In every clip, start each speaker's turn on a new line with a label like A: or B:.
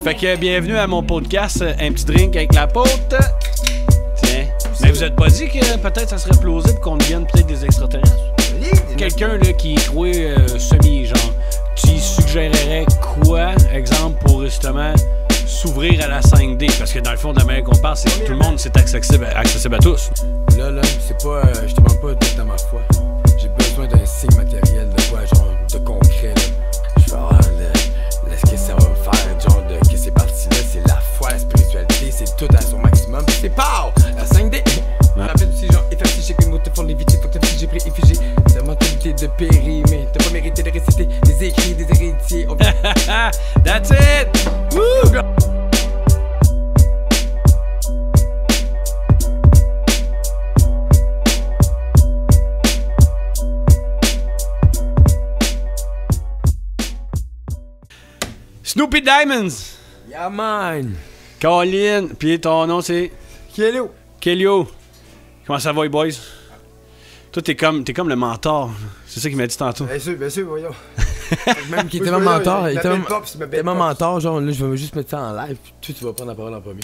A: Fait que bienvenue à mon podcast, un petit drink avec la pote. Tiens. Mais vous êtes pas dit que peut-être ça serait plausible qu'on devienne peut-être des extraterrestres? Quelqu'un là qui est trouvé semi-genre, tu suggérerais quoi, exemple, pour justement s'ouvrir à la 5D? Parce que dans le fond, de la manière qu'on parle, c'est que tout le monde c'est accessible à tous.
B: Là, c'est pas. Je te demande pas d'être dans ma foi. J'ai besoin d'un signe matériel, de quoi, genre, de concret, là. Je vais avoir ce que ça va me faire, genre, de que ces parties-là, c'est la foi, la spiritualité, c'est tout à son maximum. Pis c'est pas la 5D! Rappelle aussi, genre, effet psychique, les mots te font l'éviter, faut que j'ai pris effigie. C'est la mentalité de périmer. T'as pas mérité de réciter des écrits, des héritiers.
A: That's it! Woo! Snoopy Diamonds!
B: Yeah, man!
A: Colin, puis ton nom c'est?
B: Kello!
A: Kelio. Comment ça va, les boys? Toi, t'es comme le mentor. C'est ça qu'il m'a dit tantôt.
B: Bien sûr, voyons. Même qu'il était mon mentor. Il était mon mentor, genre, là, je vais juste mettre ça en live, puis tu vas prendre la parole en premier.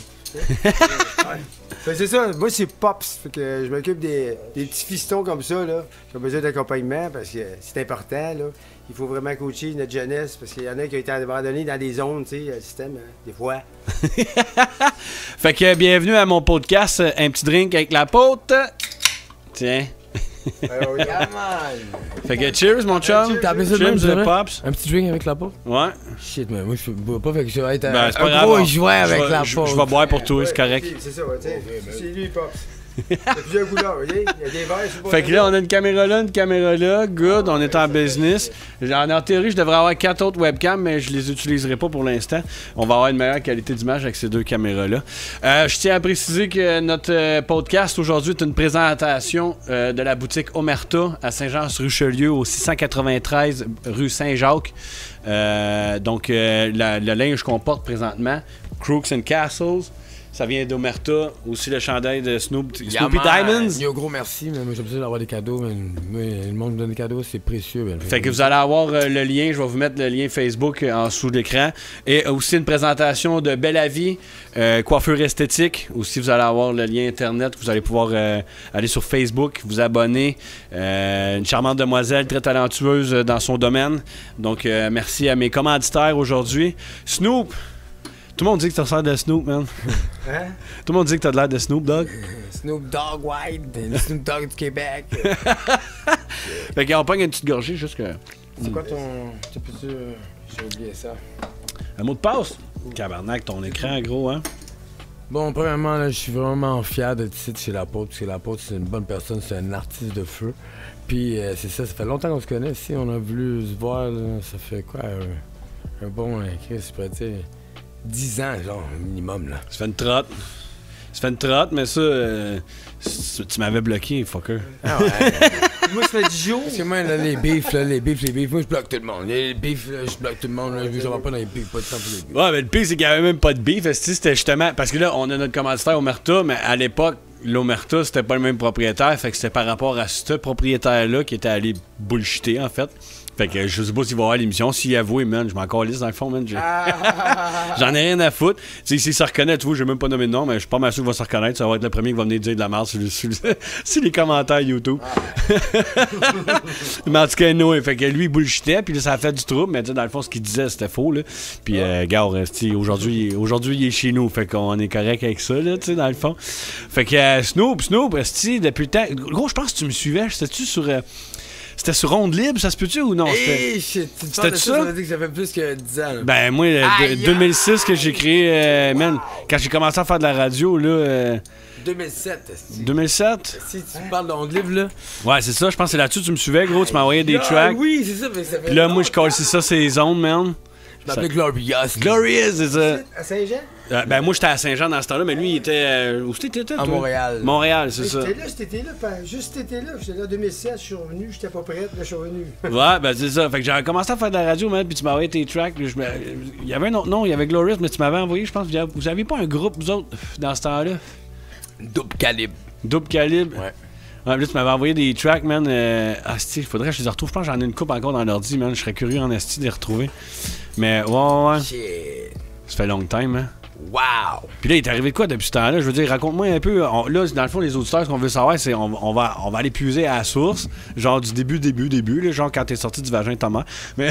C: C'est ça, moi c'est Pops, fait que je m'occupe des petits fistons comme ça, là, qui ont besoin d'accompagnement parce que c'est important, là. Il faut vraiment coacher notre jeunesse parce qu'il y en a qui ont été abandonnés dans des zones, tu sais, le système, des fois.
A: Fait que bienvenue à mon podcast, un petit drink avec la pote. Tiens. Fait que cheers, mon chum.
B: T'as appelé ça de
A: Cheers,
B: même,
A: Pops.
B: un petit drink avec la peau?
A: Ouais.
B: Shit, mais moi je bois pas, fait que je vais être
A: Ben, c'est pas
B: un
A: grave.
B: gros jouet avec la peau.
A: Je vais boire pour toi, c'est correct.
C: C'est ça, tu sais, c'est lui, Pops. Il y a plusieurs couleurs, vous voyez? Il y a des verres, c'est pas.
A: Fait que là, on a une caméra là, good, on est en business. En théorie, je devrais avoir 4 autres webcams, mais je les utiliserai pas pour l'instant. On va avoir une meilleure qualité d'image avec ces 2 caméras-là. Je tiens à préciser que notre podcast aujourd'hui est une présentation de la boutique Omerta à Saint-Jean-sur-Richelieu, au 693 rue Saint-Jacques. Donc, le linge qu'on porte présentement, Crooks and Castles. Ça vient d'Omerta, aussi le chandail de Snoopy Diamonds.
B: Yo, gros merci, mais moi j'ai besoin d'avoir des cadeaux, mais le monde me donne des cadeaux, c'est précieux. Ben,
A: fait que vous allez avoir le lien, je vais vous mettre le lien Facebook en dessous de l'écran. Et aussi une présentation de Belle Vie, coiffure esthétique. Aussi, vous allez avoir le lien internet, vous allez pouvoir aller sur Facebook, vous abonner. Une charmante demoiselle, très talentueuse dans son domaine. Donc, merci à mes commanditaires aujourd'hui. Snoop! Tout le monde dit que t'as l'air de Snoop, man.
C: Hein?
A: Tout le monde dit que t'as l'air de Snoop Dogg.
B: Snoop Dogg White, Snoop Dogg du Québec.
A: Fait qu'on pogne une petite gorgée, juste que...
B: C'est quoi ton... Tu peux-tu... J'ai oublié ça.
A: Un mot de passe? Cabernac, ton écran, gros, hein?
B: Bon, premièrement, là, je suis vraiment fier d'être ici chez l'apôtre, parce que l'apôtre, c'est une bonne personne, c'est un artiste de feu. Puis, c'est ça fait longtemps qu'on se connaît ici, on a voulu se voir, là, ça fait quoi, un bon, Chris, je pourrais dire... 10 ans, genre, minimum, là.
A: Ça fait une trotte. Ça fait une trotte, mais ça, tu m'avais bloqué, fucker.
B: Ah ouais.
C: Moi, ça fait 10 jours.
B: Parce que moi, là, les beefs, moi, je bloque tout le monde. Les beefs, là, je bloque tout le monde, là, je vais pas dans les beefs, pas de temps pour les beefs.
A: Ouais, mais le pire, c'est qu'il y avait même pas de beef. C'était justement... Parce que là, on a notre commanditaire Omerta, mais à l'époque, l'Omerta, c'était pas le même propriétaire. Fait que c'était par rapport à ce propriétaire-là qui était allé bullshiter, en fait. Fait que je sais pas s'il va avoir l'émission. S'il avoue, man, je m'en calisse dans le fond, man. J'en ai rien à foutre. Tu sais, s'il se reconnaît, tu vois, j'ai même pas nommé de nom, mais je suis pas mal sûr qu'il va se reconnaître. Ça va être le premier qui va venir dire de la merde sur les commentaires YouTube. Mais en tout cas, no, fait que lui, il bullshitait, puis là, ça a fait du trouble, mais tu sais, dans le fond, ce qu'il disait, c'était faux, là. Puis, gars, aujourd'hui, il est chez nous, fait qu'on est correct avec ça, là, tu sais, dans le fond. Fait que Snoop, depuis le temps. Gros, je pense que tu me suivais, c'était-tu sur. C'était sur Ronde Libre, ça se peut-tu ou non?
B: Hey, shit, c'était ça? Tu m'as dit que ça fait plus que 10 ans. Là.
A: Ben, moi, 2006 que j'ai créé, man, quand j'ai commencé à faire de la radio, là...
B: 2007.
A: 2007?
B: Si tu parles de Ronde Libre, là.
A: Ouais, c'est ça, je pense que c'est là-dessus que tu me suivais, gros, tu m'envoyais des tracks.
B: Oui, c'est ça, mais ça fait...
A: Puis là, moi, je collais ça, ces ondes, man.
B: Je m'appelais Glorious.
A: Glorious, c'est ça.
C: À Saint-Jean?
A: Ben, moi, j'étais à Saint-Jean dans ce temps-là, mais lui, il était... Où c'était, toi?
B: À Montréal.
A: Montréal, c'est ça.
C: J'étais là cet été-là, juste cet été-là. J'étais là en 2007, je suis revenu, j'étais pas prête, là, je suis revenu.
A: Ouais, ben, c'est ça. Fait que j'avais commencé à faire de la radio, man, puis tu m'as envoyé tes tracks. Il y avait un autre nom, il y avait Glorious, mais tu m'avais envoyé, je pense, vous aviez pas un groupe, vous autres, dans ce temps-là?
B: Double Calibre.
A: Double Calibre?
B: Ouais.
A: Ouais, là, tu m'avais envoyé des tracks, man. Asti, il faudrait que je les retrouve. Je pense que j'en ai une coupe encore dans l'ordi, man. Je serais curieux en asti de les retrouver. Mais, ouais.
B: Shit.
A: Ça fait long time, hein?
D: Wow!
A: Puis là, il est arrivé de quoi depuis ce temps-là? Je veux dire, raconte-moi un peu. Là, dans le fond, les auditeurs, ce qu'on veut savoir, c'est on va aller puiser à la source, genre du début, là, genre quand t'es sorti du vagin de ta mère. Mais...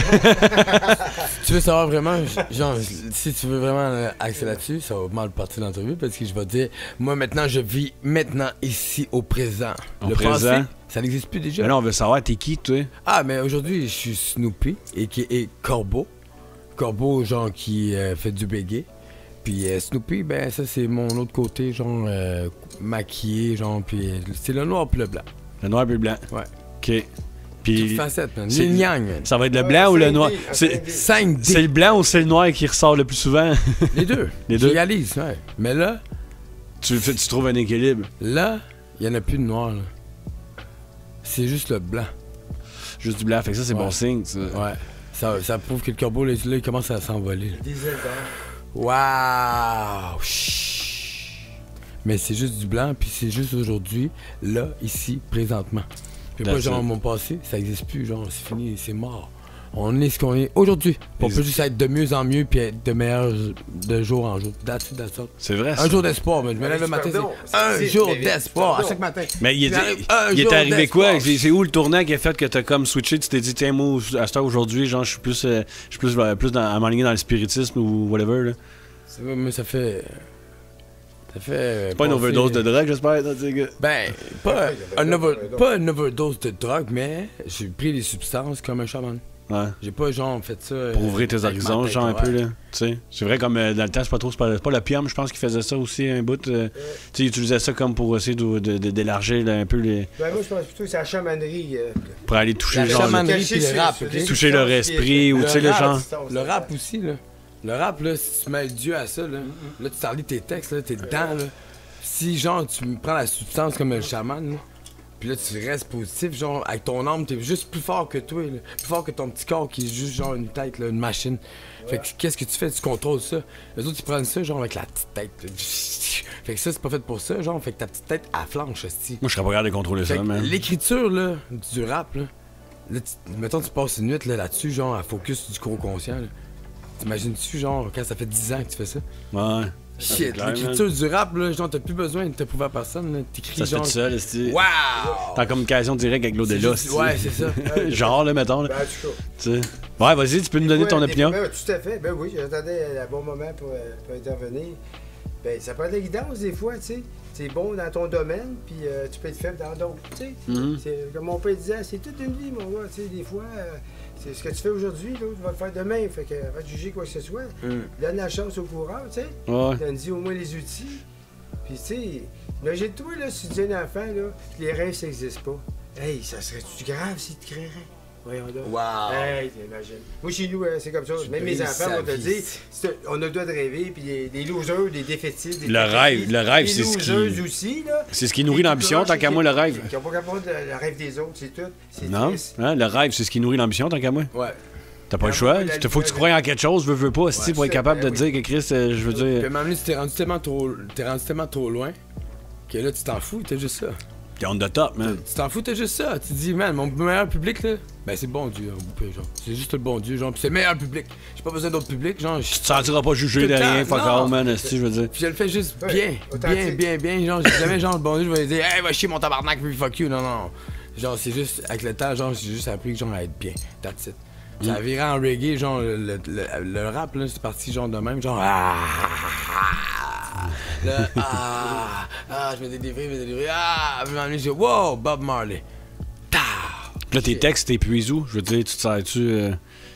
D: Tu veux savoir vraiment, genre, si tu veux vraiment axer là-dessus, ça va mal partir l'entrevue parce que je vais te dire, moi maintenant, je vis maintenant, ici, au présent.
A: Au
D: Le
A: présent?
D: passé, ça n'existe plus déjà.
A: Mais là, on veut savoir, t'es qui, toi?
D: Ah, mais aujourd'hui, je suis Snoopy et Corbeau. Corbeau, genre, qui fait du béguet. Puis Snoopy, ben ça c'est mon autre côté, genre maquillé, genre, puis c'est le noir puis le blanc.
A: Le noir et le blanc.
D: Ouais.
A: OK. Puis
D: Toute facette, man.
A: c'est-
D: Yin yang, man.
A: ça va être le blanc ou le noir? C'est
D: 5D.
A: c'est le blanc ou c'est le noir qui ressort le plus souvent?
D: Les deux.
A: Les deux?
D: J'égalise, ouais. Mais là,
A: tu trouves un équilibre.
D: il y en a plus de noir, là. C'est juste le blanc.
A: Juste du blanc, fait que ça, c'est
D: Ouais.
A: bon signe. Ça.
D: Ouais. Ça prouve que le corbeau, là, il commence à s'envoler. là.
C: Des ailes d'or.
D: Waouh! Chut. Mais c'est juste du blanc, puis c'est juste aujourd'hui, là, ici, présentement. Puis pas
A: That's
D: genre
A: it.
D: mon passé, ça existe plus, genre c'est fini, c'est mort. On est ce qu'on est aujourd'hui. On peut juste être de mieux en mieux, puis être de meilleur de jour en jour. That's it, that's all.
A: C'est vrai, ça.
D: Un jour d'espoir, mais je me lève le
C: Avec
D: matin,
C: du pardon.
D: c'est un
C: C'est-
D: jour
C: mais-
D: d'espoir, à
C: pardon.
D: chaque matin.
A: Mais il
D: J'arrive, un
A: est
D: jour
A: arrivé
D: d'espoir.
A: quoi? C'est où le tournant qui a fait que t'as comme switché? Tu t'es dit, tiens, moi, à cette heure aujourd'hui, genre, je suis plus à m'enligner dans le spiritisme ou whatever, là.
D: Mais ça fait. Ça fait.
A: C'est pas une
D: passer-
A: overdose de drogue, j'espère, là, tu sais, gars.
D: Ben, pas une overdose de drogue, mais j'ai pris des substances comme un chaman.
A: Ouais.
D: J'ai pas genre fait ça.
A: Pour ouvrir tes
D: avec ma
A: horizons,
D: tête,
A: genre un
D: ouais.
A: peu, là. Tu sais. C'est vrai, comme dans le temps, c'est pas l'opium, je pense qu'il faisait ça aussi un bout. Tu sais, il utilisait ça comme pour essayer d'élargir là, un peu les.
C: Ben, moi, je pense plutôt que c'est la chamanerie.
A: Pour aller toucher,
D: La
A: genre.
D: chamanerie
C: Caché
D: puis le
C: sur-
D: rap,
C: sur
D: ok?
C: des
A: Toucher leur
C: substances
A: esprit, ou
D: Le
A: tu sais, le
D: rap,
A: genre.
D: Le rap aussi, là. Le rap, là, si tu mets Dieu à ça, là, là tu t'en tes textes, là, t'es dedans, là. Si, genre, tu me prends la substance comme un chaman, là, puis là, tu restes positif, genre, avec ton âme, t'es juste plus fort que toi, là. Plus fort que ton petit corps qui est juste, genre, une tête, là, une machine. Fait que qu'est-ce que tu fais? Tu contrôles ça. Les autres, ils prennent ça, genre, avec la petite tête, là. Fait que ça, c'est pas fait pour ça, genre, fait que ta petite tête, elle flanche, hostie.
A: Moi, je serais pas capable de contrôler
D: Fait
A: ça,
D: que
A: man.
D: l'écriture, là, du rap, là, mettons, tu passes une nuit, là-dessus, genre, à focus du gros conscient, là. T'imagines-tu, genre, quand ça fait 10 ans que tu fais ça?
A: Ouais.
D: Shit,
A: c'est clair,
D: l'écriture du rap, là, genre, t'as plus besoin de te prouver à personne, là. T'écris,
A: Ça se fait
D: genre...
A: tout seul, c'est.
D: Wow!
A: T'es en communication directe avec l'au-delà,
D: C'est juste- Ouais, c'est ça.
A: Genre, là, mettons, là.
C: Ben, en tout cas.
A: Tu sais. Ouais, vas-y, tu peux nous donner ton opinion.
C: Ben, tout à fait. Ben oui, j'attendais un bon moment pour intervenir. Ben, ça prend de la guidance des fois, tu sais. C'est bon dans ton domaine, puis tu peux être faible dans d'autres, tu sais.
A: Mhm.
C: C'est- Comme mon père disait, c'est toute une vie, mon gars, tu sais. Des fois, c'est ce que tu fais aujourd'hui, l'autre va le faire demain. Fait que, avant de juger quoi que ce soit, donne la chance au coureur, tu sais.
A: Ouais.
C: Donne-y au moins les outils. Puis, tu sais, imagine-toi, là, si tu dis un enfant, là, que les rêves, ça n'existe pas. Hey, ça serait-tu grave s'il te créerait? Voyons donc.
D: Wow!
C: Hey, t'imagines. Moi, chez nous, c'est comme ça. Même mes
D: brises
C: enfants
D: sa
C: vont te
D: vie.
C: dire, on a le droit de rêver, puis des losers, des défaitistes, des
A: Le rêve,
C: des
A: c'est ce qui-
C: losers aussi, là.
A: C'est ce qui nourrit l'ambition, tant qu'à moi, le rêve.
C: Qui n'ont pas capable de le rêve des autres, c'est tout. C'est
A: Non?
C: triste.
A: Hein, le rêve, c'est ce qui nourrit l'ambition, tant qu'à moi.
D: Ouais.
A: T'as pas le
C: Ah,
A: choix.
C: oui,
A: Il faut que tu croies en quelque chose, veux pas, si pour être capable de
C: oui.
A: dire que Chris, je veux
D: Puis
A: dire.
D: à un moment donné, tu t'es rendu tellement trop loin que là, tu t'en fous, t'es juste ça.
A: T'es on the top, man.
D: Tu t'en fous, t'es juste ça. Tu te dis, man, mon meilleur public, là, ben c'est le bon Dieu, genre. C'est juste le bon Dieu, genre. Puis c'est le meilleur public. J'ai pas besoin d'autre public, genre.
A: Tu te sentiras pas jugé
D: Tout
A: de
D: le temps,
A: rien, fuck
D: non.
A: all, man, esti, je veux dire.
D: Puis je le fais juste
C: Ouais,
D: bien,
C: authentique.
D: bien, genre, j'ai jamais genre le bon Dieu, je vais lui dire, hey, va chier mon tabarnak, puis fuck you, non. Genre, c'est juste, avec le temps, genre, j'ai juste appris, genre, à être bien, that's it. Ça a viré en reggae, genre, le rap, là, c'est parti, genre, de même, genre, je me dédivrais, puis à un moment donné, j'ai wow, Bob Marley. Ta!
A: Là, tes textes, t'es puis où? Je veux dire, tu te sers-tu.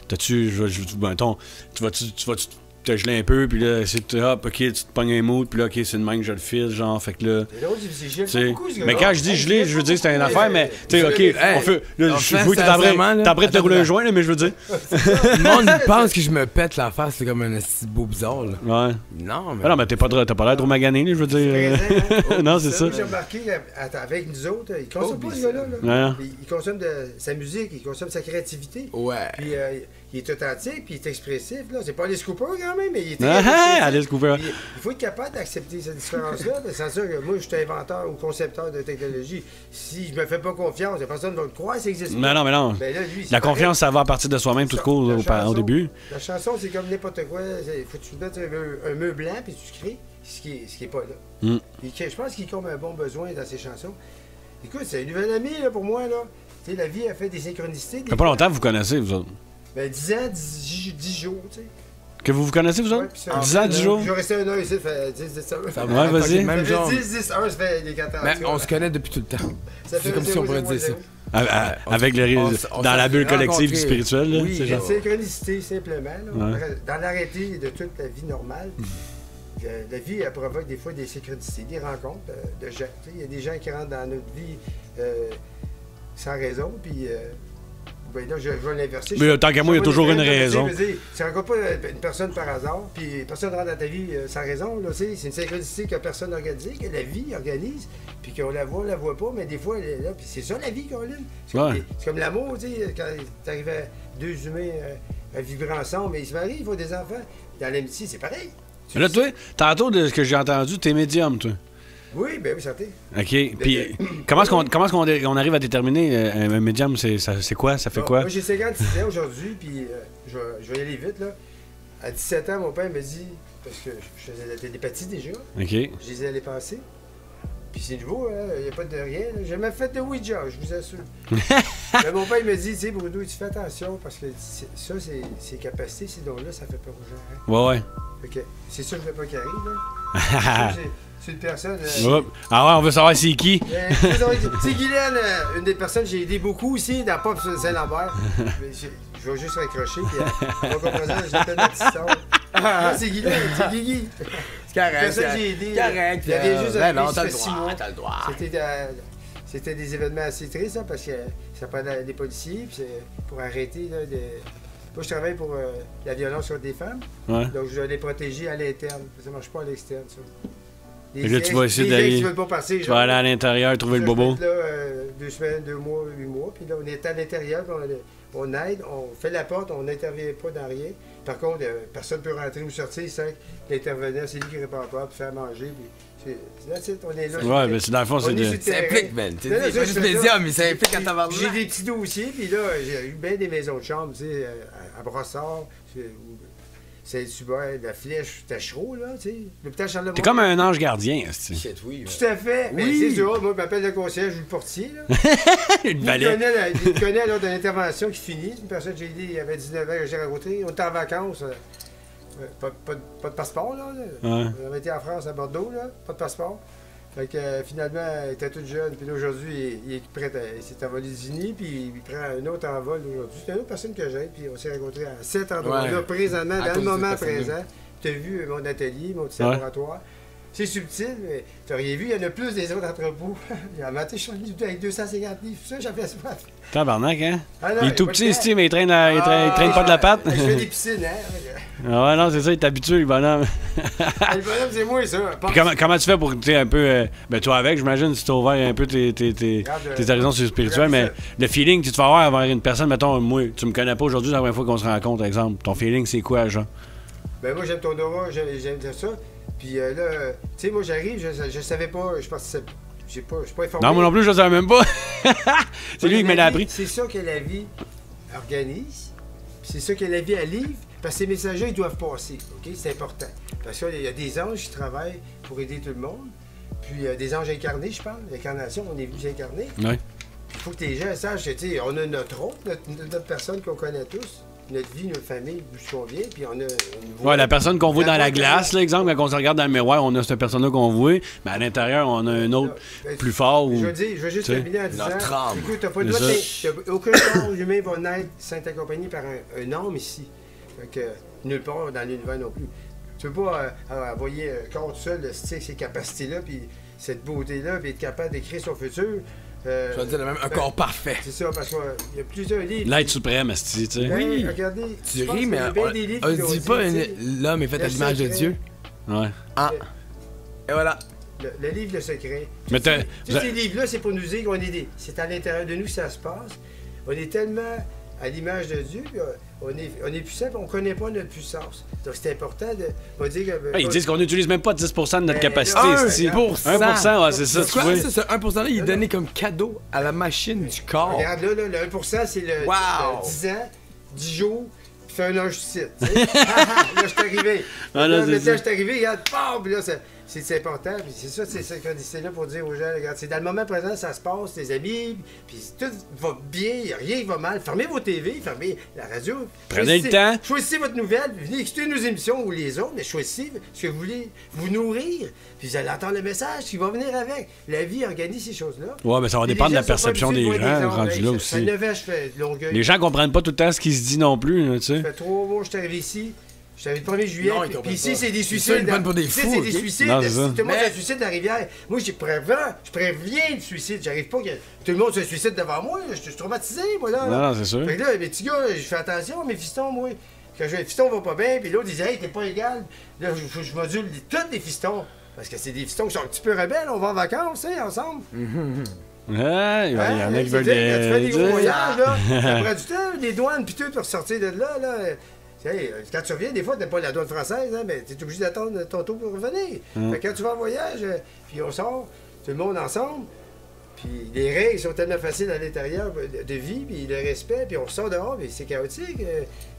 A: T'as-tu. Ben, tu vas-tu te geler un peu, puis là, c'est hop, ok, tu te pognes un mood, puis là, ok, c'est une main que je le file, genre, fait que là.
C: C'est drôle, c'est
A: Tu sais,
C: pas beaucoup, ce
A: mais
C: gars-là.
A: quand je dis gelé, je veux dire, c'est une affaire, mais tu sais, ok,
D: Hey,
A: on fait. Là,
D: on
A: je
D: fait
A: vois que t'es
D: sincèrement, là.
A: en train de te rouler un joint, là, mais je veux dire.
D: Le monde il pense que je me pète la face, c'est comme un petit beau bizarre, là.
A: Ouais.
D: Non, mais.
A: Ah non, mais t'as pas l'air trop magané, là, je veux dire.
C: Présent, hein.
A: Non, c'est ça.
C: Moi, j'ai remarqué avec nous autres, il consomme pas
D: Oublie
C: ce gars-là.
A: Ouais.
C: Il consomme de sa musique, il consomme sa créativité.
D: Ouais.
C: Puis il est authentique, puis il est expressif. Là. C'est pas Alice Cooper quand même, mais il est très
A: Ah,
C: expressif.
A: Alice Cooper.
C: Il faut être capable d'accepter cette différence-là. C'est sûr que moi, je suis inventeur ou concepteur de technologie. Si je me fais pas confiance, la personne va le croire, ça existe
A: Mais non, mais non.
C: Ben là, lui, c'est
A: La
C: pareil.
A: confiance, ça va à partir de soi-même tout court
C: La
A: au
C: chanson-
A: début.
C: La chanson, c'est comme n'importe quoi. Il faut que tu mettes un meuble blanc, puis tu crées ce qui est pas là.
A: Mm.
C: Puis je pense qu'il comble un bon besoin dans ses chansons. Écoute, c'est une nouvelle amie là, pour moi. Là. Tu sais, la vie a fait des synchronicités.
A: Ça fait pas longtemps que vous connaissez, vous autres.
C: Ben, 10 ans, 10 jours, tu sais.
A: Que vous vous connaissez, vous
C: Ouais,
A: autres?
C: puis ça-
A: 10 ans, 10 jours?
C: Je vais rester un an ici, ça fait 10, 10, ça
A: Ouais, vas-y.
D: Même genre.
C: 10, 10, 1, ça fait les 4 ans.
D: Mais
C: tu vois.
D: on se connaît depuis tout le temps.
C: Ça
D: C'est comme si on pourrait dire ça.
A: Avec dans la bulle collective du spirituel, là.
C: Oui,
A: c'est
C: la
A: genre.
C: synchronicité, simplement. Là.
A: Ouais.
C: Dans l'arrêté de toute la vie normale, la vie, elle provoque des fois des synchronicités, des rencontres de gens. Tu sais, il y a des gens qui rentrent dans notre vie sans raison, puis ben là, je vais l'inverser.
A: Mais tant qu'à moi, il y a toujours une raison.
C: Tu ne rencontres pas une personne par hasard, puis personne rentre dans ta vie sans raison. Là, c'est une synchronicité que personne n'a organisée, que la vie organise, puis qu'on la voit pas, mais des fois, elle est là. Puis c'est ça la vie, Colin.
A: Ouais.
C: C'est comme l'amour, tu sais, quand t'arrives à deux humains à vivre ensemble, mais ils se marient, ils font des enfants. Dans l'amitié, c'est pareil. Tu
A: Là,
C: le
A: toi,
C: sais.
A: tantôt de ce que j'ai entendu, t'es médium, toi.
C: Oui, ben oui, certain.
A: OK. Puis, comment est-ce qu'on arrive à déterminer un médium? C'est quoi? Ça fait
C: Bon,
A: quoi?
C: Moi, j'ai 56 ans aujourd'hui, puis je vais y aller vite, là. À 17 ans, mon père me dit, parce que je faisais de la télépathie déjà,
A: OK.
C: je les ai allés passer. Puis c'est nouveau, il n'y a pas de rien. là. J'ai même fait de Ouija, je vous assure. Mais mon père il me dit, tu sais, Bruno, tu fais attention, parce que ça, ces capacités, ces dons-là, ça fait peur aux gens. Hein.
A: Ouais, ouais.
C: Fait que c'est sûr que je ne veux pas qu'il arrive, là. C'est une personne...
A: Hop. Ah ouais, on veut savoir c'est qui.
C: C'est Guylaine, une des personnes que j'ai aidé beaucoup aussi dans Pop Saint-Lambert. Mais je vais juste raccrocher, puis on va comprendre ça, j'ai fait notre histoire. Ah, c'est Guylaine, c'est Guigui.
D: C'est correct.
C: Personne que j'ai aidé.
D: Correct.
C: Il y avait juste
D: Ben non,
C: ça
D: t'as
C: fait
D: le
C: 6
D: droit.
C: mois.
D: T'as le droit.
C: C'était des événements assez tristes, hein, parce que ça prend des policiers puis pour arrêter. Là, moi, je travaille pour la violence sur des femmes,
A: Ouais.
C: donc je dois les protéger à l'interne. Ça ne marche pas à l'externe, ça.
A: Fait que là, tu vas essayer
C: les
A: d'aller-
C: ex qui veulent pas passer,
A: Tu vas aller à l'intérieur, trouver le
C: je
A: bobo.
C: vais être là 2 semaines, 2 mois, 8 mois, puis là, on est à l'intérieur, puis on aide, on fait la porte, on n'intervient pas dans rien. Par contre, personne ne peut rentrer ou sortir sans que l'intervenant, c'est lui qui répond pas, puis faire manger, puis on est là.
A: Ouais, mais c'est dans le fond,
C: On
A: c'est
C: est
A: de.
C: sur le
D: Ça
C: terrain.
D: implique, man. C'est
C: Non, non,
D: pas
C: ça,
D: juste
C: je fais
D: médium,
C: ça.
D: mais ça implique à
C: J'ai
D: tabarnak.
C: des petits dossiers, puis là, j'ai eu bien des maisons de chambre, tu sais, à Brossard, Saint-Hubert, la Flèche, Tachereau, là, tu sais. L'hôpital Charlemagne.
A: T'es comme un ange gardien, c'est.
D: Shit, oui.
C: Tout à fait. Mais
D: Oui.
C: c'est ça, moi, je m'appelle le concierge ou le portier, là.
A: Une
C: Il
A: balai.
C: connaît lors de l'intervention qui finit. Une personne que j'ai aidée, il avait 19 ans, que j'ai rencontré. On était en vacances. Pas de passeport, là.
A: Ouais.
C: On avait été en France, à Bordeaux, là. Pas de passeport. Fait que finalement, il était toute jeune. Puis là, aujourd'hui, il est prêt il s'est envolé des Unis, puis il prend un autre envol aujourd'hui. C'est une autre personne que j'aide, puis on s'est rencontrés à cet endroit-là,
D: Ouais.
C: présentement,
D: À
C: dans le
D: cause de
C: moment
D: cette personne-là.
C: présent. Tu as vu mon atelier, mon petit
A: Ouais.
C: laboratoire. C'est subtil, mais tu rien vu, il y en a plus des autres entrepôts. Un matin, je suis revenu avec 250 livres. Ça, j'avais soif.
A: Tabarnak, hein?
C: Ah non,
A: Il est tout
C: pas de
A: petit,
C: temps.
A: Steve, mais il traîne pas de la patte.
C: Je fais des piscines, hein.
A: Ah ouais, non, c'est ça, il est habitué, le bonhomme.
C: Ah, le bonhomme, c'est moi, ça.
A: Puis comment tu fais pour, tu sais, un peu. Ben, toi, avec, j'imagine, si t'as ouvert un peu tes horizons sur le spirituel, mais le feeling que tu vas avoir envers une personne, mettons, moi, tu me connais pas aujourd'hui, c'est la première fois qu'on se rencontre, exemple. Ton feeling, c'est quoi, genre?
C: Ben, moi, j'aime ton aura, j'aime ça. Puis là, tu sais, moi, j'arrive, je savais pas, je participais. Je suis pas informé.
A: Non, moi non plus, je le savais même pas. C'est lui qui me l'a appris.
C: C'est ça que la vie organise, puis c'est ça que la vie elle livre, parce que ces messages-là, ils doivent passer, OK? C'est important. Parce qu'il y a des anges qui travaillent pour aider tout le monde, puis des anges incarnés, je parle, l'incarnation, on est venu s'incarner.
A: Ouais.
C: Il faut que les gens sachent que, tu sais, on a notre autre, notre personne qu'on connaît tous, notre vie, notre famille, d'où on vient, puis on a une voix.
A: Ouais, la personne qu'on voit dans la
C: voix
A: glace, là, exemple, quand on se regarde dans le miroir, on a cette personne-là qu'on voit, mais à l'intérieur, on a un autre
C: Ben,
A: plus fort. Ou...
C: Je veux juste
A: tu sais,
C: terminer en disant,
D: notre âme.
C: écoute, t'as pas le
A: C'est
C: droit
A: ça.
C: aucun corps humain va naître sans être accompagné par un homme ici. Fait que nulle part dans l'univers non plus. Tu peux pas envoyer un corps tout seul, ses capacités-là, puis cette beauté-là, puis être capable d'écrire son futur.
D: Je vais dire même un
C: ben,
D: corps parfait.
C: C'est ça, parce qu'il y a plusieurs livres.
A: L'être suprême, esti, tu sais.
C: Ben,
D: Oui.
C: regardez,
D: Tu
C: je pense
D: ris,
C: qu'il y
D: mais
C: a bien des livres
D: on
C: qui l'ont
D: dit
C: dit,
D: pas
C: tu sais.
D: l'homme est fait à
C: Le
D: l'image de
C: secret.
D: Dieu.
A: Ouais.
D: Ah. Et voilà.
C: Le livre Le Secret.
A: Mais t'as-
C: Tous ces livres-là, c'est pour nous dire qu'on est c'est à l'intérieur de nous que ça se passe. On est tellement à l'image de Dieu, puis on est puissant, puis on ne connaît pas notre puissance. Donc c'est important de pas dire que...
A: Ils disent qu'on n'utilise même pas 10% de notre capacité.
D: 1%,
A: ouais, c'est ça.
D: C'est quoi ça, ce 1%-là, il est donné comme cadeau à la machine du corps.
C: Regarde, là, le 1%, c'est le 10 ans, 10 jours, puis fais un âge site. Là, je suis arrivé. Là, je suis arrivé, regarde, pam, puis là, c'est important, puis c'est ça, c'est là pour dire aux gens, regarde, c'est dans le moment présent, ça se passe, tes amis, puis tout va bien, rien ne va mal. Fermez vos TV, fermez la radio.
A: Prenez le temps.
C: Choisissez votre nouvelle, venez écouter nos émissions ou les autres, mais choisissez ce que vous voulez vous nourrir, puis vous allez entendre le message qui va venir avec. La vie organise ces choses-là.
A: Ouais, mais ça va dépendre de la perception des gens, rendu là aussi.
C: Ça 9 ans, je fais Longueuil.
A: Les gens comprennent pas tout le temps ce qui se dit non plus, tu sais.
C: Ça fait 3 mois que je suis arrivé ici. J'étais le 1er juillet, puis ici, c'est des
D: suicides.
C: Ici, c'est des suicides.
A: Non,
C: tout le monde se suicide dans la rivière. Moi, je préviens le suicide. J'arrive pas que tout le monde se suicide devant moi. Je suis traumatisé, moi, là.
A: Non, c'est sûr.
C: Fait que là, mes petits gars, je fais attention, mes fistons, moi. Quand les fistons vont pas bien, puis l'autre, il dit, hey, t'es pas égal. Là, je module tous les fistons. Parce que c'est des fistons qui sont un petit peu rebelles. On va en vacances, ensemble.
A: Ouais, il y en a qui veulent
C: des... Quand tu fais des gros voyages, là, ça prend du temps, des douanes, puis tout, pour sortir de là, quand tu reviens, des fois, t'as pas la douane française, hein, mais t'es obligé d'attendre ton tour pour revenir. Fait que quand tu vas en voyage, puis on sort, tout le monde ensemble, puis les règles sont tellement faciles à l'intérieur de vie, puis le respect, puis on ressort dehors, puis c'est chaotique.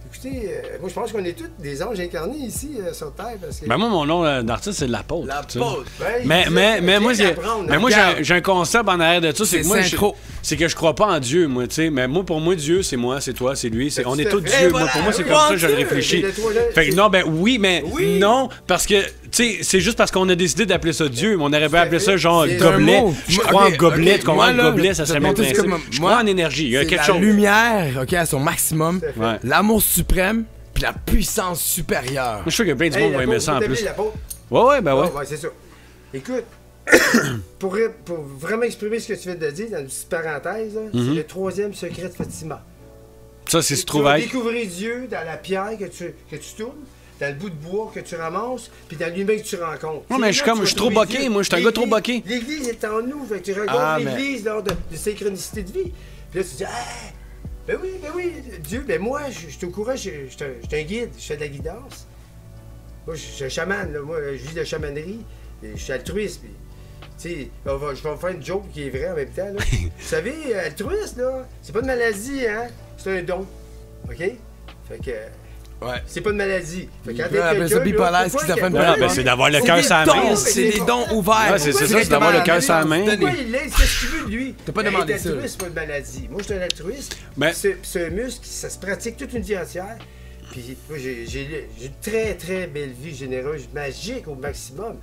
C: Écoutez, moi, je pense qu'on est tous des anges incarnés ici, sur Terre. Parce que...
A: Ben moi, mon nom d'artiste, c'est l'apôtre.
D: L'apôtre.
C: Ben,
A: moi, j'ai un concept en arrière de ça, c'est que moi, c'est que je crois pas en Dieu, moi, tu sais. Mais moi, pour moi, Dieu, c'est moi, c'est toi, c'est lui. On est tous Dieu. Moi, pour moi, c'est comme ça que je réfléchis. Fait que non, ben oui, mais non, parce que, tu sais, c'est juste parce qu'on a décidé d'appeler ça Dieu, mais on aurait pu appeler ça genre gobelet. Je crois en gobelet, tu comprends? Le gobelet, ça serait mon principe. Je crois en énergie, il y a quelque chose.
D: La lumière, OK, à son maximum, l'amour suprême, puis la puissance supérieure.
A: Moi, je sais qu'il y a plein de monde qui va aimer ça en plus.
C: Ouais, c'est ça. Écoute, pour vraiment exprimer ce que tu viens de dire, dans une petite parenthèse, c'est le 3e secret de Fatima.
A: Ça, c'est se
C: trouver. Tu vas
A: trouver.
C: découvrir Dieu dans la pierre que tu tournes, dans le bout de bois que tu ramasses, puis dans l'humain que tu rencontres.
A: Non, mais je suis trop boqué, moi, je suis un gars trop boqué.
C: L'Église est en nous, fait que tu rencontres l'Église lors de synchronicité de vie. Puis là, tu dis, ben oui, Dieu, ben moi, je suis au courant, je suis un guide, je fais de la guidance. Moi, je suis un chaman, là, moi, je vis de chamanerie, je suis altruiste, puis, tu sais, je vais vous faire une joke qui est vraie en même temps, là. Vous savez, altruiste, là, c'est pas une maladie, hein, c'est un don, OK? Fait que...
D: Ouais.
C: C'est pas une maladie. Fait que
D: quand appelle ça bipolaire,
A: c'est d'avoir le cœur sur la main.
D: C'est des dons ouverts.
A: Ouais, c'est ça, c'est d'avoir le cœur sur la main.
C: Pourquoi il l'aide? C'est ce qu'il veut de lui.
D: T'as pas demandé ça.
C: L'altruisme, c'est pas une maladie. Moi, je suis un altruiste. C'est un muscle, ça se pratique toute une vie entière. Puis moi, j'ai une très, très belle vie généreuse, magique au maximum.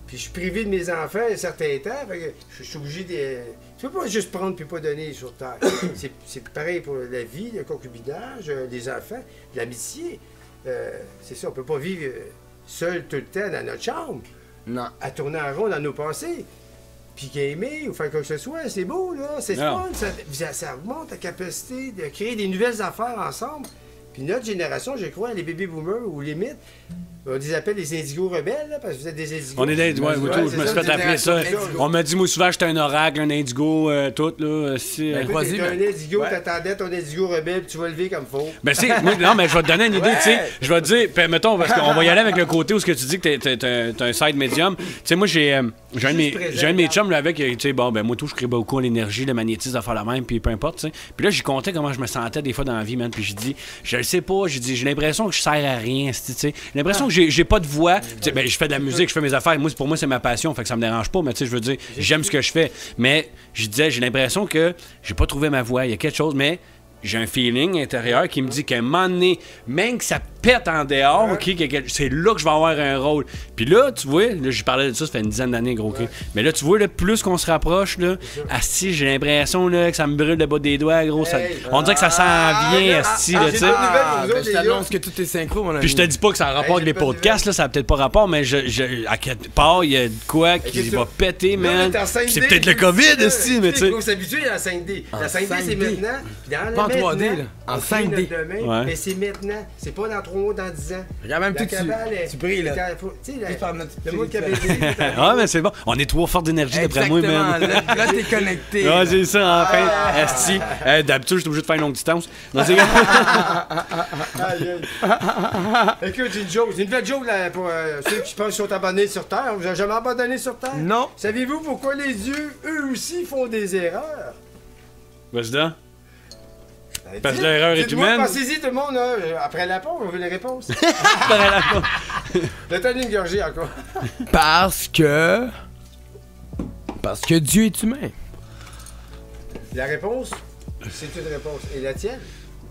C: Puis je suis privé de mes enfants un certain temps. Fait que je suis obligé de... Tu peux pas juste prendre puis pas donner sur Terre. C'est pareil pour la vie, le concubinage, les enfants, l'amitié. C'est ça, on peut pas vivre seul tout le temps dans notre chambre.
D: Non.
C: À tourner en rond dans nos pensées. Puis gamer ou faire quoi que ce soit, c'est beau, là. C'est fun. Ça augmente ta capacité de créer des nouvelles affaires ensemble. Puis notre génération, je crois, les baby boomers ou les mythes, on les appelle les indigos rebelles, là, parce que vous êtes des indigos.
A: On est des je me suis fait appeler ça. On m'a dit, moi, souvent, j'étais un oracle, un indigo, tout, là.
C: T'es un indigo, t'attendais ton indigo rebelle, puis tu vas lever comme faut.
A: Ben, non, mais je vais te donner une idée, tu sais. Je vais te dire, mettons, parce qu'on va y aller avec le côté où ce que tu dis que t'as un side medium. Tu sais, moi, j'ai un de mes chums, là, avec, tu sais, bon, ben, moi, tout, je crée beaucoup l'énergie, le magnétisme, à faire la même, puis peu importe, tu sais. Puis là, j'y comptais comment je me sentais des fois dans la vie, man. Puis j'ai dit, je le sais pas, j'ai l'impression que je sers à rien, tu sais. J'ai l'impression que j'ai pas de voix. Ben, je fais de la musique, je fais mes affaires. Pour moi, c'est ma passion, fait que ça me dérange pas. Mais tu sais, je veux dire, j'aime ce que je fais. Mais je disais, j'ai l'impression que j'ai pas trouvé ma voix. Il y a quelque chose, mais j'ai un feeling intérieur qui me dit qu'à un moment donné, même que ça pète en dehors, OK, c'est là que je vais avoir un rôle. Puis là, tu vois, là, je parlais de ça fait une dizaine d'années, gros, OK. Mais là, tu vois, là, plus qu'on se rapproche, là, asti, j'ai l'impression là, que ça me brûle le bas des doigts, gros. On dirait que ça s'en vient, asti, là, tu sais.
D: Je t'annonce que tout est synchro, mon ami.
A: Puis je te dis pas que ça a rapport avec les podcasts, là, ça a peut-être pas rapport, mais à quelque part, il y a de quoi qui va péter, man. C'est peut-être le COVID, asti, mais tu sais.
C: Il faut s'habituer à la 5D. La 5D, c'est maintenant.
D: Pas en 3D, là. En
C: on crée
D: 5D.
C: notre demain,
A: Ouais.
C: mais c'est maintenant. C'est pas dans 3 mois, dans 10 ans.
D: Regarde même
C: La
D: tout,
C: cabale est-
D: tu brilles, là.
C: Tu sais,
D: Juste par notre
C: le mot de
D: petite-
C: cabale.
A: Ah, mais c'est bon. On est trop fort d'énergie d'après moi,
D: Exactement,
A: man.
D: là t'es connecté.
A: Ah, c'est ça, enfin. Asti. D'habitude, je suis obligé de faire une longue distance. Non, c'est
C: Aïe, aïe. Écoute, j'ai une joke. C'est une belle joke là, pour ceux qui pensent qu'ils sont abandonnés sur Terre. Vous avez jamais abandonné sur Terre?
D: Non.
C: Savez-vous pourquoi les dieux, eux aussi, font des erreurs?
A: Vas-y, donc.
C: Ben,
A: Parce que
C: dites-
A: l'erreur est
C: dites-moi,
A: humaine.
C: Pensez-y, tout le monde. Là, après la pause, on veut les réponses. Le temps d'une gorgée encore.
D: Parce que Dieu est humain.
C: La réponse, c'est une réponse. Et la tienne?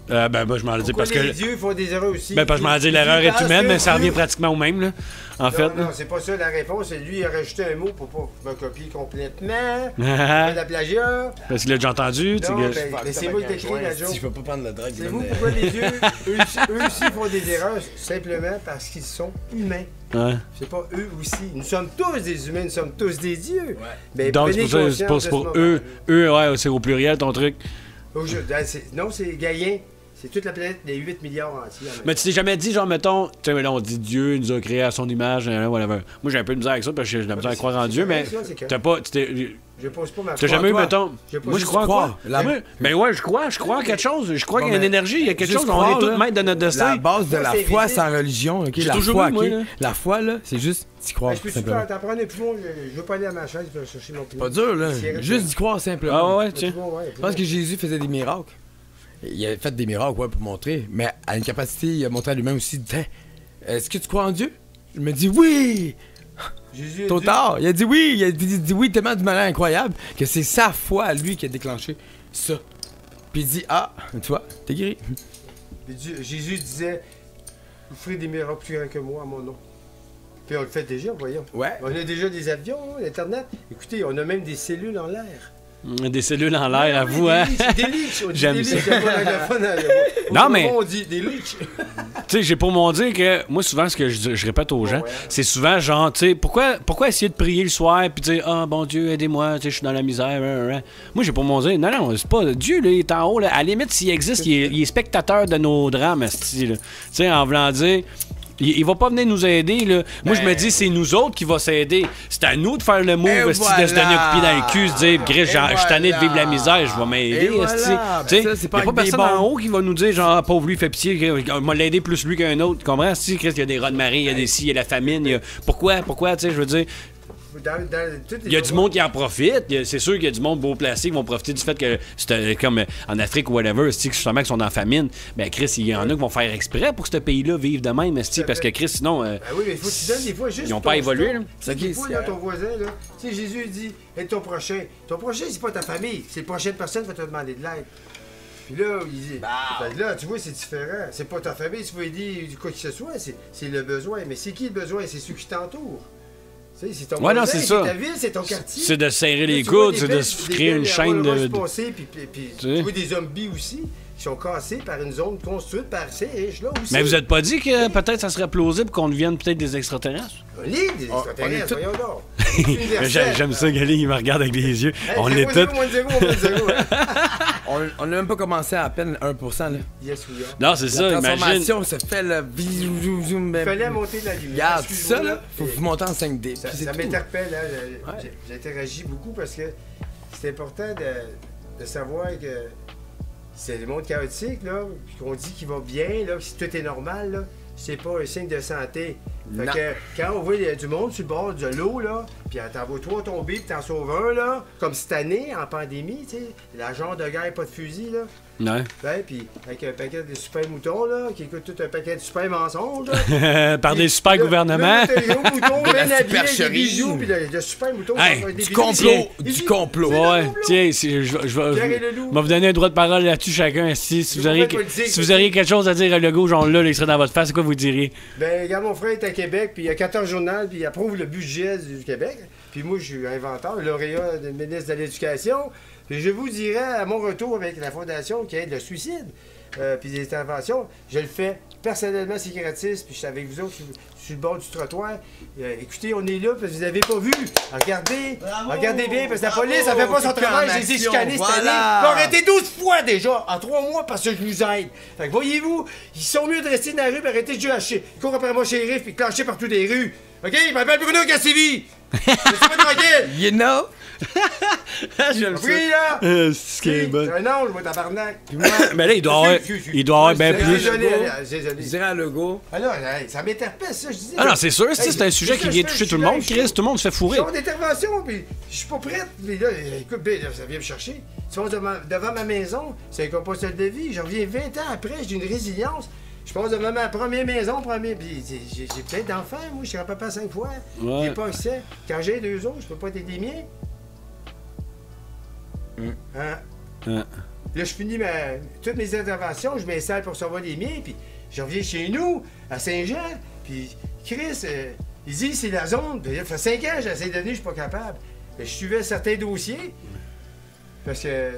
A: Ben, moi, je m'en dis
C: Pourquoi
A: parce que.
C: les dieux font des erreurs aussi?
A: Ben, parce que je m'en dis, l'erreur est humaine, mais ça revient pratiquement au même, là. En fait.
C: Non, c'est pas ça la réponse. C'est lui, il a rajouté un mot pour pas me copier complètement.
A: Ah,
C: De la plagiat.
A: parce qu'il l'a déjà entendu, tu sais.
C: Non,
A: que-
C: ben, mais c'est moi qui t'écris la joke.
D: Si je peux pas prendre la drogue,
C: C'est vous pourquoi les dieux, eux aussi font des erreurs? Simplement parce qu'ils sont humains.
A: Ouais.
C: C'est pas eux aussi. Nous sommes tous des humains, nous sommes tous des dieux.
D: Ouais.
C: Mais
A: Donc, c'est
C: prenez
A: pour ça,
C: conscience de
A: c'est
C: ce
A: pour
C: moment.
A: eux, ouais, c'est au pluriel ton truc.
C: Non, c'est Gaïen. C'est toute la planète, les 8 milliards entiers.
A: Mais tu t'es jamais dit, genre, mettons, tu sais, mais là, on dit Dieu, il nous a créé à son image, whatever. Moi, j'ai un peu de misère avec ça, parce que j'ai de la misère à croire en Dieu, mais t'as pas,
C: Je pose pas ma
A: t'as jamais eu,
D: toi.
A: mettons,
C: Je pose
A: moi, je
C: juste
A: crois en
D: croire.
A: quoi?
D: La-
A: Moi, ben ouais, je crois en quelque chose, je crois
D: Bon,
A: qu'il y a une
D: ben,
A: énergie, il y a quelque
D: juste
A: chose, on
D: croire,
A: est tous
D: là,
A: maîtres de notre
D: La
A: destin.
D: base de
C: Moi,
D: la
C: c'est
D: foi,
C: visible.
D: sans religion, ok?
A: J'ai
D: La
A: toujours
D: foi,
A: eu, moi,
D: ok?
A: là.
D: La foi, là, c'est juste d'y croire,
C: Je peux-tu
D: simplement.
C: t'en prendre un poumon? Je veux pas aller à ma chaise pour chercher mon poumon.
D: Pas dur, là.
C: C'est
D: Juste d'y croire, simplement.
A: Ah ouais,
C: Un
A: tiens.
C: poumon, ouais,
D: Je pense que Jésus faisait des miracles. Il avait fait des miracles, ouais, pour montrer. Mais à une capacité, il a montré à lui-même aussi, tiens, est-ce que tu crois en Dieu? Je me dis oui!
C: Jésus a
D: Trop
C: dit-
D: tard! Il a dit oui! Il a dit oui tellement de manière incroyable que c'est sa foi à lui qui a déclenché ça. Puis il dit, ah, tu vois, t'es guéri.
C: Jésus disait, vous ferez des miracles plus grands que moi à mon nom. Puis on le fait déjà, voyons.
D: Ouais.
C: On a déjà des avions, hein, Internet. Écoutez, on a même des cellules en l'air.
A: Des cellules en l'air, à vous, hein.
C: Des leaks, on dit
A: J'aime
C: des
A: ça.
C: leaks, il y a pas d'anglophone,
A: Non, mais-
C: On dit des leaks.
A: Tu sais, j'ai pour mon dire que moi, souvent, ce que je répète aux gens, c'est souvent genre, tu sais, pourquoi essayer de prier le soir puis dire, ah, bon Dieu, aidez-moi, tu sais, je suis dans la misère. Moi, j'ai pour mon dire, non, c'est pas. Dieu, là, il est en haut, là. À la limite, s'il existe, il est spectateur de nos drames, esti, là. Tu sais, en voulant dire. Il va pas venir nous aider, là. Moi, je me dis, c'est nous autres qui va s'aider. C'est à nous de faire le move,
D: Et
A: esti, de se donner un coup de pied dans le cul, se dire, Gris, je suis tanné de vivre la misère, je vais m'aider,
D: Et voilà.
A: esti.
D: Ben
A: Tu sais,
D: ça, c'est pas
A: y a pas
D: avec des
A: personne en
D: bons.
A: haut qui va nous dire, genre, pauvre lui, fait pitié, on va l'aider plus lui qu'un autre. Tu comprends? Si, Chris, il y a des rats de marée, il y a des il y a la famine, il y a. Pourquoi, tu sais, je veux dire. Il y a du monde qui en profite. C'est sûr qu'il y a du monde beau placé qui vont profiter du fait que c'est comme en Afrique ou whatever, c'est justement qu'ils sont en famine. Ben Chris, il y en a qui vont faire exprès pour que ce pays-là vive de même, parce que Chris, sinon.
C: Ben oui, mais il faut que tu donnes des fois juste.
A: Ils ont
C: ton
A: pas évolué,
C: stop.
A: là.
C: C'est des fois, là, ton voisin, là. Tu sais, Jésus il dit, aide ton prochain. Ton prochain, c'est pas ta famille. C'est la prochaine personne qui va te demander de l'aide. Puis là, il dit. Fait que là, tu vois, c'est différent. C'est pas ta famille, tu vas aider quoi que ce soit, c'est le besoin. Mais c'est qui le besoin? C'est ceux qui t'entourent. Tu sais, c'est ton
A: Ouais, non,
C: voisin,
A: c'est ça.
C: ta ville, c'est ton quartier.
A: C'est de serrer
C: Là,
A: les
C: tu vois
A: coudes,
C: des
A: c'est de
C: belles-
A: se
C: des
A: créer
C: belles
A: une chaîne
C: rollers
A: de.
C: passer, puis
A: Tu sais.
C: tu vois des zombies aussi qui sont cassés par une zone construite par ces riches-là aussi.
A: Mais vous êtes pas dit que peut-être ça serait plausible qu'on devienne peut-être des extraterrestres?
C: On est des
D: On est
C: extraterrestres,
D: tous-
C: voyons donc.
A: Mais J'aime ça, Gali, il me regarde avec les yeux.
C: Hey,
A: On
C: c'est
A: l'est
C: moins
A: tous.
C: zéro, moins zéro, moins zéro, hein.
D: On n'a même pas commencé à peine 1%, là.
C: Yes, we are.
A: Non, c'est ça,
D: La
A: imagine.
D: transformation se fait, là.
C: Il fallait monter de la lumière.
D: Regarde,
C: Excuse-moi,
D: ça, là, faut
C: et
D: vous monter en 5D.
C: Ça,
D: puis c'est
C: ça
D: tout.
C: m'interpelle, hein. J'interagis beaucoup parce que c'est important de savoir que c'est le monde chaotique, là, puis qu'on dit qu'il va bien, là, si tout est normal, là, c'est pas un signe de santé. Fait
D: Non.
C: que quand on voit du monde sur le bord de l'eau, là, puis t'en vois trois tomber, puis t'en sauves un, là, comme cette année, en pandémie, tu sais, la genre de guerre, pas de fusil, là.
A: Ouais.
C: Ben, puis avec un paquet de super moutons, là, qui écoute tout un paquet de super mensonges, là.
A: Par des super
C: Là,
A: gouvernements.
C: là, t'as les gros moutons bien habillés, avec des
D: supercherie.
C: bijoux, puis le super mouton.
A: Hey,
C: avec des
D: Du
C: bijoux.
D: complot,
C: Il
D: du
C: dit-
D: complot.
C: C'est
A: Ouais,
C: le complot.
A: tiens,
C: Pierre et le loup.
A: vais vous donner un droit de parole là-dessus chacun. Si
C: C'est
A: vous auriez,
C: pas politique,
A: si vous auriez quelque chose à dire à Legault, genre là, il serait dans votre face, c'est quoi vous diriez?
C: Ben, regarde, mon frère est à Québec, puis il a 14 journaux, puis il approuve le budget du Québec. Puis moi, je suis inventeur, lauréat de ministre de l'Éducation. Puis je vous dirais, à mon retour avec la Fondation, qui aide le suicide, puis des interventions, je le fais personnellement, c'est gratis, puis je suis avec vous autres sur le bord du trottoir. Écoutez, on est là parce que vous n'avez pas vu. Regardez bien, parce que la police, elle fait pas son travail, je les ai chicanés cette année. Ils ont arrêté 12 fois déjà, en 3 mois, parce que je vous aide. Fait que voyez-vous, ils sont mieux de rester dans la rue et arrêter de jouer à chier. Ils courent après moi chez les riffs, puis clencher partout des rues. OK, je m'appelle Bruno Cassivi. Je suis pas tranquille.
D: You know?
A: J'aime ça.
C: Oui, là.
A: C'est ce qui est bon.
C: C'est un ange, moi, tabarnak.
A: Mais là, il doit avoir bien plus.
C: Désolé.
D: Je dirais à Legault.
C: Alors, ça m'interpelle, ça, je disais.
A: Ah non, c'est sûr, c'est un sujet qui vient toucher tout le monde, Chris. Tout le monde se fait fourrer.
C: J'ai d'intervention, puis je suis pas prête. Puis là, écoute, ben, là, ça vient me chercher. Tu vas devant ma maison, c'est un composteur de vie. Je reviens 20 ans après, j'ai une résilience. Je passe devant ma première maison, puis j'ai plein d'enfants, moi, je suis papa 5 fois.
A: Ouais.
C: J'ai pas accès. Quand j'ai 2 autres, je peux pas être des miens. Hein? Là, je finis toutes mes interventions, je m'installe pour recevoir les miens, puis je reviens chez nous, à Saint-Jean, puis Chris, il dit c'est la zone. Puis ça fait 5 ans que j'essaie de venir, je suis pas capable. Je suivais certains dossiers, parce que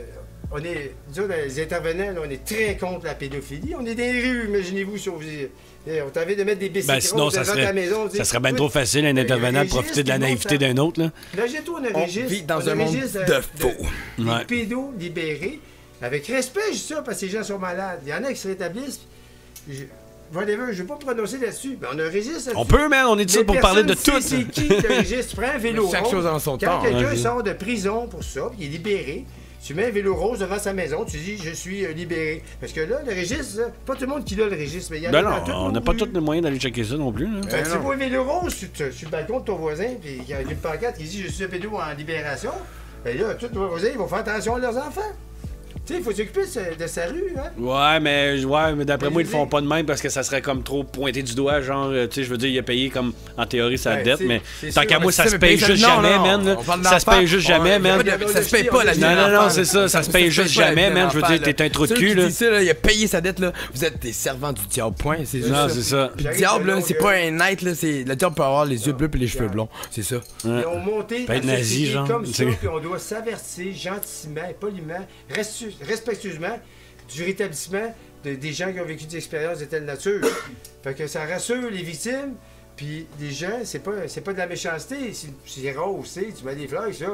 C: disons, les intervenants, là, on est très contre la pédophilie. On est dans les rues, imaginez-vous, si on t'avait de mettre des bicyclettes
A: sinon, ça
C: devant ta maison.
A: Ça serait bien trop facile, un intervenant, de profiter de la naïveté d'un autre. Là.
C: Imagine-toi, on
D: vit dans un monde de faux.
C: Des pédos libérés. Avec respect, je dis ça, parce que ces gens sont malades. Il y en a qui se rétablissent. Je ne vais pas me prononcer là-dessus, mais on a un registre.
A: On peut, man, on est ici pour parler de tout.
C: C'est qui le registre? Tu prends un vélo
D: Chaque
C: rose.
D: chose en son temps.
C: Quand quelqu'un sort de prison pour ça, puis il est libéré, tu mets un vélo rose devant sa maison, tu dis « je suis libéré ». Parce que là, le registre, là, pas tout le monde qui a le registre, mais il y en a dans toutes
A: on
C: nos
A: n'a pas
C: rues.
A: tous les moyens d'aller checker ça non plus. Là.
C: Fait que tu vois un vélo rose sur le balcon de ton voisin, puis il y a une pancarte qui dit « je suis un pédo en libération », et là, tous nos voisins, ils vont faire attention à leurs enfants. Tu sais, il faut s'occuper de sa rue, hein? Ouais,
A: mais d'après moi, ils le font pas de même parce que ça serait comme trop pointé du doigt, genre, tu sais, je veux dire, il a payé comme, en théorie, sa dette, mais tant qu'à moi, ça se paye juste jamais, man. Ça se paye juste jamais, man.
D: Ça se paye pas, la
A: Non, c'est ça, ça se paye juste jamais, man. Je veux dire, t'es un trou de cul, là.
D: Il a payé sa dette, là. Vous êtes des servants du diable, point. C'est juste
A: non,
D: ça.
A: c'est ça.
D: Puis le diable, là, c'est pas un knight, là. Le diable peut avoir les yeux bleus et les cheveux blonds. C'est ça.
C: Ils ont monté
A: Peut être nazi, genre.
C: comme ça, puis on doit s'avertir gentiment et poliment, respectueusement, du rétablissement des gens qui ont vécu des expériences de telle nature. Fait que ça rassure les victimes, puis les gens, c'est pas de la méchanceté, c'est rose, tu mets des fleurs, ça.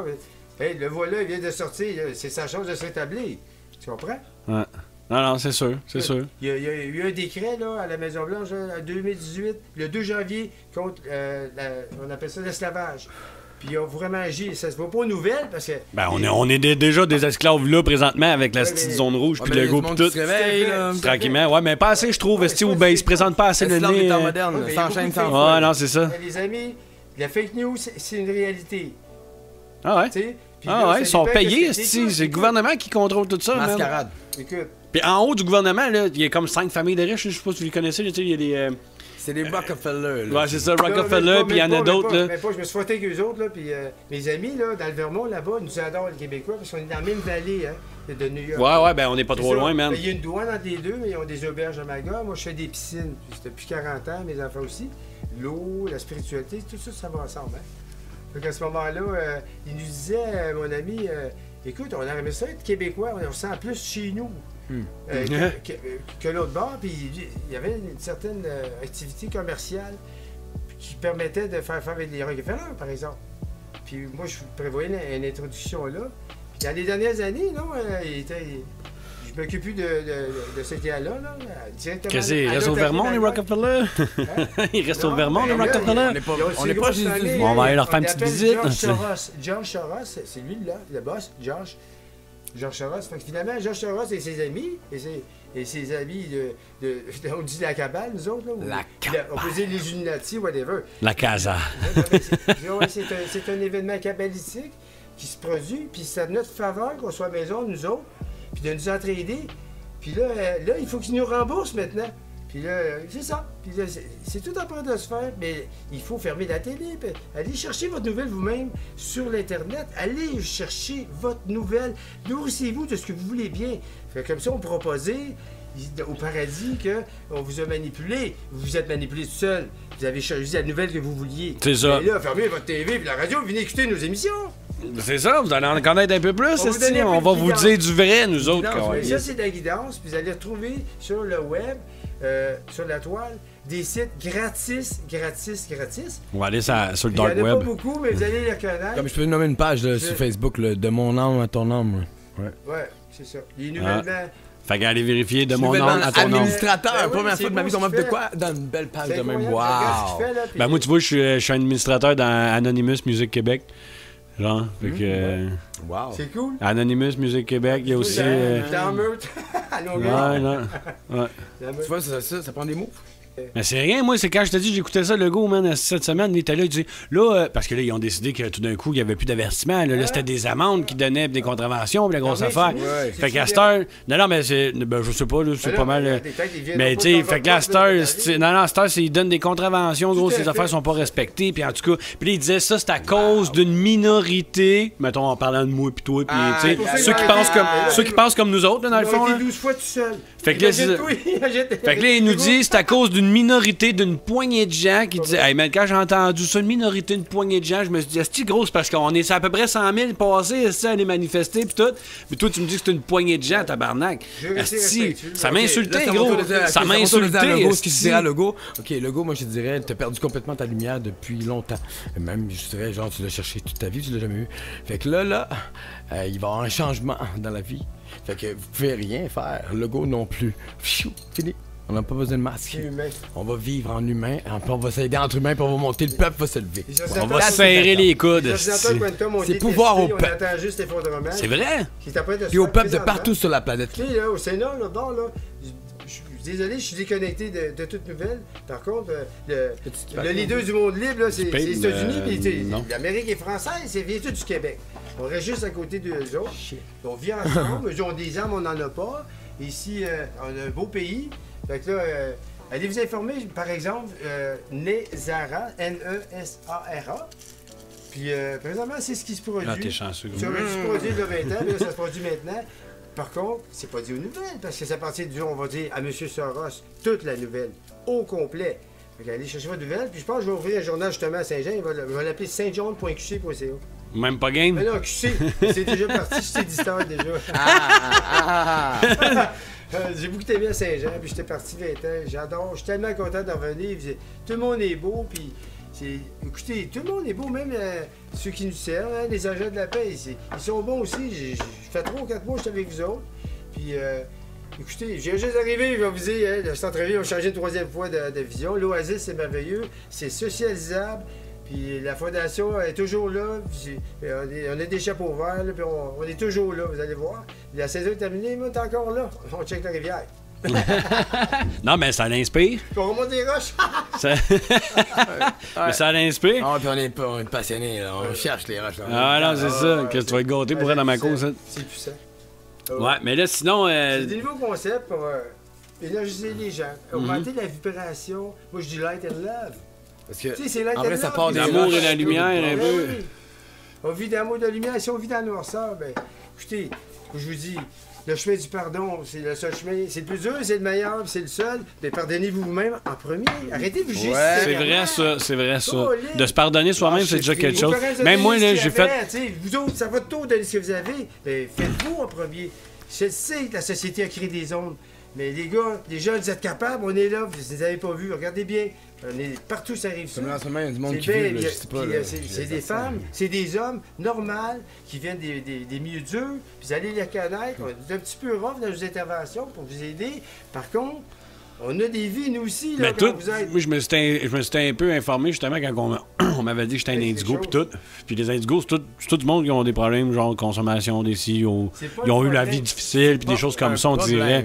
C: Hey, le voilà, il vient de sortir, c'est sa chance de se rétablir. Tu comprends?
A: Ouais. Non, c'est sûr, c'est sûr.
C: Il y a eu un décret là, à la Maison-Blanche en 2018, le 2 janvier, contre, on appelle ça l'esclavage. Puis ils ont vraiment agi. Ça se voit pas aux nouvelles parce que.
A: Ben, on est déjà des esclaves là présentement avec la petite zone rouge puis le go pis tout. Tranquillement. Ouais, mais pas assez, je trouve. Ou ben, ils se présentent pas assez le nez.
D: L'esclave moderne, s'enchaîne sans
A: Ouais, non, c'est ça.
C: Les amis, la fake news, c'est une réalité.
A: Ah ouais? Ils sont payés, c'est le gouvernement qui contrôle tout ça.
D: Mascarade.
C: Écoute.
A: Puis en haut du gouvernement, là, il y a comme 5 familles de riches, je sais pas si vous les connaissez, il y a des.
D: C'est les Rockefeller. Là.
A: Ouais, c'est ça, Rockefeller, puis il y en a d'autres. Là.
C: Mais pas, je me suis frotté avec eux autres, là, puis mes amis, là, dans le Vermont, là-bas, ils nous adorent, les Québécois, parce qu'on est dans la même vallée, hein, de New York.
A: Ouais, ben on n'est pas trop loin, man.
C: Il y a une douane entre les deux, mais ils ont des auberges à Maga. Moi, je fais des piscines, depuis 40 ans, mes enfants aussi. L'eau, la spiritualité, tout ça, ça va ensemble, hein. Donc à ce moment-là, il nous disait, mon ami, écoute, on aimerait ça être Québécois, on se sent plus chez nous. Que l'autre bord, puis il y avait une certaine activité commerciale qui permettait de faire avec les Rockefeller, par exemple. Puis moi, je prévoyais une introduction là. Puis dans les dernières années, non, je m'occupe plus de ce gars-là, directement.
A: Qu'est-ce qu'ils restent au Vermont, les Rockefeller? Ils restent au Vermont, les Rockefeller?
D: On n'est pas juste.
A: On va aller leur faire une petite visite.
C: George Soros, c'est lui, là, le boss, George Soros. Fait que finalement, George Soros et ses amis, et ses amis on dit la cabale, nous autres, là. On peut dire les Illuminati, whatever.
A: La Casa.
C: C'est un événement cabalistique qui se produit, puis c'est à notre faveur qu'on soit à la maison, nous autres, puis de nous entraider. Puis là, il faut qu'ils nous remboursent maintenant. Puis là, c'est ça. Puis là, c'est tout en train de se faire, mais il faut fermer la télé. Puis allez chercher votre nouvelle vous-même sur l'Internet. Allez chercher votre nouvelle. Nourrissez-vous de ce que vous voulez bien. Fait comme ça, on proposait au paradis qu'on vous a manipulé. Vous vous êtes manipulé tout seul. Vous avez choisi la nouvelle que vous vouliez.
A: C'est ça.
C: Et là, fermez votre TV puis la radio, venez écouter nos émissions.
A: C'est ça, vous allez en connaître un peu plus,
C: On va vous donner un peu
A: on
C: de
A: va vous
C: guidance.
A: dire du vrai, nous autres.
C: Guidance, oui,
A: câlisse.
C: ça, c'est de la guidance. Puis vous allez retrouver sur le web, sur la toile, des sites gratis.
A: On va aller sur le
C: Il n'y
A: dark
C: en a
A: web.
C: pas beaucoup, mais vous allez les reconnaître.
D: Comme je peux nommer une page là, sur Facebook, là, de mon âme à ton âme. Ouais.
C: Ouais, c'est ça. Les nouvellement.
A: Fait qu'allez vérifier de mon
D: Nouvellement
A: nom à ton nom.
D: administrateur,
C: Ben oui,
D: première
C: c'est
D: fois de ma
C: beau
D: vie
C: ce
D: qu'on m'offre
C: qu'il
D: de quoi? Dans une belle page
C: C'est
D: de même.
C: incroyable, regarde ce
D: Wow!
C: qu'il fait, là, puis-
A: Ben moi, tu vois, je suis un administrateur dans Anonymous Musique Québec. Genre, fait que...
D: Wow!
C: C'est cool.
A: Anonymous Musique Québec, il y a aussi...
C: Dans le meurtre, à longueur.
A: Ouais, non. Ouais.
C: Dans le
D: Tu
C: meurtre.
D: vois, ça prend des mots.
A: Mais c'est rien, moi, c'est quand je te dis, j'écoutais ça, le go, man, cette semaine, il était là, il dit, là, parce que là, ils ont décidé que tout d'un coup, il n'y avait plus d'avertissement, là, c'était des amendes qui donnaient, puis des contraventions, puis la grosse
C: Ah, mais
A: affaire.
C: c'est-
A: Fait
C: c'est
A: qu'à
C: super.
A: cette heure, non, mais c'est, ben, je sais pas, là, c'est
C: Ben
A: pas
C: non,
A: mal.
C: mais peut-être qu'ils viennent
A: Mais
C: pas
A: tu sais,
C: dans
A: fait que
C: votre
A: là, à
C: poste,
A: cette
C: là,
A: heure,
C: regardez.
A: non, à cette heure, ils donnent des contraventions, gros,
C: Tout à
A: ces
C: fait.
A: affaires sont pas respectées, puis en tout cas, puis là, ils disaient ça, c'est à cause d'une minorité, mettons, en parlant de moi, puis toi, puis,
D: Ah,
A: tu sais,
C: pour ça,
A: ceux qui
C: ils
A: pensent
C: ont
A: comme,
C: été-
A: ceux qui pensent comme nous autres, là, dans le
C: Ils
A: fond,
C: ont
A: là.
C: été 12 fois tout seul.
A: Fait que là, c'est- Fait que là, il nous dit c'est à cause d'une minorité, d'une poignée de gens qui disent hey, mais quand j'ai entendu ça, une minorité, une poignée de gens, je me suis dit, est-ce gros, c'est parce qu'on est à peu près 100 000 passés, est-ce à aller manifester, pis tout. Mais toi, tu me dis que c'est une poignée de gens, tabarnak.
C: Je vais rester
A: Esti,
C: respectueux.
A: ça
C: Ok,
A: m'a
D: Là,
A: insulté,
D: c'est à mon
A: gros.
D: tour de dire-
A: Ça
D: ok,
A: m'a
D: c'est à mon tour de dire à
A: insulté.
D: Legault, ce qu'il
A: esti.
D: dirait à Legault. Ok, Legault, moi je te dirais, t'as perdu complètement ta lumière depuis longtemps. Et même, je dirais, genre, tu l'as cherché toute ta vie, tu l'as jamais eu. Fait que là, il va y avoir un changement dans la vie. Fait que vous pouvez rien faire. Legault non plus. Pfiou, fini. On n'a pas besoin de masque.
C: C'est humain.
D: On va vivre en humain, puis on va s'aider entre humains, puis on va monter, le peuple va se lever.
A: On va serrer les coudes.
C: Les
A: esti.
C: ordinateurs Quantum ont
D: C'est
C: été
D: pouvoir
C: testés,
D: au
C: on
D: peuple.
C: attend juste l'effondrement.
A: C'est vrai?
C: Qui est en train de se
D: Puis au
C: faire
D: peuple de
C: présentement.
D: partout sur la planète.
C: Tu sais, là, au Sénat, là, bord, là, je suis désolé, je suis déconnecté de toute nouvelle. Par contre, le leader du monde libre, là, c'est
A: Payne,
C: les États-Unis, puis tu sais,
A: non.
C: l'Amérique est française, c'est vient tout du Québec. On reste juste à côté d'eux autres. On vit ensemble, eux ont des armes, on n'en a pas. Ici, on a un beau pays. Fait que là, allez vous informer, par exemple, Nesara, Nesara. Puis, présentement, c'est ce qui se produit.
A: Ah, t'es chanceux.
C: Ça aurait dû se produire il y a 20 ans, mais là, ça se produit maintenant. Par contre, c'est pas dit aux nouvelles, parce que ça appartient du, on va dire, à M. Soros, toute la nouvelle, au complet. Fait qu'allez chercher votre nouvelle, puis je pense que je vais ouvrir un journal justement à Saint-Jean, il va l'appeler saintjean.qc.ca.
A: Même pas game?
C: Mais non, QC, c'est déjà parti, c'est d'histoire déjà. J'ai beaucoup aimé à Saint-Jean, puis j'étais parti 20 ans, j'adore, je suis tellement content d'en revenir, puis tout le monde est beau, puis écoutez, tout le monde est beau, même ceux qui nous servent, hein, les agents de la paix, ils sont bons aussi. Je fais 3 ou 4 mois que je suis avec vous autres. Puis, écoutez, j'ai juste arrivé, je vais vous dire, hein, le centre-ville va changer une 3e fois de vision. L'Oasis, c'est merveilleux, c'est socialisable. Puis la fondation est toujours là. Puis on a des chapeaux verts, là, puis on est toujours là, vous allez voir. La saison est terminée, mais on est encore là. On check la rivière.
A: Non, mais ça l'inspire.
C: Puis on remonte les roches.
A: Ça... Mais ça l'inspire.
D: Ah, puis on est passionnés, là. On cherche les roches.
A: Ah non, c'est ça. Qu'est-ce que tu vas être gâté pour être dans ma cause, hein?
C: C'est puissant.
A: Ouais, mais là, sinon...
C: C'est des nouveaux concepts pour énergiser les gens, augmenter la vibration. Moi, je dis light and love.
D: Parce que,
C: Tu sais, c'est light
D: en
C: and
D: vrai, ça
C: love.
D: part des
A: L'amour
D: roches.
A: et la lumière, un
C: Ben
A: peu.
C: oui. On vit d'amour et de lumière. Si on vit dans la noirceur, ben, écoutez, je vous dis, le chemin du pardon, c'est le seul chemin. C'est le plus dur, c'est le meilleur, puis c'est le seul. Mais pardonnez-vous vous-même en premier. Arrêtez de vous juger.
A: C'est vrai, ça. C'est vrai, ça.
C: Oh,
A: De se pardonner soi-même, c'est déjà quelque chose. Même moi, là, j'ai fait...
C: Vous autres, ça va de tôt donner ce que vous avez. Mais faites-vous en premier. Je sais que la société a créé des ondes. Mais les gars, les jeunes, vous êtes capables, on est là, vous ne les avez pas vus. Regardez bien. On est partout, ça arrive ça.
D: Comme là, en ce moment, il y a du monde
C: C'est
D: qui
C: bien,
D: vit, là, je sais pas.
C: puis,
D: là,
C: c'est des femmes, c'est des hommes normaux qui viennent des milieux durs, puis vous allez les connaître. On est un petit peu rough dans nos interventions pour vous aider. Par contre, on a des vies, nous aussi, là,
A: Mais
C: quand
A: tout,
C: vous êtes.
A: moi, je me suis un peu informé justement quand on m'avait dit que j'étais un
C: Oui, c'est
A: indigo
C: chaud.
A: puis tout. Puis les indigos, c'est tout le monde qui ont des problèmes, genre de consommation, des si,
C: C'est pas
A: ils ont
C: le
A: eu la
C: problème.
A: vie difficile, puis des choses comme ça, on dirait.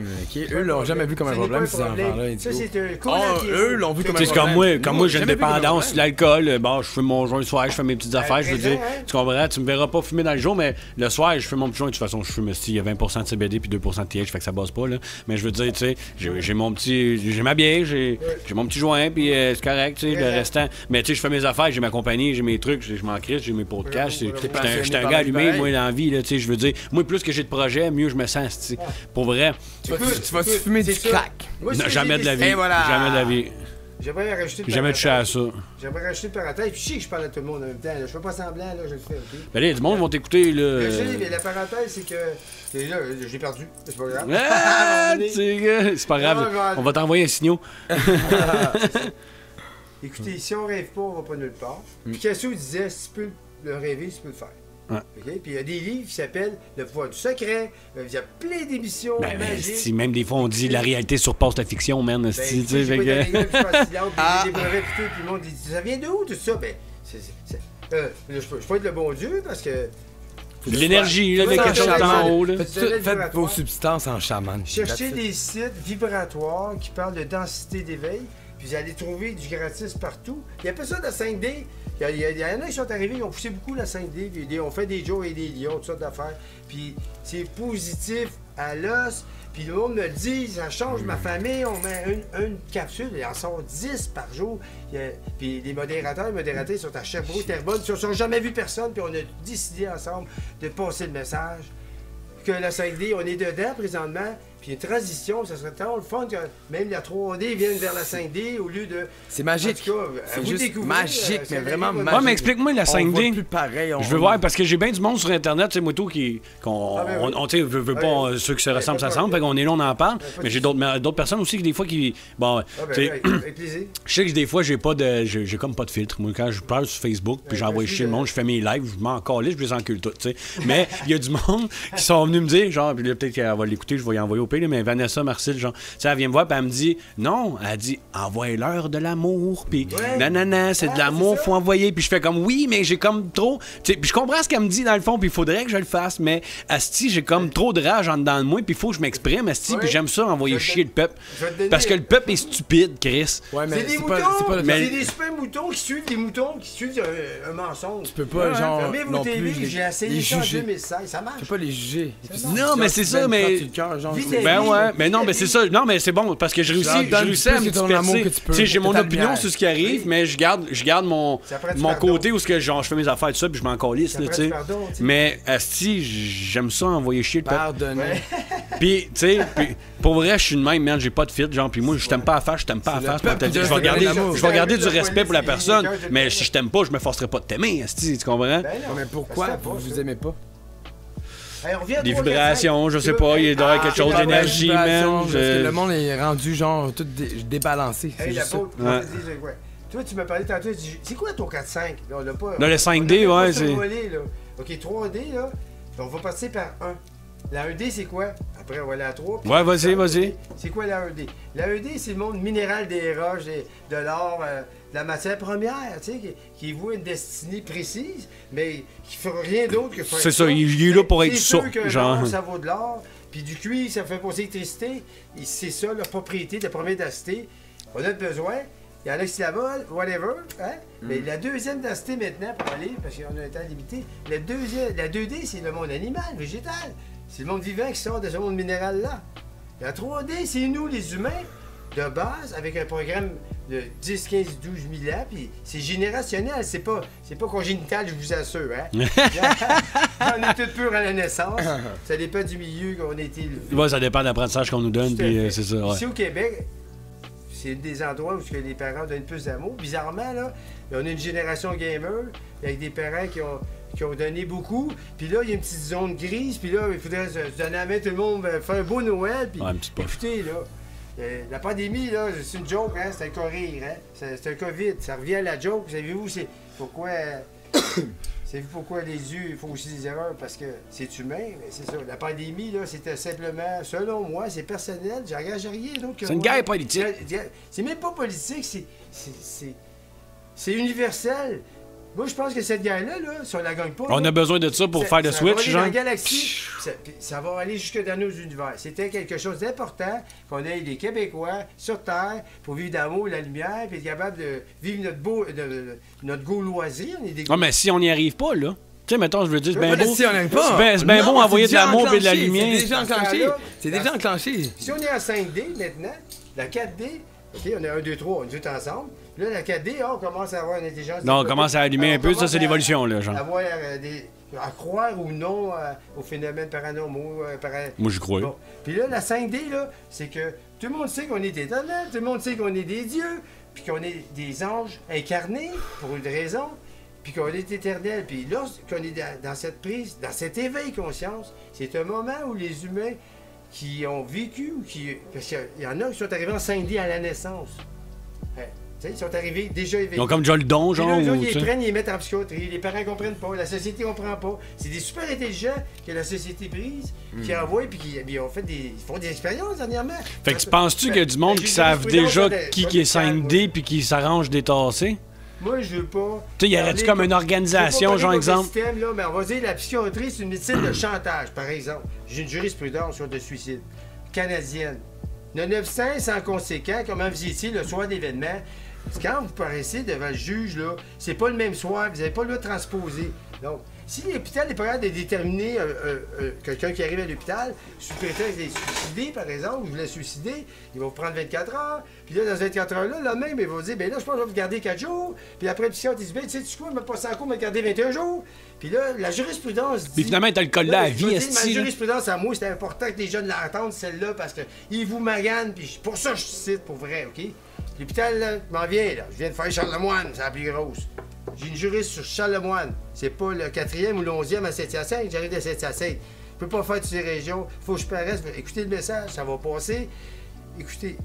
D: Eux l'ont jamais vu comme un
C: Ce n'est
D: problème,
C: pas
D: ces
C: un problème.
D: enfants-là.
C: Ça,
D: indigo.
C: c'est un coup
D: Oh, eux l'ont vu comme un
A: Tu sais, c'est
D: problème.
A: comme moi j'ai une
D: jamais vu comme un
A: dépendance,
D: problème.
A: l'alcool, bon, je fume mon joint le soir, je fais mes petites affaires, je veux
C: présent,
A: dire,
C: hein?
A: tu comprends, tu me verras pas fumer dans le jour, mais le soir, je fume mon petit joint, de toute façon, je fume, il y a 20% de CBD puis 2% de TH, fait que ça bosse pas, là. Mais je veux dire, tu sais, j'ai mon petit, j'ai ma bière, j'ai mon petit joint, puis c'est correct, tu sais, le restant. Mais tu sais, je fais mes affaires, j'ai ma compagnie, j'ai mes trucs, je m'en crisse, j'ai mes podcasts, j'étais un gars allumé, moi, dans la vie, là, tu sais, je veux dire, moi, plus que j'ai de projets, mieux je me sens, tu sais. Pour vrai,
D: Tu vas fumer du crack.
A: non, jamais de la vie,
D: Et voilà.
A: jamais de la vie.
C: J'aimerais rajouter le
A: Jamais touché à ça.
C: J'aimerais rajouter le parenthèse. Puis je sais que je parle à tout le monde en même temps. Là. Je fais pas semblant, là, je le fais, OK?
A: Ben là, du monde vont t'écouter, là.
C: Je sais, mais la parenthèse, c'est que. Et là, j'ai perdu. C'est pas grave.
A: Ah, c'est pas grave.
C: Non,
A: On va t'envoyer un signal.
C: Écoutez, si on rêve pas, on va pas nulle part. Picasso disait, si tu peux le rêver, tu peux le faire.
A: Ouais.
C: OK? Puis il y a des livres qui s'appellent Le pouvoir du secret. Il y a plein d'émissions
A: Ben,
C: magiques.
A: si même des fois on dit la réalité surpasse la fiction, man.
C: Ben,
A: Si,
C: tu sais,
A: tu sais,
C: j'ai pas
A: fait
C: été dans les
A: que-
C: gars, puis je passe silence, puis j'ai des brevets, puis tout, puis le monde dit, ça vient de où tout ça? Ben, je peux être le bon Dieu parce que.
A: L'énergie, là,
C: Faut
A: avec
C: que
A: quelque chose
C: ça
A: en
C: change.
A: haut, là.
D: Faites vos substances en chaman.
C: Cherchez
D: That's it.
C: des sites vibratoires qui parlent de densité d'éveil, puis vous allez trouver du gratis partout. Il y a pas ça de la 5D. Il y en a qui sont arrivés, ils ont poussé beaucoup la 5D, puis on fait des jours et des lions, toutes sortes d'affaires. Puis c'est positif à l'os. Puis le monde me le dit, ça change ma famille, on met une capsule, il en sort 10 par jour. Puis les modérateurs et modératrices sont à Sherbrooke, Terrebonne, ils n'ont jamais vu personne, puis on a décidé ensemble de passer le message que la 5D, on est dedans présentement, puis une transition, ça serait tellement le fun que même la 3D vienne vers la 5D au lieu de...
D: C'est magique.
C: En tout cas, à
D: C'est
C: vous
D: juste
C: découvrir,
D: magique,
C: c'est
D: mais vraiment
C: arrivé,
D: magique.
A: Ouais, mais explique-moi la
D: On
A: 5D.
D: voit plus pareil.
A: Je veux voir, parce que j'ai bien du monde sur Internet, tu sais, moi, tout, tu sais, veut pas,
C: Ouais.
A: ceux qui se ressemblent,
C: pas
A: ça
C: de
A: ressemble, fait qu'on est là, on en parle,
C: pas de
A: mais j'ai
C: souci.
A: d'autres personnes aussi, des fois, qui, bon,
C: Ah ben,
A: tu sais,
C: avec plaisir.
A: je sais que des fois, j'ai comme pas de filtre, moi, quand je parle sur Facebook, puis j'envoie
C: merci
A: chier le
C: de-
A: monde, je fais mes lives, je m'en calisse, je les encule toutes, tu sais, mais il y a du monde qui sont venus me dire, genre, puis là, peut-être qu'elle va l'écouter, je vais y envoyer au pays, mais Vanessa Marcel, genre, tu sais, elle vient me voir, puis elle me dit, non, elle dit, envoie-leur de l'amour, puis
C: Ouais.
A: nanana, c'est de
C: Ah,
A: l'amour,
C: c'est ça.
A: faut envoyer, puis je fais comme, oui, mais j'ai comme trop, tu sais, puis je comprends ce qu'elle me dit dans le fond, puis il faudrait que je le fasse, mais asti, j'ai comme trop de rage en dedans de moi, puis il faut que je m'exprime, asti,
C: Ouais.
A: puis j'aime ça envoyer
C: Je vais te
A: chier le peuple,
C: je vais te donner-
A: parce que le peuple est stupide, Chris.
D: Ouais, mais
C: C'est des
D: c'est
C: moutons!
D: pas, c'est pas le
A: Mais-
C: C'est des super moutons qui suivent des moutons qui suivent un mensonge.
D: Tu peux pas, genre,
C: Fermez vos
D: non
C: TV,
D: plus
C: j'ai essayé
D: les
C: ça en
D: juger.
C: 2016, ça marche.
D: Tu peux pas les juger.
A: Non, mais c'est ça, mais-
C: Vis-à-vis.
A: Ben ouais,
C: Oui,
A: mais non,
C: oui,
A: mais
C: oui.
A: c'est ça. Non, mais c'est bon, parce que je réussis à
D: donne
A: me
D: plus que ton amour
A: disperser.
D: que tu peux.
A: Tu sais, j'ai mon
D: Ta
A: opinion
D: lumière.
A: sur ce qui arrive,
C: Oui.
A: mais je garde mon
C: Ça prend du
A: mon
C: pardon.
A: côté où ce que genre je fais mes affaires tout ça, puis je m'en calisse,
C: Ça
A: là,
C: prend
A: tu
C: du
A: sais.
C: pardon, tu sais.
A: Mais asti, j'aime ça envoyer chier le peuple.
D: Pardonnez.
A: Puis, tu sais, puis, pour vrai, je suis de même, man, j'ai pas de fit, genre, puis moi, je t'aime pas à face, je t'aime pas à
D: C'est
A: face.
D: le
A: pour te
D: peuple
A: dire,
D: qui
A: je vais
D: doit
A: garder,
D: se donner
A: je vais garder du
C: l'amour.
A: respect pour la
C: Les
A: personne,
C: gens, je
A: mais
C: le
A: si je t'aime pas, je me forcerai pas de t'aimer, asti, tu comprends?
C: Ben non.
D: Mais pourquoi
C: Parce que
D: vous
C: ça
D: vous
C: passe,
D: aimez pas?
C: Hey, on revient à
A: Des
C: 3, 4,
A: vibrations,
C: 5.
A: je sais pas, il doit y avoir quelque chose
C: c'est
A: d'énergie,
D: Vibration,
A: man.
D: parce que le monde est rendu genre tout débalancé. C'est
C: Hey, la
D: juste ça.
C: peau,
A: Ouais.
C: Toi, tu m'as parlé tantôt, tu dis, c'est quoi ton 4-5? Là, on l'a pas.
A: Là, le 5D,
C: on l'a
A: ouais,
C: pas
A: c'est-
C: survolé, là. OK, 3D, là. On va passer par 1. La 1D, c'est quoi? Après, on va aller à 3. puis
A: Ouais, vas-y,
C: 5.
A: vas-y.
C: C'est quoi la 1D? La 1D, c'est le monde minéral des roches, de l'or, de la matière première, tu sais, qui voit une destinée précise, mais qui ne fera rien d'autre que faire
A: C'est ça, il est là pour être
C: C'est
A: ça,
C: sûr que
A: genre.
C: l'or, ça vaut de l'or, puis du cuivre, ça fait passer l'électricité. C'est ça, la propriété de la première densité. On a besoin. Il y en a qui la volent, whatever. Hein? Mais la deuxième densité maintenant, pour aller, parce qu'on a un temps limité, la 2D, c'est le monde animal, végétal. C'est le monde vivant qui sort de ce monde minéral-là. La 3D, c'est nous, les humains, de base, avec un programme de 10, 15, 12 000 ans, puis c'est générationnel, c'est pas congénital, je vous assure. Hein? On est tous purs à la naissance. Ça dépend du milieu qu'on a été élevé.
A: Ouais, ça dépend de l'apprentissage qu'on nous donne,
C: Tout à
A: puis
C: fait.
A: c'est ça, ouais.
C: Ici au Québec, c'est des endroits où les parents donnent plus d'amour. Bizarrement, là, on a une génération gamer avec des parents qui ont donné beaucoup. Puis là, il y a une petite zone grise. Puis là, il faudrait se donner à la main, tout le monde, faire un beau Noël. Puis
A: Ouais, une petite poche.
C: écoutez, là, la pandémie, là, c'est une joke, hein? C'est un corrige, hein? C'est un COVID. Ça revient à la joke. Savez-vous, c'est pourquoi... Savez-vous pourquoi les yeux font aussi des erreurs? Parce que c'est humain, mais c'est ça. La pandémie, là, c'était simplement, selon moi, c'est personnel, j'engage rien d'autre que
A: C'est une
C: moi.
A: guerre politique.
C: C'est même pas politique, c'est universel. Moi, je pense que cette guerre-là, là, si on la gagne pas...
A: On
C: là,
A: a besoin de ça pour
C: ça-
A: faire le
C: ça va
A: switch,
C: aller
A: genre.
C: dans la galaxie, ça va aller jusque dans nos univers. C'était quelque chose d'important qu'on ait des Québécois sur Terre pour vivre d'amour et la lumière, puis être capable de vivre notre beau loisir. On est des
A: Ah, mais si on n'y arrive pas, là. Tu sais, mettons, je veux dire, c'est bien
D: Mais
A: beau.
D: si on n'aime pas.
A: C'est bien
D: Non,
A: bon
D: c'est
A: envoyer de
D: déjà
A: l'amour et de la
D: enclenché,
A: lumière.
D: C'est déjà enclenché. C'est déjà enclenché.
C: Si on est en 5D maintenant, la 4D, OK, on est 1, 2, 3, on est tous ensemble. Là, la 4D, on commence à avoir une intelligence.
A: Non, on commence à allumer un peu, ça, c'est l'évolution, là, genre.
C: À croire ou non aux phénomènes paranormaux.
A: Moi, j'y crois.
C: Bon. Puis là, la 5D, là, c'est que tout le monde sait qu'on est étonnant, tout le monde sait qu'on est des dieux. puis qu'on est des anges incarnés pour une raison, puis qu'on est éternel. Puis lorsqu'on est dans cette prise, dans cet éveil conscience, c'est un moment où les humains qui ont vécu, parce qu'il y en a qui sont arrivés en 5D à la naissance. Ils sont arrivés déjà éveillés.
A: Ils ont comme déjà le don, genre.
C: Puis là,
A: ou,
C: ils
A: tu sais.
C: prennent, ils les mettent en psychiatrie. Les parents ne comprennent pas, la société ne comprend pas. C'est des super intelligents que la société brise, qui envoient, puis ils font des expériences dernièrement.
A: Fait que tu penses-tu qu'il y a du monde qui savent déjà qui est 5D puis qui s'arrange des tassés?
C: Moi, je veux pas.
A: Tu sais, y aurait-tu comme une organisation, genre exemple?
C: Système, là, mais on va dire la psychiatrie, c'est une médecine de chantage, par exemple. J'ai une jurisprudence sur le suicide canadienne. Nonobstant, sans conséquent, comment vous étiez le soir d'événement, quand vous paraissez devant le juge, là, c'est pas le même soir, vous n'avez pas le droit de transposer. Donc, si l'hôpital est pas capable de déterminer quelqu'un qui arrive à l'hôpital, sous prétexte d'être suicidé, par exemple, vous voulez suicider, ils vont vous prendre 24 heures, puis là, dans 24 heures-là, là même, ils vont dire, ben là, je pense que je vais vous garder 4 jours, puis après, le psychiatre, il dit, ben, tu sais, tu quoi, je me passe en cours, me garder 21 jours. Puis là, la jurisprudence dit...
A: Puis finalement, t'as le col-là à vie, est-ce
C: Ma jurisprudence à moi, c'était important que les jeunes l'entendent, celle-là, parce qu'ils vous maganent, puis pour ça, je cite pour vrai, OK? L'hôpital, là, je m'en viens, là. Je viens de faire Charlemagne, c'est la plus grosse. J'ai une juriste sur Charlemagne. C'est pas le 4e ou le 11e à Saint-Hyacinthe, j'arrive de Saint-Hyacinthe. Je peux pas faire toutes ces régions. Faut que je paraisse. Écoutez le message, ça va passer. Écoutez.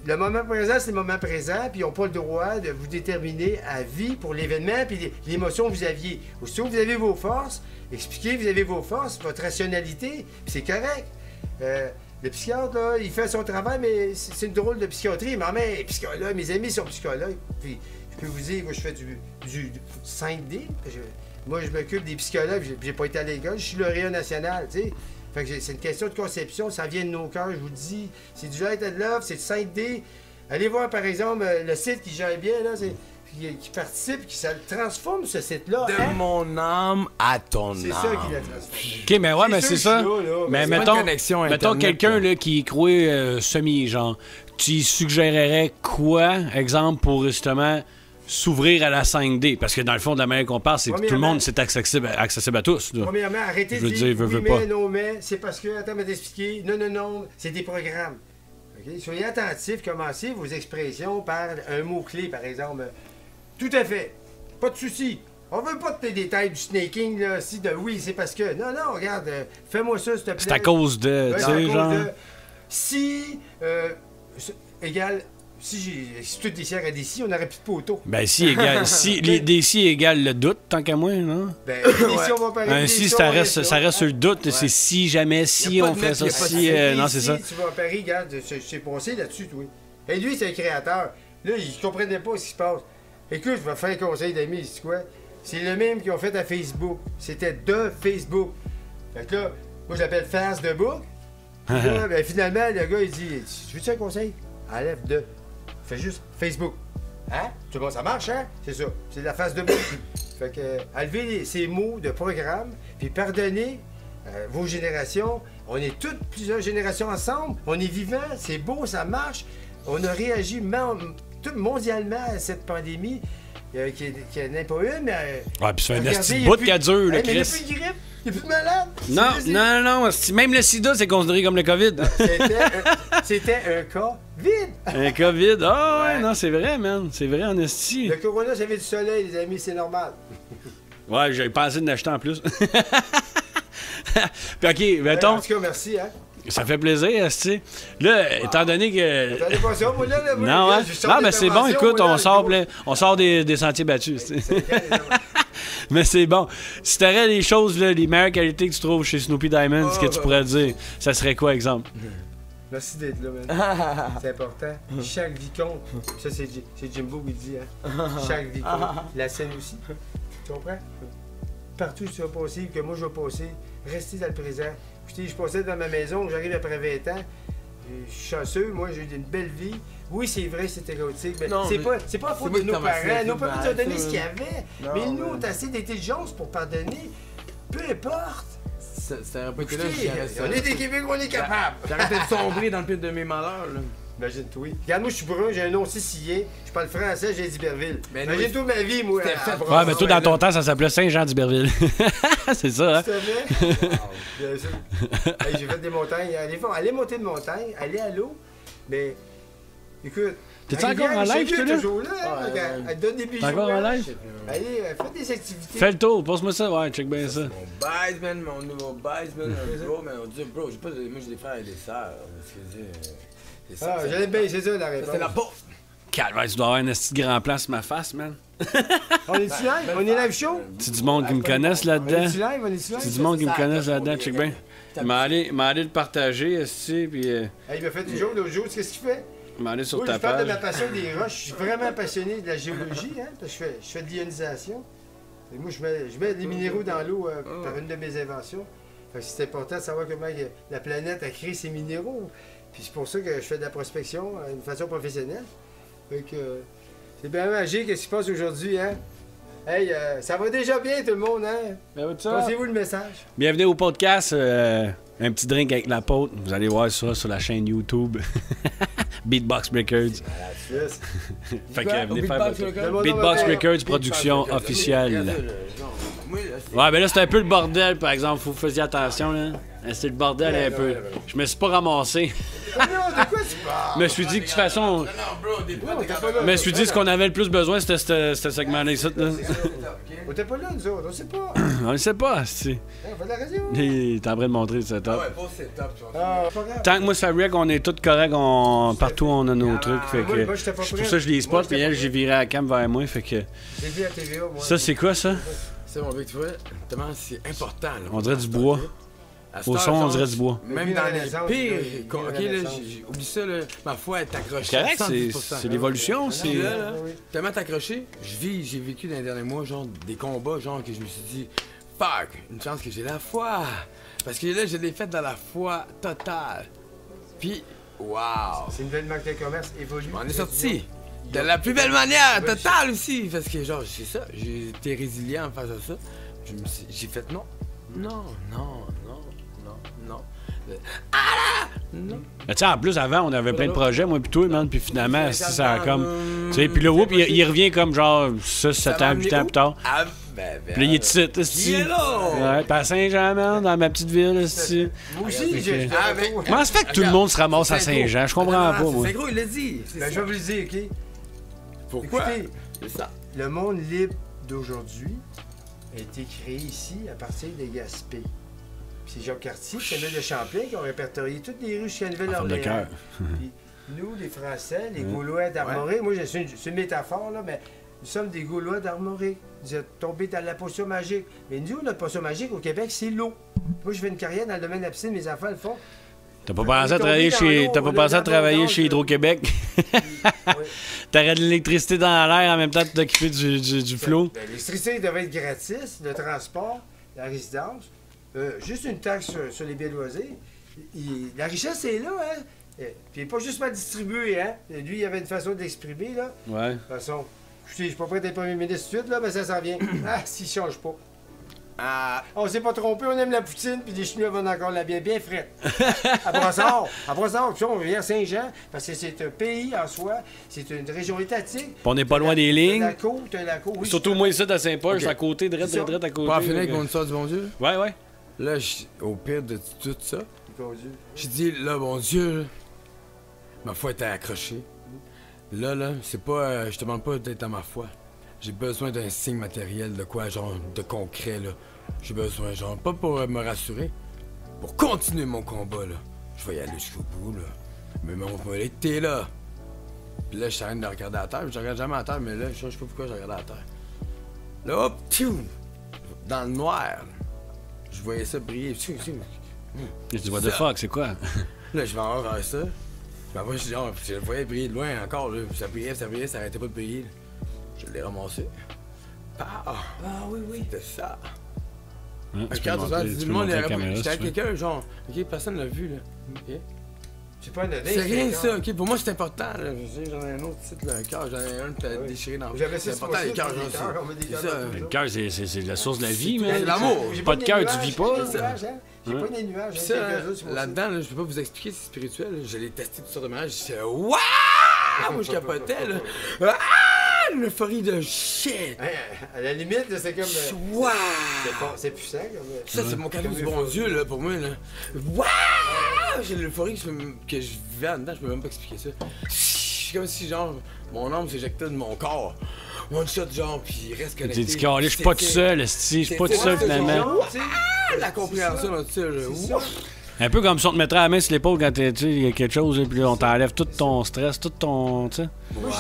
C: Le moment présent, c'est le moment présent, puis ils n'ont pas le droit de vous déterminer à vie pour l'événement, puis l'émotion que vous aviez. Aussitôt que vous avez vos forces, expliquez, vous avez vos forces, votre rationalité, puis c'est correct. Le psychiatre, là, il fait son travail, mais c'est une drôle de psychiatrie. Ma mère est psychologue, mes amis sont psychologues. Puis, je peux vous dire, moi, je fais du 5D. Moi, je m'occupe des psychologues, j'ai pas été à l'école, je suis lauréat national, tu sais. Fait que c'est une question de conception, ça vient de nos cœurs, je vous le dis. C'est du light and love, c'est du 5D. Allez voir, par exemple, le site qui gère bien, là, qui participe, qui ça le transforme, ce site-là.
D: De mon âme à ton âme.
C: C'est ça qui la transforme.
A: OK, mais ouais, mais c'est ça.
C: Là,
A: Mais
D: c'est pas
A: mettons,
D: une connexion
A: mettons
D: Internet,
A: quelqu'un
D: là.
A: là, qui croit semi, genre, tu suggérerais quoi, exemple, pour justement s'ouvrir à la 5D? Parce que dans le fond, de la manière qu'on parle, c'est que tout le monde, c'est accessible à tous. Là.
C: Premièrement, arrêtez
A: Je
C: de
A: veux
C: dire
A: dire, veux
C: oui,
A: pas.
C: mais, non, mais, c'est parce que, attends, mais t'expliquer, non, c'est des programmes. OK? Soyez attentifs, commencez vos expressions par un mot-clé, par exemple. Tout à fait, pas de souci. On veut pas tes détails du snaking, là, si de oui, c'est parce que. Non, regarde, fais-moi ça, s'il te plaît.
A: C'est à cause de,
C: Ouais,
A: tu
C: c'est à
A: sais,
C: cause
A: genre...
C: de- Si, égale, si toutes des sierres à des si, on n'aurait plus de poteaux.
A: Ben, si égale... si, des si égale le doute, tant qu'à moi, non?
C: Ben, des si, on va parler
A: Un
C: des
A: si,
C: on
A: ça
C: va
A: reste sur le doute. C'est si jamais, si
D: pas
A: on
D: de
A: fait
D: net,
A: ça,
D: y a pas de
A: si... non, c'est ça.
C: Tu vas à Paris, regarde, je sais passé là-dessus, toi. Et lui, c'est un créateur. Là, il comprenait pas ce qui se passe. Écoute, je vais faire un conseil d'amis, c'est quoi? C'est le même qu'ils ont fait à Facebook. C'était de Facebook. Fait que là, moi, je l'appelle Face de Book. Puis là, ben, finalement, le gars, il dit, tu veux-tu un conseil? Enlève de. Fais juste Facebook. Hein? Tout le monde, ça marche, hein? C'est ça. C'est la face de Book. Fait que, enlevez ces mots de programme, puis pardonnez vos générations. On est toutes plusieurs générations ensemble. On est vivants, c'est beau, ça marche. On a réagi mondialement à cette pandémie qui n'est pas une.
A: Ouais, puis ça fait un
C: regardez,
A: esti
C: il
A: de
C: y a
A: bout
C: plus-
A: qui dure, le
C: Hey, mais il n'y a
A: Chris.
C: plus de grippe, il n'y a plus de malade.
A: Non, même le sida, c'est considéré comme le COVID.
C: C'était un cas vide.
A: Un COVID. Ah ouais,
C: Ouais.
A: non, c'est vrai, man. C'est vrai, en esti.
C: Le corona, ça fait du soleil, les amis, c'est normal.
A: Ouais, j'avais pensé de l'acheter en plus. Puis OK, mettons,
C: En tout cas, merci, hein.
A: ça fait plaisir, esti. Là, étant donné que...
C: Attendez pas ça, moi, là, moi,
A: Non,
C: là,
A: ouais.
C: je sors
A: Non,
C: des
A: mais c'est bon,
C: interventions,
A: écoute,
C: moi, là,
A: on sort des sentiers battus, tu sais. Mais c'est bon. Si t'aurais les choses, là, les meilleures qualités que tu trouves chez Snoopy Diamond, ce que tu pourrais dire, ça serait quoi, exemple?
C: Merci d'être là, man. C'est important. Chaque vie compte. Ça, c'est Jimbo qui le dit, hein. Chaque vie compte. La scène aussi. Tu comprends? Partout où tu vas passer, que moi je vais passer, restez dans le présent. Écoutez, je passais dans ma maison, j'arrive après 20 ans. Je suis chanceux, moi j'ai eu une belle vie. Oui, c'est vrai, c'est érotique. Mais
D: Non,
C: c'est
D: mais
C: pas la faute
D: moi
C: de
D: qui
C: nos
D: t'en m'a
C: parents.
D: fait
C: Nos parents
D: mal,
C: nous ont donné
D: ça.
C: ce qu'il y avait.
D: Non,
C: Mais nous,
D: mais-
C: on a assez d'intelligence pour pardonner. Peu importe.
D: Ça aurait pas été là,
C: Écoutez, on est des Québécois, on est capables.
D: J'aurais peut-être sombré dans le pire de mes malheurs, là.
C: Imagine-toi. Oui. Regarde, moi, je suis brun, j'ai un nom sicilien. Je parle français, j'ai d'Iberville.
D: Ben,
C: Imagine-toi ma vie, moi.
D: C'était
C: à
D: fait.
C: Brun.
A: Ouais, mais toi, dans ton temps, ça s'appelait Saint-Jean d'Iberville. C'est ça, hein?
C: S'il te plaît. Bien sûr. Hey, j'ai fait des montagnes. Allez monter de montagne, allez à l'eau. Mais, écoute,
A: T'es-tu encore en live,
C: je
A: toi, là?
C: toujours là. Elle donne des bijoux.
A: T'es encore en
C: hein.
A: live?
C: Allez, faites des activités.
A: Fais le tour, passe-moi ça, ouais, check bien ça.
D: Mon baise, man, mon nouveau baise, man. Bro, man, on dit, bro, moi j'ai des frères et des sœurs.
C: Ah, j'allais bien, c'est ça la réponse.
D: C'est la pauvre.
A: Calvaire, tu dois avoir un esti de grand plan sur ma face, man.
C: On est-tu live? On est live show?
A: C'est du monde qui me connaissent
C: On
A: là-dedans.
C: est-tu live? On est-tu
A: C'est
C: live?
A: du monde qui me connaissent là-dedans, check bien. M'a allé le partager, esti, puis
C: Hey, il m'a fait du jour l'autre jour, qu'est-ce qu'il fait?
A: m'a allé sur
C: Moi,
A: ta
C: je parle de
A: page.
C: ma passion des roches. Je suis vraiment passionné de la géologie, hein, parce que je fais de l'ionisation. Et moi, je mets des minéraux dans l'eau par une de mes inventions. Fait que c'est important de savoir comment la planète a créé ses minéraux. Puis c'est pour ça que je fais de la prospection d'une façon professionnelle. Fait que c'est bien magique ce qui se passe aujourd'hui, hein. Hey, ça va déjà bien tout le monde, hein. Passez-vous le message.
A: Bienvenue au podcast. Un petit drink avec la pote. Vous allez voir ça sur la chaîne YouTube. Beatbox Records.
C: Yes.
A: Fait que venez faire votre...
C: Records.
A: Beatbox Records, production officielle. Ouais, ben là, c'est un peu le bordel, par exemple. Faut que vous fassiez attention, là. C'est le bordel un peu. Je me suis pas ramassé.
C: De quoi tu parles?
A: Je me suis dit que de toute façon...
D: Non, bro, des fois, t'es capable.
A: Je me suis dit ce qu'on avait le plus besoin, c'était ce segment-là ici, là.
C: On était pas là, nous autres, on sait pas.
A: On le sait pas, c'est...
C: On fait de la radio.
A: T'es en train de montrer le setup.
D: Ah ouais, bon, c'est top, tu vois.
C: Ah, pas grave.
A: Tant que moi, ça rec, on est tous corrects, partout on a nos trucs, fait que...
C: moi, j'étais pas
A: C'est
C: prêt.
A: pour ça que je les
C: Moi,
A: spot,
C: j'étais
A: puis
C: pas
A: elle, j'ai viré la cam vers moi, fait que...
C: J'ai vu à TVA, moi.
A: Ça, c'est quoi, ça?
D: C'est mon Vic, tu vois, tellement c'est important, là.
A: On dirait du bois. Au son, on dirait du bois.
D: Même
C: Depuis
D: dans
C: la
D: les
C: Renaissance,
D: pires.
C: depuis
D: Ok,
C: la
D: là,
C: Renaissance.
D: oublie ça, là. Ma foi est accrochée.
A: C'est correct,
D: 110%.
A: c'est l'évolution,
D: Puis
A: c'est...
D: là,
C: Oui.
D: tellement accroché, j'ai vécu dans les derniers mois, genre, des combats, genre, que je me suis dit, fuck, une chance que j'ai la foi. Parce que là, je l'ai fait dans la foi totale. Puis, wow,
C: C'est une nouvelle marque de commerce évolue.
D: on est sorti. De la plus belle manière, totale aussi. Parce que, genre, c'est ça, j'ai été résilient face à ça. J'ai fait non. Non. Non.
A: Mais tu sais, en plus, avant, on avait plein de projets, moi pis toi, man, puis finalement, ça a comme... Tu sais, puis là, whoop, il revient comme genre 6, 7 ans, 8 ans plus tard.
D: Ah,
A: Puis là, il est ici,
D: Il
A: ici.
D: est là!
A: Ouais, puis à Saint-Jean, man, dans ma petite ville, ici.
C: Moi aussi, j'ai.
D: Ah, mais-
A: Comment ça fait que tout le monde se ramasse à Saint-Jean? Je comprends pas, moi.
D: C'est gros, il l'a dit.
C: Ben, je vais vous le dire, OK?
D: Pourquoi?
C: Écoutez,
D: C'est ça.
C: le monde libre d'aujourd'hui a été créé ici à partir des Gaspé. Puis c'est Jacques Cartier, c'est le de Champlain qui ont répertorié toutes les rues jusqu'à
A: En
C: Nouvelle-Orléans.
A: forme de cœur.
C: Puis nous, les Français, les Gaulois d'Armorique, moi, c'est une métaphore, là, mais nous sommes des Gaulois d'Armorique. Vous êtes tombés dans la potion magique. Mais nous, notre potion magique au Québec, c'est l'eau. Moi, je fais une carrière dans le domaine de la piscine, mes affaires le font.
A: T'as pas pensé à travailler chez... T'as pas pensé à travailler chez Hydro-Québec? T'aurais de l'électricité dans l'air en même temps de t'occuper du flot?
C: Ben, l'électricité devait être gratis, le transport, la résidence, juste une taxe sur les biens de loisirs. La richesse est là, hein? Puis pas juste mal distribuée, hein? Lui, il avait une façon d'exprimer, là.
A: Ouais.
C: De toute façon, écoutez, je suis pas prêt d'être premier ministre tout de suite, là, mais ça s'en vient. Ah, s'il change pas.
D: Ah,
C: On s'est pas trompé, on aime la poutine, puis les Chinois vendent encore la bière bien frette. À Brossard, puis on vient à Saint-Jean, parce que c'est un pays en soi, c'est une région étatique.
A: Puis on n'est pas loin des lignes.
C: La côte, oui.
A: Surtout moi ici à Saint-Paul,
C: Ok.
A: je suis à côté,
C: C'est ça.
A: direct à côté.
D: pour en finir avec mon histoire du bon Dieu,
A: Ouais, ouais.
D: là, au pire de tout ça,
C: Mon Dieu.
D: j'ai dit, là, bon Dieu, là, ma foi était accrochée. Là, c'est pas, je te demande pas d'être dans ma foi. J'ai besoin d'un signe matériel, de quoi, genre, de concret, là. J'ai besoin, genre, pas pour me rassurer, pour continuer mon combat, là. Je vais y aller jusqu'au bout, là. Mais montre-moi les que t'es là. Puis là, je suis en train de regarder à terre. Je regarde jamais à terre, mais là, je sais pas pourquoi je regarde à terre. Là, hop, tiou, dans le noir, là, je voyais ça briller. Tiou, tiou.
A: Je dis, what the fuck, c'est quoi?
D: Là, je vais en vers ça. Puis après, je le voyais briller de loin encore, là. Ça brillait, ça arrêtait pas de briller. Là. Je l'ai ramassé. Ah oui. C'était ça.
A: Hein, tu peux
D: Regarde,
A: montrer-
D: tout
A: tu
D: le
A: peux
D: monde
A: montrer la
D: est
A: caméra,
D: J'étais
A: si
D: avec
A: tu veux.
D: quelqu'un, genre, ok, personne l'a vu, là. Ok.
C: C'est pas anodin.
D: C'est rien
C: d'accord.
D: ça, ok. Pour moi, c'est important, là. Je sais, j'en ai un autre titre, là, un cœur, j'en ai un qui a déchiré dans le
C: J'avais
D: C'est
C: ça
D: important, les cœurs,
C: on met des
D: genre,
C: cœurs, on met des
D: c'est
C: cœurs
D: ça.
C: dans tout
A: Le cœur, c'est la source de la vie,
D: C'est
A: man.
D: l'amour.
C: J'ai
A: Pas de
C: des
A: cœur,
C: nuages,
A: tu vis
C: j'ai
A: pas.
C: des nuages, hein. J'ai pas des nuages,
D: Puis
C: j'ai
D: ça,
C: quelques autres sur mon
D: là-dedans, là, je peux pas vous expliquer, c'est spirituel. Là. Je l'ai testé toutes sortes de manières. J'ai dit, waouh! Moi, je capotais, là. Ah! Une euphorie de shit!
C: Hein, à la limite, là, c'est comme.
D: Waouh!
C: C'est puissant comme.
D: Ça, c'est mon cadeau du bon Dieu, là, pour moi, là. Waouh! J'ai l'euphorie que je vivais en dedans, je peux même pas expliquer ça. c'est comme si, genre, mon âme s'éjectait de mon corps. One shot, genre, puis il reste connecté.
A: T'es dit, calé, je suis pas tout seul, esti, je suis pas tout seul, finalement.
D: La compréhension là-dessus, là.
A: Un peu comme si on te mettrait la main sur l'épaule quand il y a quelque chose, et puis là, on t'enlève tout ton stress, tout ton. Tu sais.
C: Moi,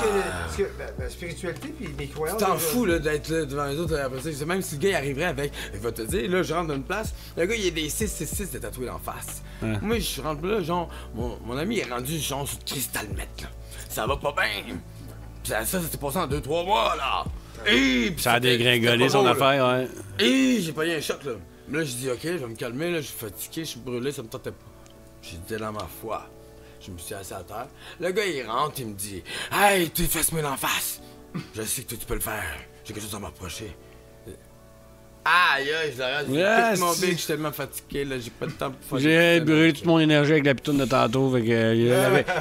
C: j'ai ma spiritualité puis mes croyances.
D: Tu t'en fous là, d'être là devant les autres après ça. Même si le gars il arriverait avec. Il va te dire, là, je rentre dans une place, le gars il a des 666 de tatoués d'en face.
A: Ouais.
D: Moi, je rentre là, genre, mon ami est rendu genre sur cristal mètre, là. Ça va pas bien. Pis ça s'est passé en 2-3 mois, là. Et
A: Ça a dégringolé son affaire, ouais.
D: Et j'ai pas eu un choc, là. Là, je dis, ok, je vais me calmer, là, je suis fatigué, je suis brûlé, ça me tentait pas. J'ai dit dans ma foi. Je me suis assis à terre. Le gars, il rentre, il me dit, hey, tu fais-moi d'en face. Je sais que toi, tu peux le faire. J'ai quelque chose à m'approcher. Aïe, aïe, je l'arrête.
A: Yes,
D: Mon bec, je suis tellement fatigué, là, j'ai pas de temps pour faire.
A: J'ai brûlé toute mon énergie avec la pitoune de tantôt, fait que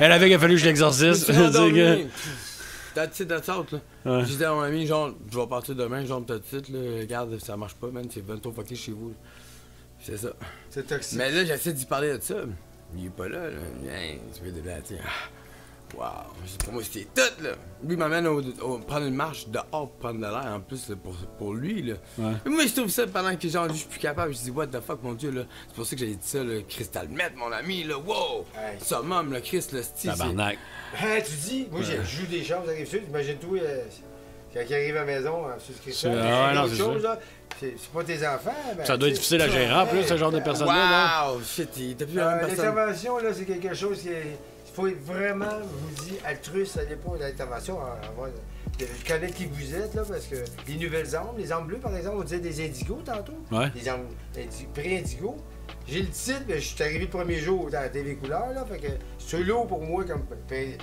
A: elle avait qu'il a fallu que je l'exorcise.
D: That's it, that's out, là.
A: Ouais.
D: J'ai dit à mon ami, genre, je vais partir demain, genre, peut-être, là, regarde, ça marche pas, man, c'est bientôt fucké chez vous. C'est ça.
C: C'est toxique.
D: Mais là, j'essaie d'y parler de ça. Il est pas là, là. Hey, tu veux de là, tiens. Wow. Pour moi, c'était tout, là. Lui, il m'amène prendre une marche dehors pour prendre de l'air, en plus, là, pour lui, là.
A: Ouais.
D: Mais moi, je trouve ça pendant que, genre, je suis plus capable. Je dis, what the fuck, mon Dieu, là. C'est pour ça que j'ai dit ça, là. Crystal Meth, mon ami, là. Wow.
C: Hey.
D: Summum, le Christ, le style.
A: Tabarnak.
C: Tu dis, moi, je joue des choses, arrive sud. Imagine-toi, quand il arrive à la maison, sur ce cristal,
A: Ah, non, c'est
C: chose,
A: ça.
C: là. C'est pas tes enfants. Ben,
A: Ça doit être difficile à gérer, en plus, ce genre de personne-là.
D: Wow, shit, il était plus la même personne.
C: L'intervention, là, c'est quelque chose qui est. Il faut être vraiment, je vous dis, altruiste à l'époque de l'intervention. De connaître qui vous êtes, là, parce que les nouvelles armes, les armes bleues, par exemple, on disait des indigos tantôt.
A: Ouais.
C: Les armes pré-indigo. J'ai le titre, mais je suis arrivé le premier jour dans la TV Couleur, là, fait que c'est lourd pour moi comme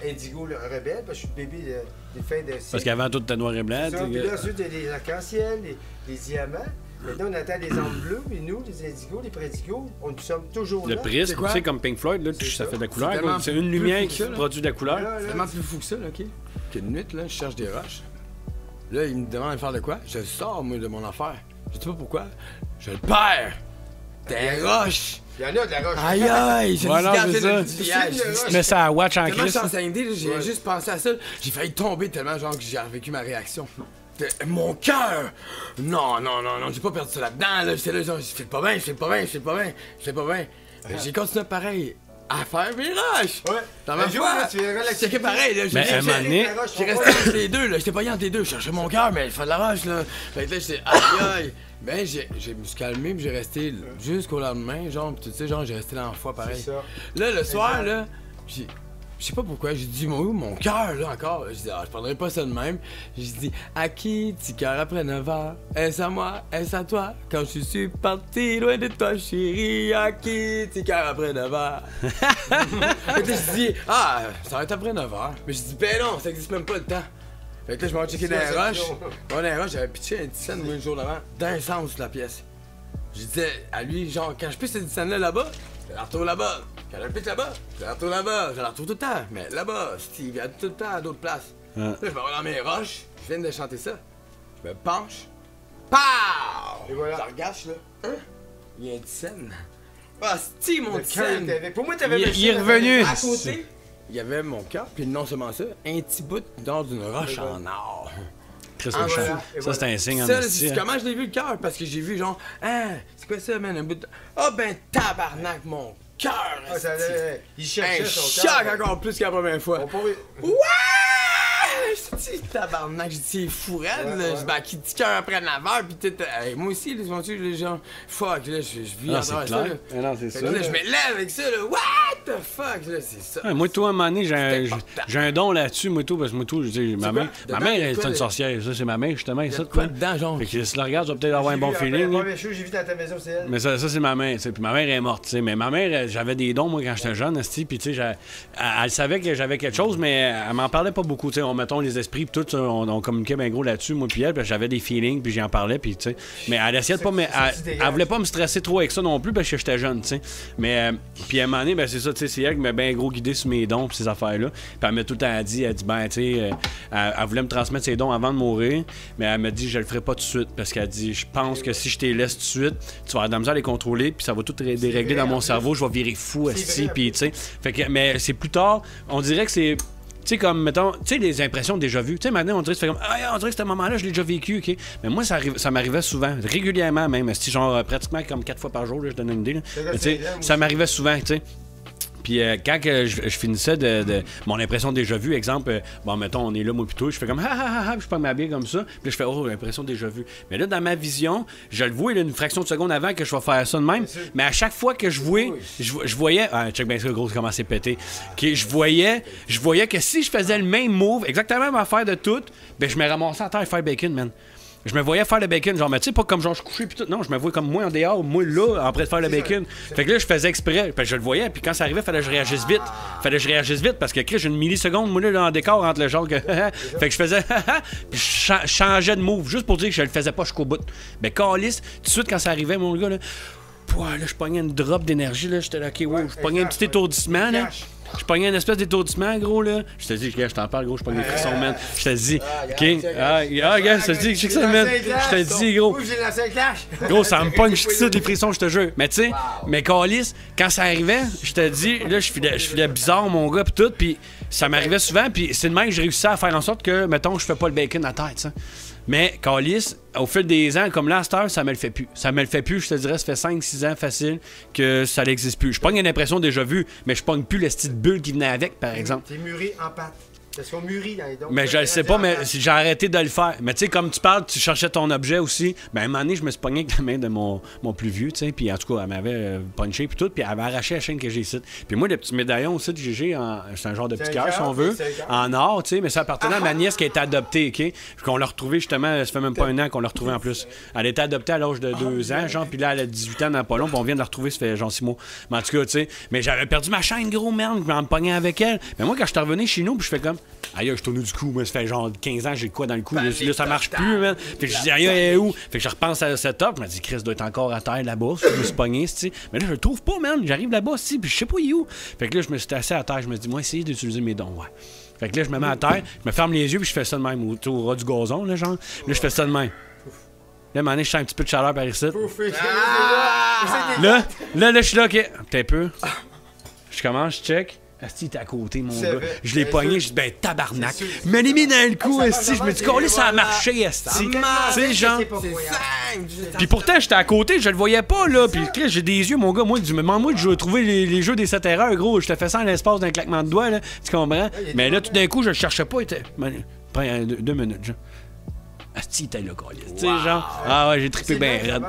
C: indigo le rebelle, parce que je suis le bébé des fins de siècle.
A: Parce qu'avant, tout était noir et blanc.
C: Ça, puis là, ensuite, il y a les arcs-en-ciel, les diamants. Maintenant, on attend les armes bleues, mais nous, les indigos, les prédigos, on nous sommes toujours
A: Le
C: là.
A: prisme, tu sais, comme Pink Floyd, là,
C: C'est
A: ça
C: ça.
A: fait de la couleur.
D: tellement
A: quoi. C'est une
D: plus
A: lumière
D: fou
A: qui
D: que ça, là.
A: produit de la couleur.
C: Là,
D: C'est
C: là,
D: tellement plus fou que ça, là, OK? Qu'une nuit, là, je cherche des roches. Là, il me demande de faire de quoi? Je sors, moi, de mon affaire. Je sais pas pourquoi. Je le perds! Des roches!
C: il y en a de la roche.
D: Aïe aïe! J'ai
A: Voilà,
D: dit,
A: c'est ça.
D: le piège.
A: Tu mets ça à watch en
D: Tellement je
A: crise.
D: suis en Saint-Denis, j'ai
C: Ouais.
D: juste pensé à ça. J'ai failli tomber tellement, genre, que j'ai vécu ma réaction. Mon cœur! Non, non, non, non, j'ai pas perdu ça là-dedans, là. J'étais là, genre, je fais pas bien, je fais pas bien, je fais pas bien, je fais pas bien. J'ai continué pareil à faire mes roches!
C: Ouais.
D: Dans ma
C: Un jour,
D: foi!
C: là, tu verras la
D: C'était pareil, là.
A: Mais à un moment donné-
D: J'ai resté entre les deux, là. J'étais pas entre les deux. Je cherchais mon cœur, mais il fallait de la roche, là. Fait que là, j'étais aïe aïe. Ben, je me suis calmé, puis j'ai resté jusqu'au lendemain, genre, pis tu sais, genre, j'ai resté dans la foi pareil.
C: C'est ça.
D: Là, le soir,
C: Exact.
D: là, je sais pas pourquoi, j'ai dit, mon cœur, là, encore. J'ai dit, je prendrai pas ça de même. J'ai dit, à qui, petit cœur après 9 heures? Est-ce à moi? Est-ce à toi? Quand je suis parti loin de toi, chérie, à qui, petit cœur après 9 heures? Fait que là, je dis, ça va être après 9 heures. Mais je dis, ben non, ça existe même pas le temps. Fait que là, je m'en vais checker dans les roches. Dans les roches, j'avais pitché un 10 cents, moi, le jour d'avant, d'un sens sur la pièce. Je disais à lui, genre, quand je pisse ce 10 cents-là là-bas, je la retrouve là-bas. Quand je le pisse là-bas, je la retrouve là-bas. Je la retrouve tout le temps. Mais là-bas, il vient tout le temps à d'autres places.
A: Ouais.
D: Là, je vais dans mes roches, je viens de chanter ça. Je me penche. Pow!
C: Et voilà.
D: Je regarde, je suis là. Hein? Il y a un 10 cents. Ah, c'est mon
C: Le
D: 10
C: cœur
D: cents.
C: était- Pour moi, t'avais
A: Il est revenu.
D: À côté, il y avait mon cœur, puis non seulement ça, un petit bout dans d'une roche en or.
A: Chris,
D: Ah,
A: le
D: voilà.
A: chat.
C: Et
A: Ça, c'est un signe en
D: Ça,
A: esti,
D: c'est
A: hein.
D: comment je l'ai vu le cœur, parce que j'ai vu genre, c'est quoi ça, man, un bout de... Ah ben tabarnak, mon cœur,
C: Ah, ça
D: esti.
C: allait- il cherchait
D: Un
C: son
D: choc
C: cœur.
D: encore plus que la première fois.
C: On pourrait-
D: Ouais! Je dis, tabarnak, j'ai dit, c'est fou, raide,
C: Ouais,
D: là.
C: ouais.
D: Je dis, ben, qui dit cœur après 9 heures, pis tout. Moi aussi, les gens, les gens, fuck, là, je vis
A: Ah,
D: à
A: c'est
D: travers ça,
A: clair.
D: là.
A: Ah non, c'est
D: Fait
A: ça.
D: que là, je me lève avec ça, là. What the fuck, là, c'est ça.
A: Ouais, moi, tout, à un moment donné,
D: C'est important.
A: j'ai un don là-dessus, moi, tout, parce que moi, tout, je dis, ma
D: quoi?
A: mère,
D: Dedans,
A: ma mère,
D: il y a
A: elle
D: quoi,
A: est une
D: là?
A: sorcière. Ça, c'est ma mère, justement, et
D: Il y a
A: ça,
D: de quoi
A: quoi.
D: dedans, genre?
A: Fait que si tu la regardes, tu vas peut-être avoir un
C: J'ai
A: bon
C: vu,
A: feeling,
C: La
A: là.
C: première chose que j'ai vu dans ta maison, c'est elle.
A: Mais ça, c'est ma mère, tu sais. Puis ma mère est morte, tu sais. Mais ma mère, j'avais des dons, moi, quand j'étais jeune, esti. Puis, tu sais, elle savait que j'avais quelque chose, mais elle m'en parlait pas beaucoup, tu sais. On mettons les esprits, puis tout, on communiquait bien gros là-dessus, moi, puis elle. Puis j'avais des feelings, puis j'en parlais, puis, tu sais. Mais elle essayait de pas me. Elle voulait pas me stresser trop avec ça non plus, parce que j'étais jeune, tu sais. Mais, puis à un moment donné, ben, c'est ça, tu sais, c'est elle qui m'a bien gros guidé sur mes dons, puis ces affaires-là. Puis elle m'a tout le temps dit, ben, tu sais, elle voulait me transmettre ses dons avant de mourir, mais elle m'a dit, je le ferai pas tout de suite, parce qu'elle dit, je pense que si je te les laisse tout de suite, tu vas avoir de la misère à les contrôler, puis ça va tout dérégler
C: vrai,
A: dans
C: en
A: mon
C: plus.
A: cerveau, je vais virer fou,
C: C'est
A: esti,
C: vrai, en
A: puis, tu sais. Fait que, mais c'est plus tard, on dirait que c'est. sais, comme, mettons, tu sais, les impressions déjà vues. Tu sais, maintenant, on dirait que on dirait que ce moment-là, je l'ai déjà vécu, OK? Mais moi, ça m'arrivait souvent, régulièrement même. C'est genre pratiquement comme 4 fois par jour, là, je donne une idée. Mais, tu sais, ça m'arrivait souvent, tu sais. Puis quand je finissais de mon impression déjà vue, exemple, bon, mettons, on est là, moi, plutôt, je fais comme puis je prends ma bière comme ça, puis je fais, oh, l'impression déjà vue. Mais là, dans ma vision, je le vois, là, une fraction de seconde avant que je vais faire ça de même, mais à chaque fois que je voyais, check bien ça, gros, comment c'est pété, que je voyais que si je faisais le même move, exactement la même affaire de tout, ben je me ramassais à terre et faire bacon, man. Je me voyais faire le bacon, genre, mais tu sais, pas comme genre je couchais pis tout. Non, je me voyais comme moi en dehors, moi là, en train de faire le bacon. Fait que là, je faisais exprès. Puis je le voyais, puis quand ça arrivait, fallait que je réagisse vite. Parce que j'ai une milliseconde, moi là, en décor entre le genre que. Fait que je faisais. Puis je changeais de move, juste pour dire que je le faisais pas jusqu'au bout. Mais calice, tout de suite, quand ça arrivait, mon gars, là, là, je pognais une drop d'énergie, là. J'étais là, ok, wow, je pognais un petit étourdissement, là. Je pognais une espèce d'étourdissement, gros, là. Je te dis, je t'en parle, gros, je pogne des frissons, man. Je te dis, OK. Gars, je te dis, je sais que ça, man. Je te dis, gros. Gros, ça me pogne, je te dis, des frissons, je te jure. Mais tu sais, mais calice, quand ça arrivait, je te dis, là, je filais bizarre, mon gars, pis tout, pis ça m'arrivait souvent, pis c'est de même que j'ai réussi à faire en sorte que, mettons, je fais pas le bacon à tête, ça. Mais, calice, au fil des ans, comme là, à cette heure, ça me le fait plus. Ça me le fait plus, je te dirais, ça fait 5-6 ans facile que ça n'existe plus. Je pogne une impression déjà vue, mais je pogne plus le style bulle qui venait avec, par exemple.
C: T'es mûri en pâte. Parce qu'on mûrit dans les dons.
A: Mais je le sais pas, mais j'ai arrêté de le faire. Mais tu sais, comme tu parles, tu cherchais ton objet aussi. Ben, à un moment donné, je me suis pogné avec la main de mon plus vieux, tu sais. Puis en tout cas, elle m'avait punché, puis tout. Puis elle avait arraché la chaîne que j'ai ici. Puis moi, le petit médaillon aussi de GG, c'est un genre de petit cœur, si on veut, en or, tu sais. Mais ça appartenait à ma nièce qui a été adoptée, OK? Puis qu'on l'a retrouvée justement, ça fait même pas un an qu'on l'a retrouvée en plus. Elle a été adoptée à l'âge de 2 ans, genre. Puis là, elle a 18 ans dans pas long. Puis on vient de la retrouver, ça fait genre 6 mois. Mais en tout cas, tu sais. Mais j'avais perdu ma chaîne, gros, merde. Je me pognais avec elle. Mais moi, quand je suis revenu chez nous, puis je fais comme. Aïe, je tourne du cou, moi, ça fait genre 15 ans, j'ai quoi dans le cou, là, ça marche plus, man. Fait que je dis, aïe, elle est où? Fait que je repense à le setup, je me dis, Chris doit être encore à terre là-bas, je me suis pogné, tu mais là, je le trouve pas, man. J'arrive là-bas, puis je sais pas, il est où. Fait que là, je me suis assis à terre, je me dis, moi, essayer d'utiliser mes dons, ouais. Fait que là, je me mets à terre, je me ferme les yeux, puis je fais ça de même, au ras du gazon, là, genre. Là, je fais ça de même. Là, à un moment donné, je sens un petit peu de chaleur par ici. Là, je suis là, ok, un peu. Je commence, je check. Asti, il était à côté, mon gars. Je l'ai pogné, je dis, ben, tabarnak. Je me l'ai mis dans le cou, Asti. Je me dis, là, ça a marché, Asti. Tu sais, genre. Puis pourtant, j'étais à côté, je le voyais pas, là. Puis j'ai des yeux, mon gars. Moi, demande-moi de je vais trouver les jeux des 7 erreurs, gros. Je te fais ça en l'espace d'un claquement de doigts, là. Tu comprends? Mais là, tout d'un coup, je le cherchais pas. Prends 2 minutes, genre. Asti, il était là, câlisse. Tu sais, genre. Ah ouais, j'ai trippé bien raide.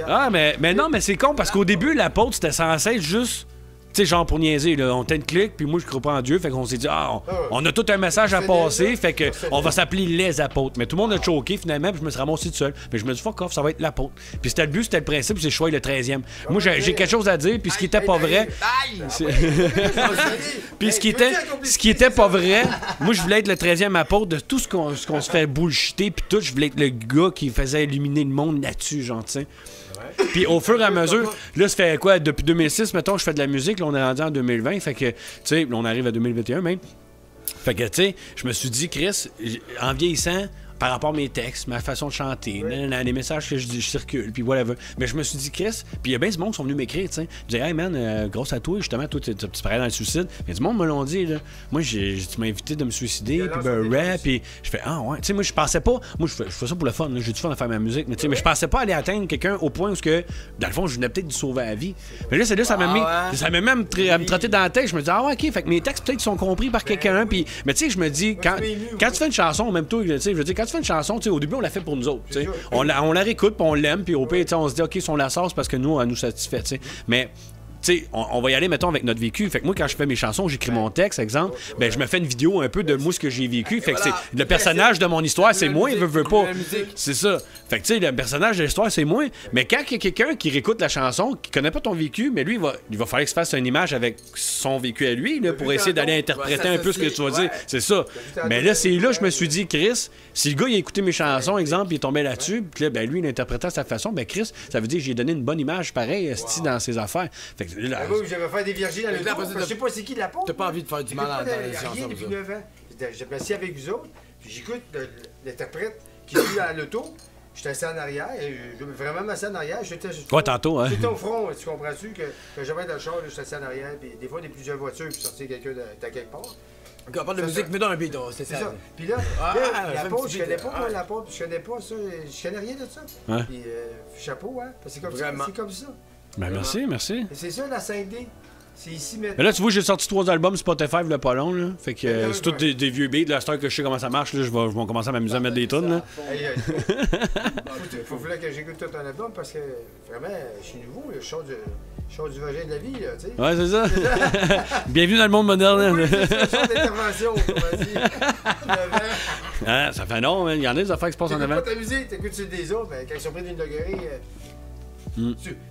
A: Ah, mais non, mais c'est con parce qu'au début, l'apôtre, c'était censé être juste. Tu sais, genre pour niaiser, là, on une clique, puis moi je crois pas en Dieu, fait qu'on s'est dit, on a tout un message à passer, fait que on va s'appeler les apôtres. Mais tout le monde a choqué finalement, puis je me suis ramassé tout seul. Mais je me suis dit, fuck off, ça va être l'apôtre. Puis c'était le but, c'était le principe, c'est choisir le 13e. Moi j'ai quelque chose à dire, puis ce qui était pas vrai. Puis ce qui était pas vrai, moi je voulais être le 13e apôtre de tout ce qu'on se fait bullshiter, puis tout, je voulais être le gars qui faisait illuminer le monde là-dessus, genre, tu sais. Puis au fur et à mesure, là, ça fait quoi? Depuis 2006, mettons, je fais de la musique, là, on est rendu en 2020, fait que, tu sais, on arrive à 2021 même. Fait que, tu sais, je me suis dit, Chris, en vieillissant, par rapport à mes textes, ma façon de chanter, les messages que je circule, puis whatever. Mais je me suis dit, Chris, puis il y a bien du monde qui sont venus m'écrire, tu sais. Je disais, hey man, grâce à toi, justement, toi, tu parais dans le suicide. Mais du monde me l'ont dit, là. Moi, tu m'as invité de me suicider, puis ben, rap, puis je fais, ah ouais. Tu sais, moi, je pensais pas, moi, je fais ça pour le fun, j'ai du fun à faire ma musique, mais tu sais, mais je pensais pas aller atteindre quelqu'un au point où, dans le fond, je venais peut-être de sauver la vie. Mais là, ça m'a mis, ça m'a même à me trotter dans la tête. Je me dis, ah ouais, ok, fait que mes textes peut-être sont compris par quelqu'un, puis, mais tu sais, je me dis, quand tu fais une chanson, même toi, tu sais, je veux dire, quand tu fais une chanson, tu sais, au début, on l'a fait pour nous autres. On la réécoute, puis on l'aime, puis au pire, on se dit, OK, si on la sort, c'est parce que nous, elle nous satisfait. T'sais. Mais tu sais, on va y aller, mettons, avec notre vécu. Fait que moi, quand je fais mes chansons, j'écris mon texte, exemple, ben je me fais une vidéo un peu de moi, ce que j'ai vécu. Fait que c'est le personnage de mon histoire, c'est moi, il veut pas. C'est ça. Fait que tu sais, le personnage de l'histoire, c'est moi. Mais quand il y a quelqu'un qui réécoute la chanson, qui connaît pas ton vécu, mais lui, il va falloir qu'il se fasse une image avec son vécu à lui, là, pour essayer d'aller interpréter un peu ce que tu vas dire. C'est ça. Mais là, c'est là, je me suis dit, Chris, si le gars, il a écouté mes chansons, exemple, il est tombé là-dessus, puis là, ben lui, il l'interprétait à sa façon, ben Chris, ça veut dire que j'ai donné une bonne image, pareil, dans ses affaires. Fait que là,
C: j'avais fait des virgins dans le tour. Je sais pas c'est qui de la peau.
D: T'as pas envie de faire du mal dans les chansons
C: depuis 9 ans. J'étais assis avec vous autres, puis j'écoute l'interprète qui joue à l'auto. j'étais assis en arrière, et je vraiment m'assis en arrière.
A: Ouais, tantôt, hein.
C: J'étais au front, tu comprends-tu, que j'avais dans le char, j'étais assis en arrière, puis des fois, des plusieurs voitures, puis sortir quelqu'un de quelque part.
D: Quand on parle de musique, mets dans un beat, c'est
C: C'est
D: ça.
C: ça. Puis là, la
D: fais
C: pause,
D: un
C: je
D: petit
C: connais
D: beat,
C: pas, moi, la pause, je connais pas ça, je connais rien de ça.
A: Ouais.
C: Puis chapeau, hein, parce que c'est comme
D: Vraiment.
C: ça, c'est comme ça.
A: Ben, merci, merci.
C: Et c'est ça, la 5D. C'est ici maintenant.
A: Mais là, tu vois, j'ai sorti 3 albums Spotify il y a pas long, là. Fait que c'est tous
C: ouais.
A: des vieux beats. Là, c'est que je sais comment ça marche, là. Je vais commencer à m'amuser à mettre des tunes, là.
C: Hey, faut que j'écoute tout ton album parce que vraiment, je suis nouveau, je sors du vagin de la vie, là, tu sais.
A: Ouais, c'est ça. Bienvenue dans le monde moderne.
C: Oui, c'est ça, genre d'intervention, comme on dit.
A: Ah, ça fait non, man. Il y en a des affaires qui se passent en
C: T'écoutes
A: avant.
C: pas ta musique, t'écoutes celle des autres, ben, quand ils sont pris d'une degrée,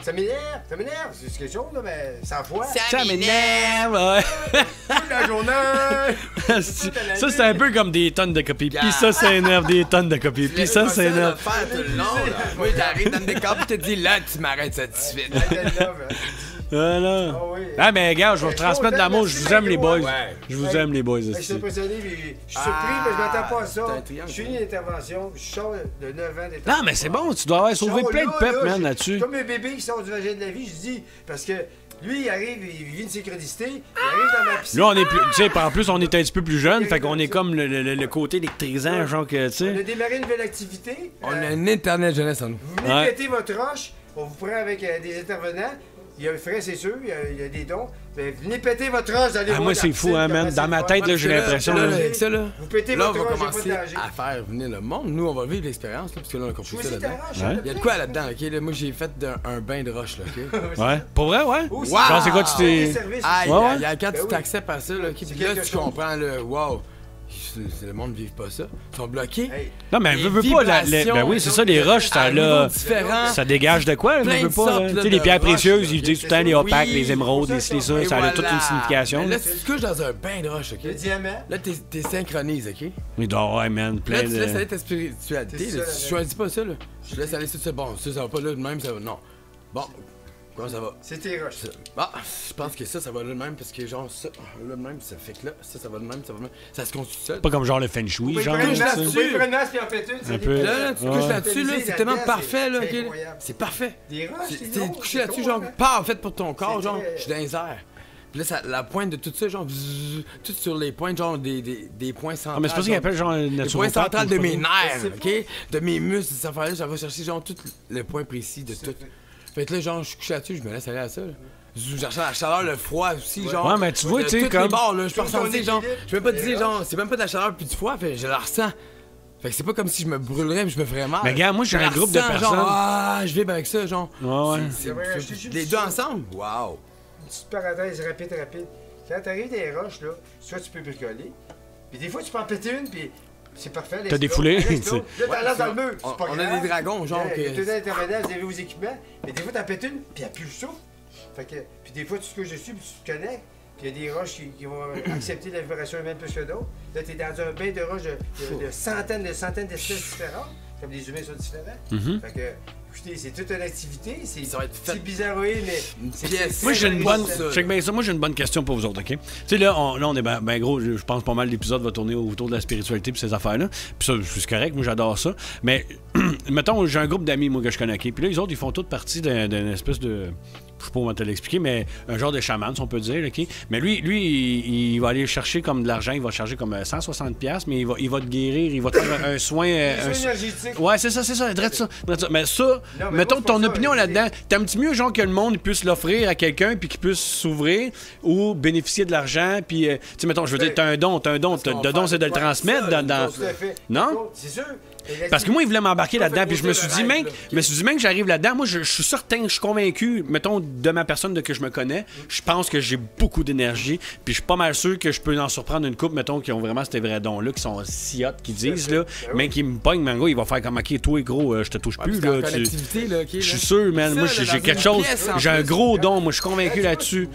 C: ça m'énerve, c'est quelque chose, là, mais 100 fois.
A: Ça m'énerve, ouais.
C: Toute la journée.
A: Ça, c'est un peu comme des tonnes de copies. Puis ça énerve des tonnes de copies. Puis ça énerve.
D: faire tout le long, là. Moi, t'arrives dans le décor, pis tu te dis, là, tu m'arrêtes ça tout de suite.
A: Voilà.
C: Ah oui.
A: Ah, mais gars, je vais vous transmettre de l'amour. Je vous aime, les boys.
D: Ouais.
A: Je vous aime, les boys.
C: Je suis
A: aussi.
C: impressionné, mais je suis surpris, mais je m'attends pas à
D: c'est un
C: ça.
D: triangle.
C: Je finis l'intervention, je sors de 9 ans d'intervention.
A: Non, mais c'est bon. Tu dois avoir sauvé plein de peuple, man, là-dessus.
C: Comme un bébé qui sort du vagin de la vie, je dis, parce que lui, il arrive, il vit une synchronicité, il arrive dans ma piscine.
A: Là, on est plus. Tu sais, en plus, on est un petit peu plus jeune. Fait qu'on est comme le côté électrisant, genre que, tu
C: On a
A: sais.
C: démarré une nouvelle activité.
D: On a une éternelle jeunesse en nous.
C: Vous venez
A: Ouais.
C: péter votre roche, on vous prend avec des intervenants. Il y a le frais, c'est sûr, il y a des dons. Mais venez péter votre roche, allez
A: Ah,
C: voir
A: moi,
C: la
A: c'est fou,
C: piscine,
A: hein,
C: comment
A: man.
C: c'est
A: Dans ma
C: fun.
A: tête, là, j'ai l'impression.
D: Là,
A: là,
D: avec ça, là.
C: Vous pétez
D: Là, on
C: votre
D: va
C: roche,
D: commencer
C: j'ai pas de danger.
D: à faire venir le monde. Nous, on va vivre l'expérience, là, parce que là, on a compris ça
C: Choisis ta
D: là-dedans.
C: roche.
A: Ouais.
C: hein,
D: Il y a de quoi là-dedans, ok? Là, moi, j'ai fait un bain de roche, là, ok?
A: Ouais. Pour vrai, ouais?
C: Aussi.
A: Genre, c'est quoi, tu
C: Des
A: t'es.
C: services
D: Aïe,
C: aussi.
A: Ouais,
D: aïe, aïe, quand
C: Ben
D: tu
C: oui.
D: t'acceptes à ça, là, ok? Puis là,
C: quelque
D: tu
C: chose.
D: comprends, le wow. Le monde ne vit pas ça. Ils sont bloqués.
C: Hey,
A: Non, mais
D: Les
A: veux pas.
D: vibrations,
A: Ben oui, c'est ça, les roches, ça
D: à
A: là.
D: niveau différent.
A: Ça dégage de quoi,
D: Plein
A: veux
D: de
A: pas,
D: sortes,
A: là.
D: là,
A: Tu sais, les
D: de
A: pierres
D: roches,
A: précieuses,
D: là,
A: ils disent tout le temps
C: c'est
A: les
C: ça.
A: opaques,
C: Oui,
A: les émeraudes, les
C: c'est
A: ci,
C: ça.
A: ça. Ça a
D: Et
A: toute une
D: voilà.
A: signification.
D: Mais
A: là.
D: là, tu te couches dans un bain de roche, ok?
C: le diamant.
D: Là, t'es synchronises, ok?
A: Il doit avoir, man,
D: Là,
A: plein
D: tu laisses aller
A: de.
D: ta spiritualité.
C: C'est
D: là.
C: ça,
D: Tu choisis pas ça, là. Je laisse aller ça. Bon, ça va pas là de même, ça va. Non. Bon, comment ça va?
C: C'est tes roches.
D: Ah, je pense que ça va là de même parce que genre ça, là de même, ça fait que là, ça va de même, ça va de même. Ça se construit seul.
A: Pas comme genre le feng shui,
C: Vous
A: genre.
C: pouvez
A: tu sais.
C: prendre une masse puis en fait une.
A: Un peu.
D: Là, tu te
A: Ouais.
D: couches là-dessus, là, c'est tellement parfait, là, ok?
C: C'est
D: là.
C: incroyable.
D: C'est parfait.
C: Des roches,
D: T'es couché là-dessus, genre, pas en fait pour ton corps,
C: C'est
D: genre,
C: très-
D: je suis dans les airs. Puis là, la pointe de tout ça, genre, tout sur les pointes, genre, des points centraux.
A: Ah, mais c'est pas ça qu'ils appellent genre
D: Les
A: naturopathe.
D: points centrales de
A: ou
D: mes
A: pas.
D: nerfs,
C: C'est
D: ok? De mes muscles, cette affaire-là, ça va chercher, genre, tout le point précis de tout. Fait que là, genre, je suis couché là-dessus, je me laisse aller à ça, là. Je cherche la chaleur, le froid aussi, genre.
A: Ouais, mais tu vois,
D: de
A: tu sais,
D: tous les
A: comme-
D: bords, là, je peux
C: Tout ton
D: ressentir, genre,
C: équilibre,
D: je peux pas te
C: les
D: dire,
C: roches.
D: genre, c'est même pas de la chaleur puis du froid, fait que je la ressens. Fait que c'est pas comme si je me brûlerais mais je me ferais mal.
A: Mais regarde, moi, j'ai
D: Je
A: un
D: la
A: groupe de
D: ressens,
A: personnes.
D: Genre, ah, je vibre avec ça, genre.
A: Ouais, ouais.
C: C'est vrai, je te jure,
D: Les
C: c'est
D: deux
C: ça.
D: ensemble? Wow!
C: Une petite parenthèse rapide. Quand t'arrives des roches, là, soit tu peux bricoler, puis des fois tu peux en péter une, puis c'est parfait.
A: T'as défoulé,
C: Là,
A: tu sais.
C: t'en lances dans le mur.
D: On-
C: c'est pas
D: on a
C: grave.
D: des dragons, genre,
C: Il y a
D: que-
C: tout un intermédiaire, vous avez vos équipements, mais des fois t'en pètes une, puis elle pue le souffle. Fait que, puis des fois tu te couches dessus, puis tu te connectes. Puis il y a des roches qui vont accepter la vibration humaine plus que d'autres. Là, t'es dans un bain de roches de centaines d'espèces différentes, comme les humains sont différents.
A: Mhm.
C: Fait que, écoutez, c'est toute une activité.
D: Ça va être fait.
C: C'est bizarroïde, mais
D: Une
C: c'est
D: pièce.
A: Moi, j'ai une bonne.
D: Ça.
A: Check bien ça. Moi, j'ai une bonne question pour vous autres, OK? Tu sais, là, on est ben gros. Je pense pas mal l'épisode va tourner autour de la spiritualité et ces affaires-là. Puis ça, c'est correct. Moi, j'adore ça. Mais, mettons, j'ai un groupe d'amis, moi, que je connais, OK? Puis là, les autres, ils font toutes partie d'une espèce de. Je sais pas comment te l'expliquer, mais un genre de chaman, si on peut dire, OK? Mais lui il va aller chercher comme de l'argent. Il va charger comme 160$, mais il va te guérir. Il va te faire un soin.
C: c'est
A: un-
C: énergétique.
A: Ouais, c'est ça. Drette ça. Mais ça,
C: Non, mais
A: mettons
C: moi, c'est
A: ton
C: pas ça,
A: opinion
C: c'est-
A: là-dedans. T'aimes-tu mieux, genre, que le monde puisse l'offrir à quelqu'un puis qu'il puisse s'ouvrir ou bénéficier de l'argent? Puis, tu sais, mettons, je veux dire, t'as un don.
D: qu'on
A: Le don,
D: va
A: c'est de le
D: faire
A: transmettre
D: ça,
A: dans.
C: Tout à fait.
A: Non?
C: C'est sûr.
A: Parce que moi, il voulait m'embarquer
D: Ça
A: là-dedans,
D: fait
A: puis je me suis
D: monter
A: dit,
D: le
A: mec,
D: rêve, là.
A: que j'arrive là-dedans, moi, je suis certain, je suis convaincu, mettons, de ma personne de que je me connais, je pense que j'ai beaucoup d'énergie, puis je suis pas mal sûr que je peux en surprendre une couple, mettons, qui ont vraiment ces vrais dons-là, qui sont si hot, qui disent, là, mais qui me pognent, man, gars, il va faire comme, ok, toi, gros, je te touche plus, là.
D: Parce qu'en collectivité, là, ok,
A: Je suis
D: là.
A: sûr, man,
D: Ça,
A: moi,
D: là,
A: j'ai
D: dans
A: quelque
D: une
A: chose,
D: pièce, en
A: j'ai un
D: plus.
A: gros don, moi, je suis convaincu là-dessus,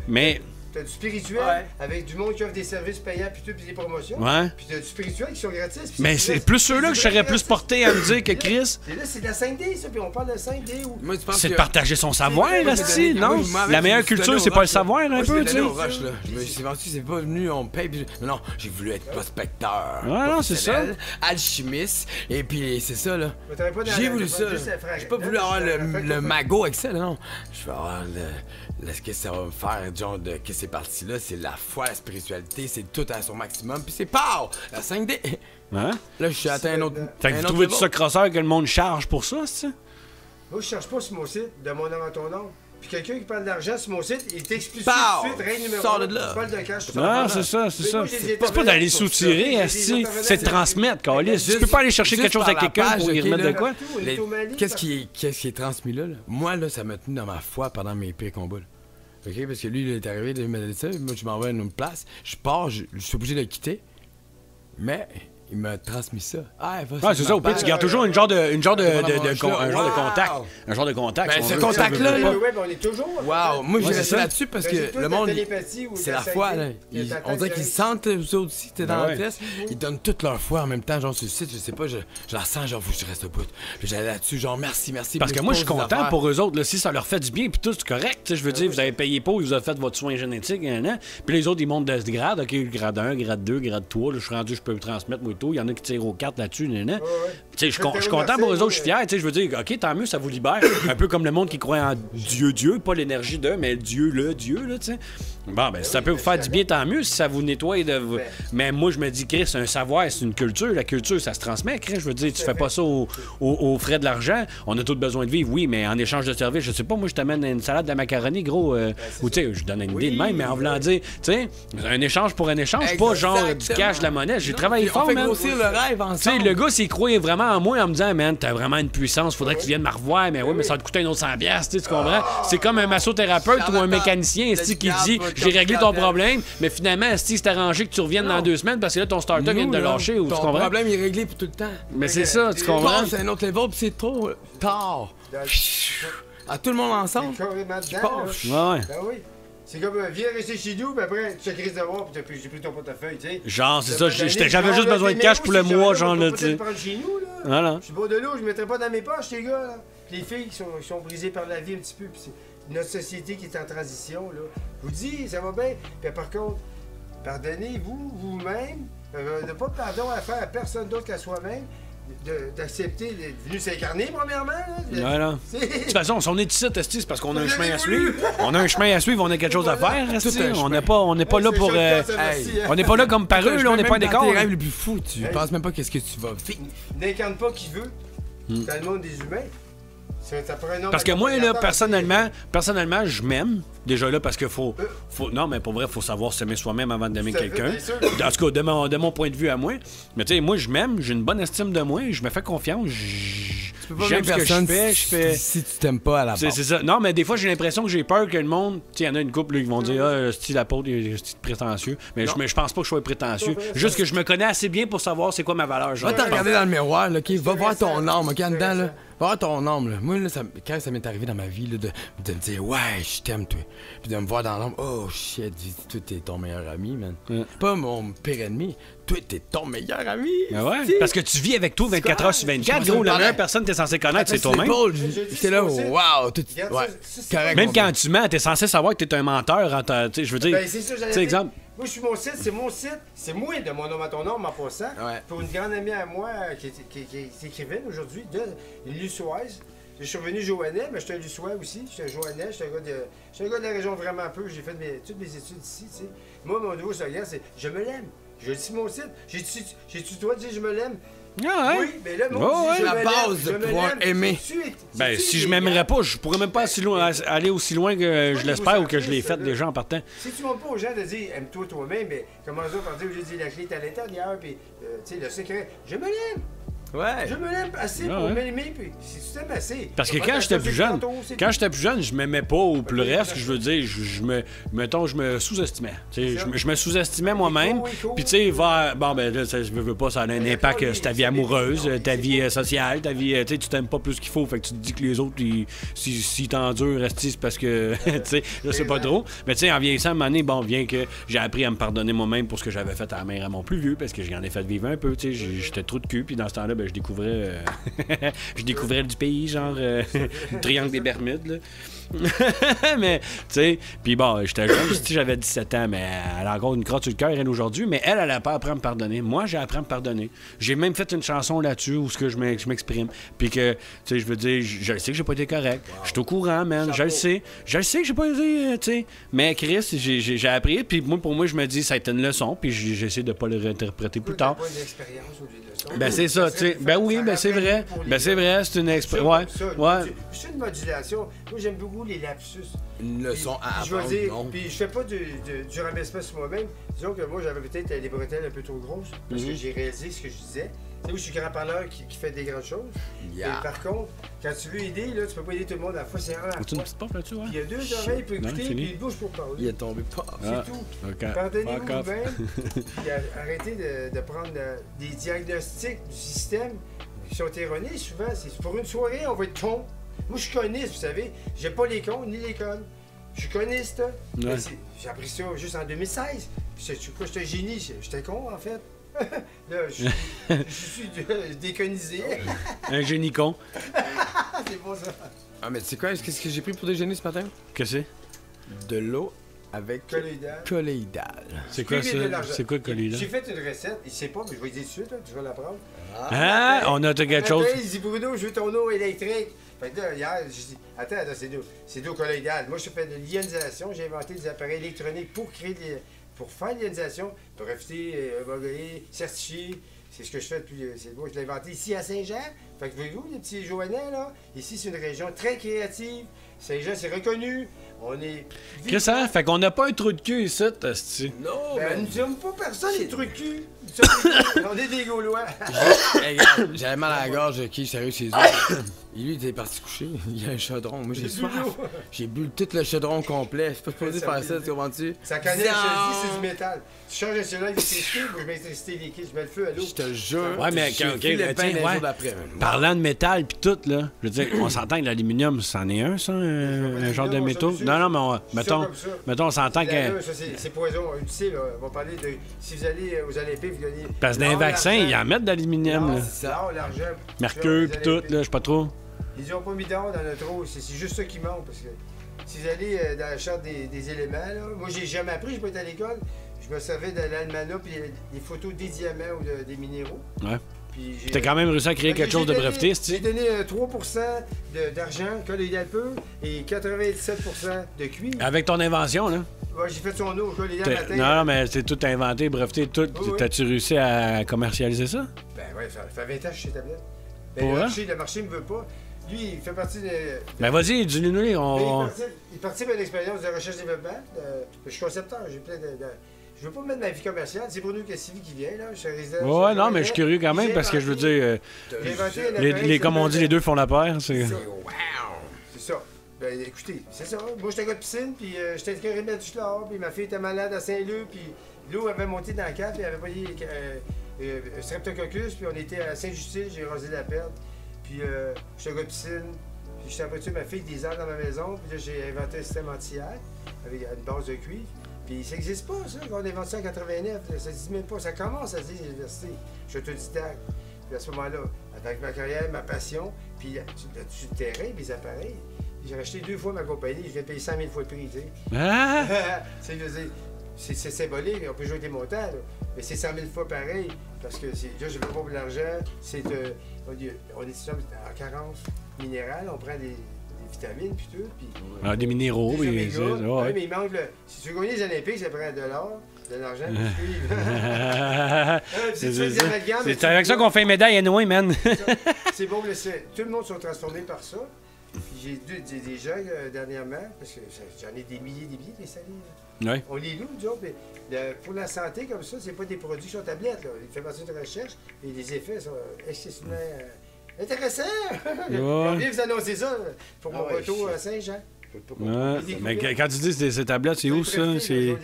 A: mais...
C: t'as du spirituel avec du monde qui offre des services payants puis tout, puis des promotions.
A: Ouais.
C: Puis t'as du spirituel qui sont gratis. Puis
A: Mais c'est plus ceux-là que je serais plus porté à me dire que Chris.
C: Et là, c'est de la 5D, ça, puis on parle de 5D ou.
D: Moi, tu penses
A: C'est de
D: que-
A: partager son savoir,
C: Moi,
A: là,
C: je
A: si,
C: vais
A: non?
D: donner- moi, avec,
A: La
D: je
A: meilleure
D: me suis
A: culture,
D: donné
A: c'est
D: au
A: pas le
D: rush,
A: savoir, un
D: Moi,
A: peu,
D: je
A: tu
D: l'ai donné
A: sais.
D: au rush, là. Je me suis vendu, c'est pas venu, on me paye. Puis non, j'ai voulu être prospecteur.
A: Ouais, non, c'est ça.
D: professionnel, Alchimiste. Et puis, c'est ça, là.
C: Mais t'aurais pas dans
D: J'ai
C: la-
D: voulu
C: pas
D: ça.
C: juste
D: là.
C: la frère-
D: J'ai pas voulu
C: non,
D: avoir
C: c'est la frère
D: le
C: qu'on
D: magot avec ça, là, non. Je vais avoir ce que ça va me faire, genre, de que ces parties-là, c'est la foi, la spiritualité, c'est tout à son maximum. Puis c'est pow! La 5D.
A: Hein?
D: Là, je suis atteint un autre.
A: Fait que vous trouvez tout ça crosseur que le monde charge pour ça, c'est ça?
C: Moi, je cherche pas sur mon site de mon nom à ton nom. Puis quelqu'un qui parle d'argent sur mon site, il t'explique tout
D: Pow!
C: de suite, règle numéro
D: Sors
C: 1.
D: de là.
C: Tu parles de cash, tu
A: Non,
C: parles
A: c'est ça, c'est
C: Mais
A: ça.
C: moi, j'ai des
A: C'est pas d'aller
C: intervenants pour ça.
A: soutirer,
C: J'ai des
A: esti,
C: intervenants
A: c'est de
C: sur-
A: transmettre, câlisse. Tu
D: Juste-
A: peux pas aller chercher
D: juste
A: quelque chose
D: par
A: à
D: la
A: quelqu'un
D: page,
A: pour y
D: ok,
A: remettre
D: là.
A: de quoi?
C: On est au Mali,
D: Qu'est-ce qui est transmis là? Moi, là, ça m'a tenu dans ma foi pendant mes pires combats. Là. OK? Parce que lui, il est arrivé, il m'a dit ça. Moi, je m'en vais à une autre place. Je pars, je suis obligé de le quitter. Mais il m'a transmis ça. Ah,
A: Ouais, c'est ça, au pire, tu gardes toujours un genre de contact. Un genre de contact.
D: Ben,
A: si
D: ce
A: on veut,
D: contact-là,
A: tu sais,
D: là,
C: Ouais, on est toujours.
D: Wow! Moi, j'ai
A: Ouais, c'est
D: resté
A: ça.
D: là-dessus parce
C: Ben,
D: que
C: c'est toi,
D: le
C: ta
D: monde,
C: télépathie ou
D: c'est
C: ta
D: la foi,
C: 5D,
D: là.
C: qui est ta
D: On dirait qu'ils sentent, eux autres aussi, t'es dans
A: Ben
D: la
A: ouais.
D: pièce. Ils donnent toute leur foi en même temps, genre sur le site, je sais pas, je la sens, genre, faut que je reste au bout. Puis j'allais là-dessus, genre, merci.
A: Parce que
D: puis
A: moi, je suis
D: pose des
A: content
D: affaires.
A: pour eux autres. Là, si ça leur fait du bien, puis tout, c'est correct. Tu sais, je veux dire, vous avez payé pour, ils vous ont fait votre soin génétique, hein. Puis les autres, ils montent de ce grade. OK, grade 1, grade 2, grade 3. Là, je suis rendu, je peux transmettre, moi et tout. Il y en a qui tirent aux cartes là-dessus, hein. Tu sais, je suis content pour eux autres, je suis fier. Tu sais, je veux dire, OK, tant mieux, ça vous libère. Un peu comme le monde qui croit en Dieu, pas l'énergie de, mais Dieu, là, tu sais. Bon, ben, si ça peut vous faire du bien, tant mieux, si ça vous nettoie de. Mais moi, je me dis, Chris, un savoir, c'est une culture. La culture, ça se transmet, Chris. Je veux dire, tu fais pas ça aux frais de l'argent. On a tous besoin de vivre, oui, mais en échange de service, je sais pas, moi, je t'amène une salade de macaroni, gros. Ou, tu sais, je donne une idée de même, mais en voulant dire, tu sais, un échange pour un échange, pas genre du
D: Exactement.
A: cash, de la monnaie. J'ai
D: Non,
A: travaillé
D: puis
A: fort,
D: on fait
A: man.
D: grossir le rêve
A: Tu sais,
D: ensemble.
A: le gars, s'il croyait vraiment en moi en me disant, man, t'as vraiment une puissance, faudrait que tu viennes me revoir, mais oui, mais ça va te coûter un autre 100$, tu sais, tu comprends? C'est comme un massothérapeute ou un mécanicien esti, qui dit, j'ai réglé ton problème, mais finalement, esti, c'est arrangé que tu reviennes dans 2 semaines parce que là, ton starter vient de te
D: Nous, là,
A: lâcher, ou tu
D: ton
A: comprends?
D: problème, il est réglé pour tout le temps.
A: Mais c'est ça, tu comprends?
D: C'est un autre level, puis c'est trop tard. À tout le monde ensemble.
C: C'est carrément dedans,
D: pars.
C: là.
A: Ouais, ouais.
C: Ben oui. C'est comme, viens rester chez nous, puis après, tu te crises de voir, puis j'ai pris ton portefeuille, tu sais.
A: Genre, c'est ça,
C: Ben,
A: j'avais juste besoin de cash pour le mois, genre, là, tu sais.
C: Je prendre chez nous, là.
A: Voilà.
C: Je suis beau de l'eau, je mettrai pas dans mes poches, les gars, là. Puis les filles qui sont brisées par la vie un petit peu, puis c'est notre société qui est en transition, là. Je vous dis, ça va bien. Puis par contre, pardonnez-vous, vous-même, ne pas de pardon à faire à personne d'autre qu'à soi-même, d'accepter d'être venu s'incarner, premièrement, là.
A: Voilà. De toute façon, si on est ici, esti, c'est parce qu'on a un chemin à suivre. On a un chemin à suivre, on a quelque chose à faire, esti.
D: Tout un
A: On
D: chemin.
A: n'est pas là pour. On n'est pas là comme par eux, là, on n'est pas un décor.
D: Dans tes
A: là.
D: rêves les plus fous, tu penses même pas qu'est-ce que tu vas vivre.
C: N'incarne pas qui veut dans le monde des humains. Ça prend un nombre
A: Parce que moi, là,
C: d'accompagnateurs.
A: personnellement, je m'aime. Déjà là, parce que faut. Non, mais pour vrai, faut savoir s'aimer soi-même avant d'aimer
C: Tout à fait,
A: quelqu'un.
C: bien sûr.
A: En tout cas, de mon point de vue à moi. Mais tu sais, moi, je m'aime, j'ai une bonne estime de moi, je me fais confiance.
D: Tu peux pas
A: J'aime
D: aimer
A: ce que
D: personne
A: je fais.
D: si tu t'aimes pas à la
A: C'est
D: base.
A: ça. Non, mais des fois, j'ai l'impression que j'ai peur que le monde. Tu sais, il y en a une couple là, qui vont dire, ah, style l'apôtre, il est prétentieux. Mais je pense pas que je sois prétentieux. Juste que je me connais assez bien pour savoir c'est quoi ma valeur. Genre.
D: Va te regarder dans le miroir, là, OK? Va voir ton âme, OK? En dedans, là. Va voir ton âme, là. Moi, là, quand ça m'est arrivé dans ma vie, là, de me dire, ouais, je t'aime, toi. Puis de me voir dans l'âme, oh shit, toi, t'es ton meilleur ami, man.
A: Ouais.
D: Pas mon pire ennemi. Toi, t'es ton meilleur ami.
A: Ben ouais.
D: Si.
A: Parce que tu vis avec toi 24 heures sur 24,
D: Je
A: gros. La
D: me
A: meilleure
D: parlais.
A: personne que t'es censé connaître, c'est
D: Sur
A: toi-même.
D: l'épaule,
C: Je dis
D: J'étais là,
C: ce qu'on sait.
D: wow, tout.
C: Regarde
D: Ouais,
C: ça, c'est
D: correct.
A: Même
D: mon
A: quand
D: gars.
A: tu mens, t'es censé savoir que t'es un menteur. Tu sais, je veux dire.
C: Ben, c'est ça,
A: Tu
C: j'allais
A: sais,
C: dire.
A: exemple.
C: Moi, je suis mon site, c'est mon site. C'est moi de mon nom à ton nom, en passant.
D: Ouais.
C: Pour une grande amie à moi qui est écrivaine aujourd'hui, une Lussoise. Je suis revenu Joannais, mais je suis un Lussois aussi. Je suis un Joannais, je suis un gars de la région vraiment peu. J'ai fait toutes mes études ici, tu sais. Moi, mon nouveau slogan, c'est « Je me l'aime ». Je le dis sur mon site. J'ai-tu toi de dire « Je me l'aime ».
A: Ah, ouais.
C: Oui, mais là, mon
A: Oh,
C: dit,
A: ouais.
C: je
D: La
C: me
D: base
C: l'aime,
D: de
C: je me
D: pouvoir
C: l'aime.
D: aimer.
A: Ben,
C: C'est-tu
A: si je
C: les
A: m'aimerais
C: gars?
A: pas, je pourrais même pas aller aussi loin que je l'espère ou que je l'ai fait déjà en partant.
C: Si tu montres pas aux gens de dire aime-toi toi-même, mais commence par dire, je dis la clé est à l'intérieur, puis tu sais, le secret, je me l'aime.
D: Ouais.
C: Je me lève assez pour m'aimer, puis si tu t'aimes assez.
A: Parce que quand j'étais plus jeune, je m'aimais pas au plus reste, que je veux dire, je me sous-estimais. Je me sous-estimais moi-même. Puis tu sais, bon, ben là, je veux pas, ça a un impact sur ta vie amoureuse, ta vie sociale, ta vie, tu sais, tu t'aimes pas plus qu'il faut, fait que tu te dis que les autres, s'ils t'endurent, c'est parce que, tu sais, je sais pas trop. Mais tu sais, en vieillissant, à un moment donné, bon, bien que j'ai appris à me pardonner moi-même pour ce que j'avais fait à la mère à mon plus vieux, parce que j'en ai fait vivre un peu, tu sais, j'étais trop de cul, puis dans ce temps-là, ben, je découvrais du pays, genre le triangle des Bermudes, là. Mais, tu sais, puis bon, j'étais jeune, j'avais 17 ans, mais elle a encore une crotte sur le cœur, elle, aujourd'hui, mais elle a pas appris à me pardonner. Moi, j'ai appris à me pardonner. J'ai même fait une chanson là-dessus où je m'exprime. Puis que, tu sais, je veux dire, je sais que j'ai pas été correct. Je suis au courant, man. Je le sais. Je le sais que j'ai pas été, tu sais. Mais Chris, j'ai appris, puis pour moi, je me dis, ça a été une leçon, puis j'essaie de pas le réinterpréter plus tard. Ben, c'est ça, tu sais. Ben oui, ben c'est vrai. Ben c'est vrai, c'est une expérience. Ouais.
C: C'est une modulation. Moi, j'aime beaucoup les lapsus.
D: Une leçon à apprendre, non?
C: Puis je fais pas du rabaissement sur moi-même. Disons que moi, j'avais peut-être les bretelles un peu trop grosses, parce que j'ai réalisé ce que je disais. Tu sais, où je suis grand parleur qui fait des grandes choses. Yeah. Et par contre, quand tu veux aider, là, tu peux pas aider tout le monde à la fois. C'est rare.
A: Tu une petite porte là-dessus, ouais?
C: Il y a deux oreilles pour écouter, puis une bouche pour parler.
D: Il est tombé pas.
C: C'est tout. Okay. Pardonnez-vous vous-même, puis arrêtez de prendre des diagnostics du système qui sont erronés souvent. C'est pour une soirée, on va être con. Moi, je suis coniste, vous savez. J'ai pas les cons ni les connes. Je suis coniste. Ouais. J'ai appris ça juste en 2016. J'étais un génie. J'étais con, en fait. Là, je suis déconisé.
A: Un génie con.
C: C'est bon, ça.
D: Ah, mais tu sais quoi? Qu'est-ce que j'ai pris pour déjeuner ce matin?
A: Qu'est-ce que c'est? De l'eau avec colloïdal. C'est quoi ça? C'est quoi le colloïdal?
C: J'ai fait une recette. Il sait pas, mais je vais dire tout de suite. Tu vas l'apprendre.
A: Ah, on a quelque chose.
C: Il dit, Bruno, je veux ton eau électrique. Fait que là, hier, j'ai dit, attends, c'est d'eau colloïdale. Moi, je fais de l'ionisation. J'ai inventé des appareils électroniques pour faire l'ionisation, breveté, homologué, certifié. C'est ce que je fais depuis. Je l'ai inventé ici à Saint-Jean. Fait que voyez-vous, les petits Joannais, là, ici, c'est une région très créative. Saint-Jean, c'est reconnu. On est.
A: Qu'est-ce que ça? Fait qu'on n'a pas un trou de cul ici, t'as-tu?
C: Non, ben, nous sommes pas personne, les trous de cul. On est des Gaulois.
D: Regarde, j'avais mal à la gorge, sérieux, chez eux. Et lui, il était parti coucher. Il y a un chaudron. Moi, j'ai soif. J'ai bu tout le chaudron complet. Je suis pas supposé faire ça, tu comprends-tu?
C: Ça connaît, je te dis, c'est du métal. Tu changes de cellule d'électricité, moi, je mets l'électricité liquide, je mets le feu à l'eau.
D: Je te jure.
A: Ouais, mais parlant de métal pis tout, là, je veux dire, on s'entend que l'aluminium, c'en est un, ça, un genre de métaux. Non, mais mettons, on s'entend que.
C: C'est poison. Tu sais, là, on va parler de. Si vous allez aux Olympiques, vous gagnez.
A: Parce que dans les vaccins, ils en mettent d'aluminium, là.
C: L'or, l'argent.
A: Mercure pis tout, là, je sais pas trop.
C: Ils ont pas mis d'or dans notre eau, c'est juste ça qui manque. Parce que si vous allez dans la charte des éléments, là, moi j'ai jamais appris, j'ai pas été à l'école. Je me servais de l'almanach puis des photos des diamants ou des minéraux.
A: Ouais. T'as quand même réussi à créer quelque chose de breveté, c'est-tu?
C: J'ai donné 3% d'argent, colloïdal pur, et 97% de cuivre.
A: Avec ton invention, là?
C: Ouais, j'ai fait son eau, colloïdal matin.
A: Non, mais c'est tout inventé, breveté, tout. Oui. T'as-tu réussi à commercialiser ça?
C: Ben ouais, ça fait 20 ans que je suis chez Tablette.
A: Ben,
C: le marché me veut pas. Lui, il fait partie de.
A: Ben vas-y, dis-nous,
C: il participe à une expérience de recherche-développement. Je suis concepteur, j'ai plein de. Je veux pas mettre ma vie commerciale, c'est Bruno Cassivi qui vient, là. Je suis résident.
A: Ouais, non, mais je suis curieux quand même parce que je veux dire. Comme on dit, les deux font la paire. C'est
C: ça. Ben écoutez, c'est ça. Moi, j'étais un gars de piscine, puis j'étais inscrit à du chlore, puis ma fille était malade à Saint-Leu, puis l'eau avait monté dans la cave, puis elle avait pas dit streptococcus, puis on était à Saint-Justine, j'ai rasé la perte. Puis j'étais un gars de piscine, puis j'étais abattu ma fille des heures dans ma maison, puis là, j'ai inventé un système anti-air avec une base de cuivre. Puis ça n'existe pas, ça, quand on a inventé ça en 89. Ça n'existe même pas. Ça commence à se dire à l'université. Je suis autodidacte. Puis à ce moment-là, avec ma carrière, ma passion, puis là-dessus le terrain, mes appareils, j'ai racheté 2 fois ma compagnie. Je viens de payer 100 000 fois le prix, tu sais.
A: Ah!
C: C'est symbolique, on peut jouer des montants, là. Mais c'est 100 000 fois pareil. Parce que là, je ne veux pas pour l'argent. On est en carence minérale, on prend des vitamines puis tout. Puis,
A: des minéraux,
C: oui. Ouais, mais il manque si tu veux gagner les Olympiques, ça prend de l'or, de l'argent,
A: c'est avec ça qu'on fait une médaille à Noé, man.
C: C'est bon, tout le monde sont transformés par ça. Puis j'ai des gens dernièrement, parce que j'en ai des milliers des salés.
A: Ouais.
C: On les loue, nous autres, mais pour la santé, comme ça, c'est pas des produits sur tablette. Là. Il fait partie de recherche et les effets sont excessivement intéressants. On vient vous annoncer ça pour mon retour à Saint-Jean.
A: Ouais. Mais quand tu dis ces tablettes, c'est où ça? C'est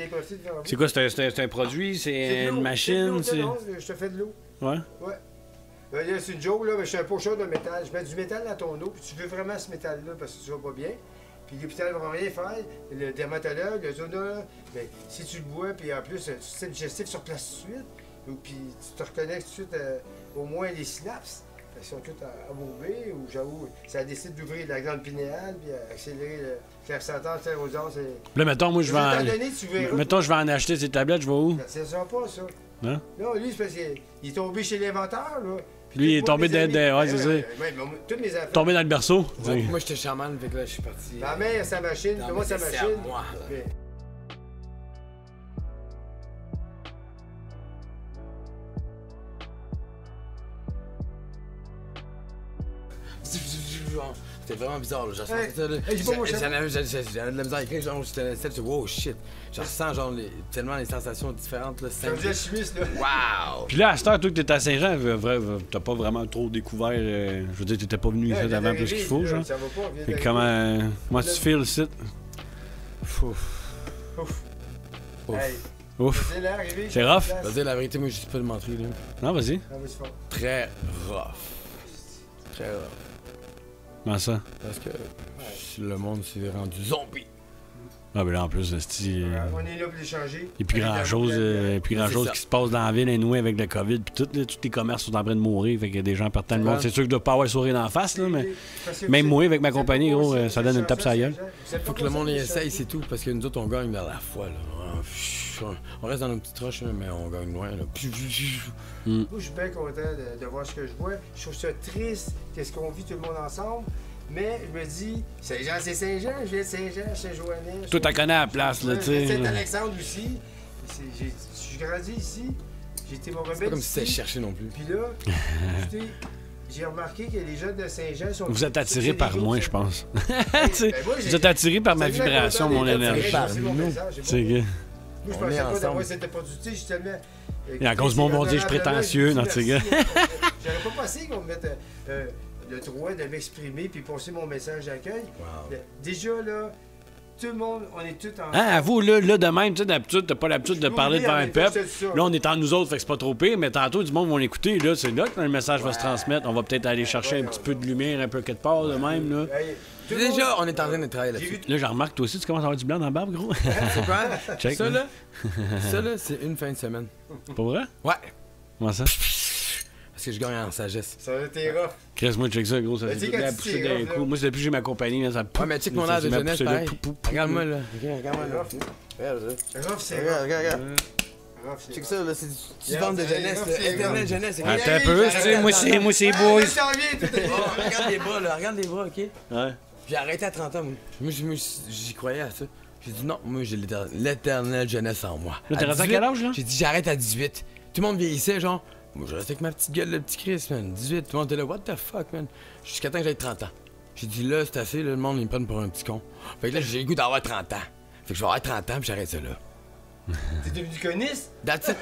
A: quoi? C'est un produit? C'est une machine?
C: Non, je te fais de l'eau.
A: Ouais.
C: Ouais. Là, c'est une joke, là, mais je suis un pocheur de métal. Je mets du métal dans ton eau, puis tu veux vraiment ce métal-là parce que tu vas pas bien. Puis l'hôpital ne va rien faire. Le dermatologue, le zonologue, mais si tu le bois, puis en plus, tu sais digestif sur place tout de suite, puis tu te reconnectes tout de suite au moins les synapses. Elles sont toutes embourbées, ou j'avoue, ça décide d'ouvrir la glande pinéale, puis accélérer le clair-sentence,
A: Là, mettons, moi, je vais en acheter ces tablettes, je vais où?
C: Ça ne sert pas, ça.
A: Non?
C: Non, lui, c'est parce qu'il est tombé chez l'inventeur, là.
A: Lui, il est tombé dans... Ouais, c'est ça.
C: Toutes mes affaires.
A: Tombé dans le berceau.
D: Ouais, moi, j'étais chaman, fait que là, je suis parti.
C: Ma mère, sa machine, moi, sa machine.
D: Moi, c'était vraiment bizarre, là. J'avais de la misère à écrire, genre, j'étais wow, shit. Je ressens, genre, tellement les sensations différentes, là.
C: C'est un vieux chimiste, là.
D: Wow!
A: Puis là, à cette heure, toi, que t'es à Saint-Jean, t'as pas vraiment trop découvert. Je veux dire, t'étais pas venu ici avant plus qu'il faut, genre.
C: Ça va pas,
A: Fait comment tu files le site?
C: Ouf.
A: Ouf. C'est rough?
D: Vas-y, la vérité, moi, je sais pas de mentir, là.
A: Non, vas-y.
D: Très rough. Très rough.
A: Comment ça?
D: Parce que le monde s'est rendu zombie.
A: Ah, ben là, en plus,
C: On est là pour l'échanger.
A: Il n'y a plus grand-chose qui se passe dans la ville, anyway, avec le COVID. Puis tous les commerces sont en train de mourir. Fait qu'il y a des gens partant le monde. C'est sûr que je dois pas avoir sourire dans la face, là, mais même moi, avec ma compagnie, gros, ça donne une tape sur la gueule.
D: Faut que le monde y essaye, c'est tout. Parce que nous autres, on gagne vers la foi, là. On reste dans nos petites roches, mais on gagne loin, là.
C: Moi, je suis bien content de voir ce que je vois. Je trouve ça triste, qu'est-ce qu'on vit tout le monde ensemble. Mais je me dis, Saint-Jean, c'est Saint-Jean, je viens de Saint-Jean, Saint-Joannès.
A: Toi, t'as connais la place, là, tu sais.
C: Saint-Alexandre aussi. Je suis grandi ici. J'ai été mon rebelle.
D: C'est pas comme si t'allais chercher non plus.
C: Puis là, j'ai remarqué que les jeunes de Saint-Jean sont...
A: Vous êtes attirés par moi, je pense. Vous êtes attirés par ma vibration, mon énergie. C'est que...
C: Moi, je pensais pas d'avoir cette opportunité, justement.
A: Et à cause de mon bon Dieu, je suis prétentieux, non, tu sais.
C: J'aurais pas pensé qu'on me mette le droit de m'exprimer puis passer mon message d'accueil.
D: Wow.
C: Déjà, là, tout le monde, on est tous en...
A: Ah, vous, là, de même, tu sais, d'habitude, t'as pas l'habitude de parler devant un peuple. Là, on est en nous autres, fait que c'est pas trop pire, mais tantôt, du monde vont l'écouter. Là, c'est là que le message va se transmettre. On va peut-être aller chercher un petit peu de lumière, un peu quelque part, de même, là.
D: Déjà, on est en train de travailler là-dessus.
A: Là, j'en remarque, toi aussi, tu commences à avoir du blanc dans la barbe, gros.
D: C'est quoi?
A: Check,
D: ça, là, c'est une fin de semaine.
A: Pas vrai?
D: Ouais.
A: Comment ça?
D: Parce que je gagne en sagesse.
C: Ça a été rough.
A: Chris, moi, check ça, gros. Ça fait la pousser d'un coup. Moi, c'est depuis que j'ai ma compagnie, ça pousse.
D: Ouais, mais check mon air de jeunesse, pareil. Regarde-moi, là. Regarde-moi, là.
C: Rough, c'est
D: regarde. Check ça, là, c'est du ventre de jeunesse, là. Éternel jeunesse.
A: Attends un peu, tu sais, moi, c'est boys.
D: Regarde les bras, là. Regarde les bras, OK?
A: Ouais.
D: J'ai arrêté à 30 ans, moi. Moi, j'y croyais à ça. J'ai dit non, moi, j'ai l'éternelle jeunesse en moi.
A: Là, t'es resté à quel âge, là?
D: J'ai dit j'arrête à 18. Tout le monde vieillissait, genre. Moi, je restais avec ma petite gueule, le petit Chris, man. 18, tout le monde était là, what the fuck, man. Jusqu'à temps que j'aille 30 ans. J'ai dit là, c'est assez, là, le monde, ils me prennent pour un petit con. Fait que là, j'ai le goût d'avoir 30 ans. Fait que je vais avoir 30 ans, puis j'arrête ça là.
C: T'es devenu coniste?
D: That's it.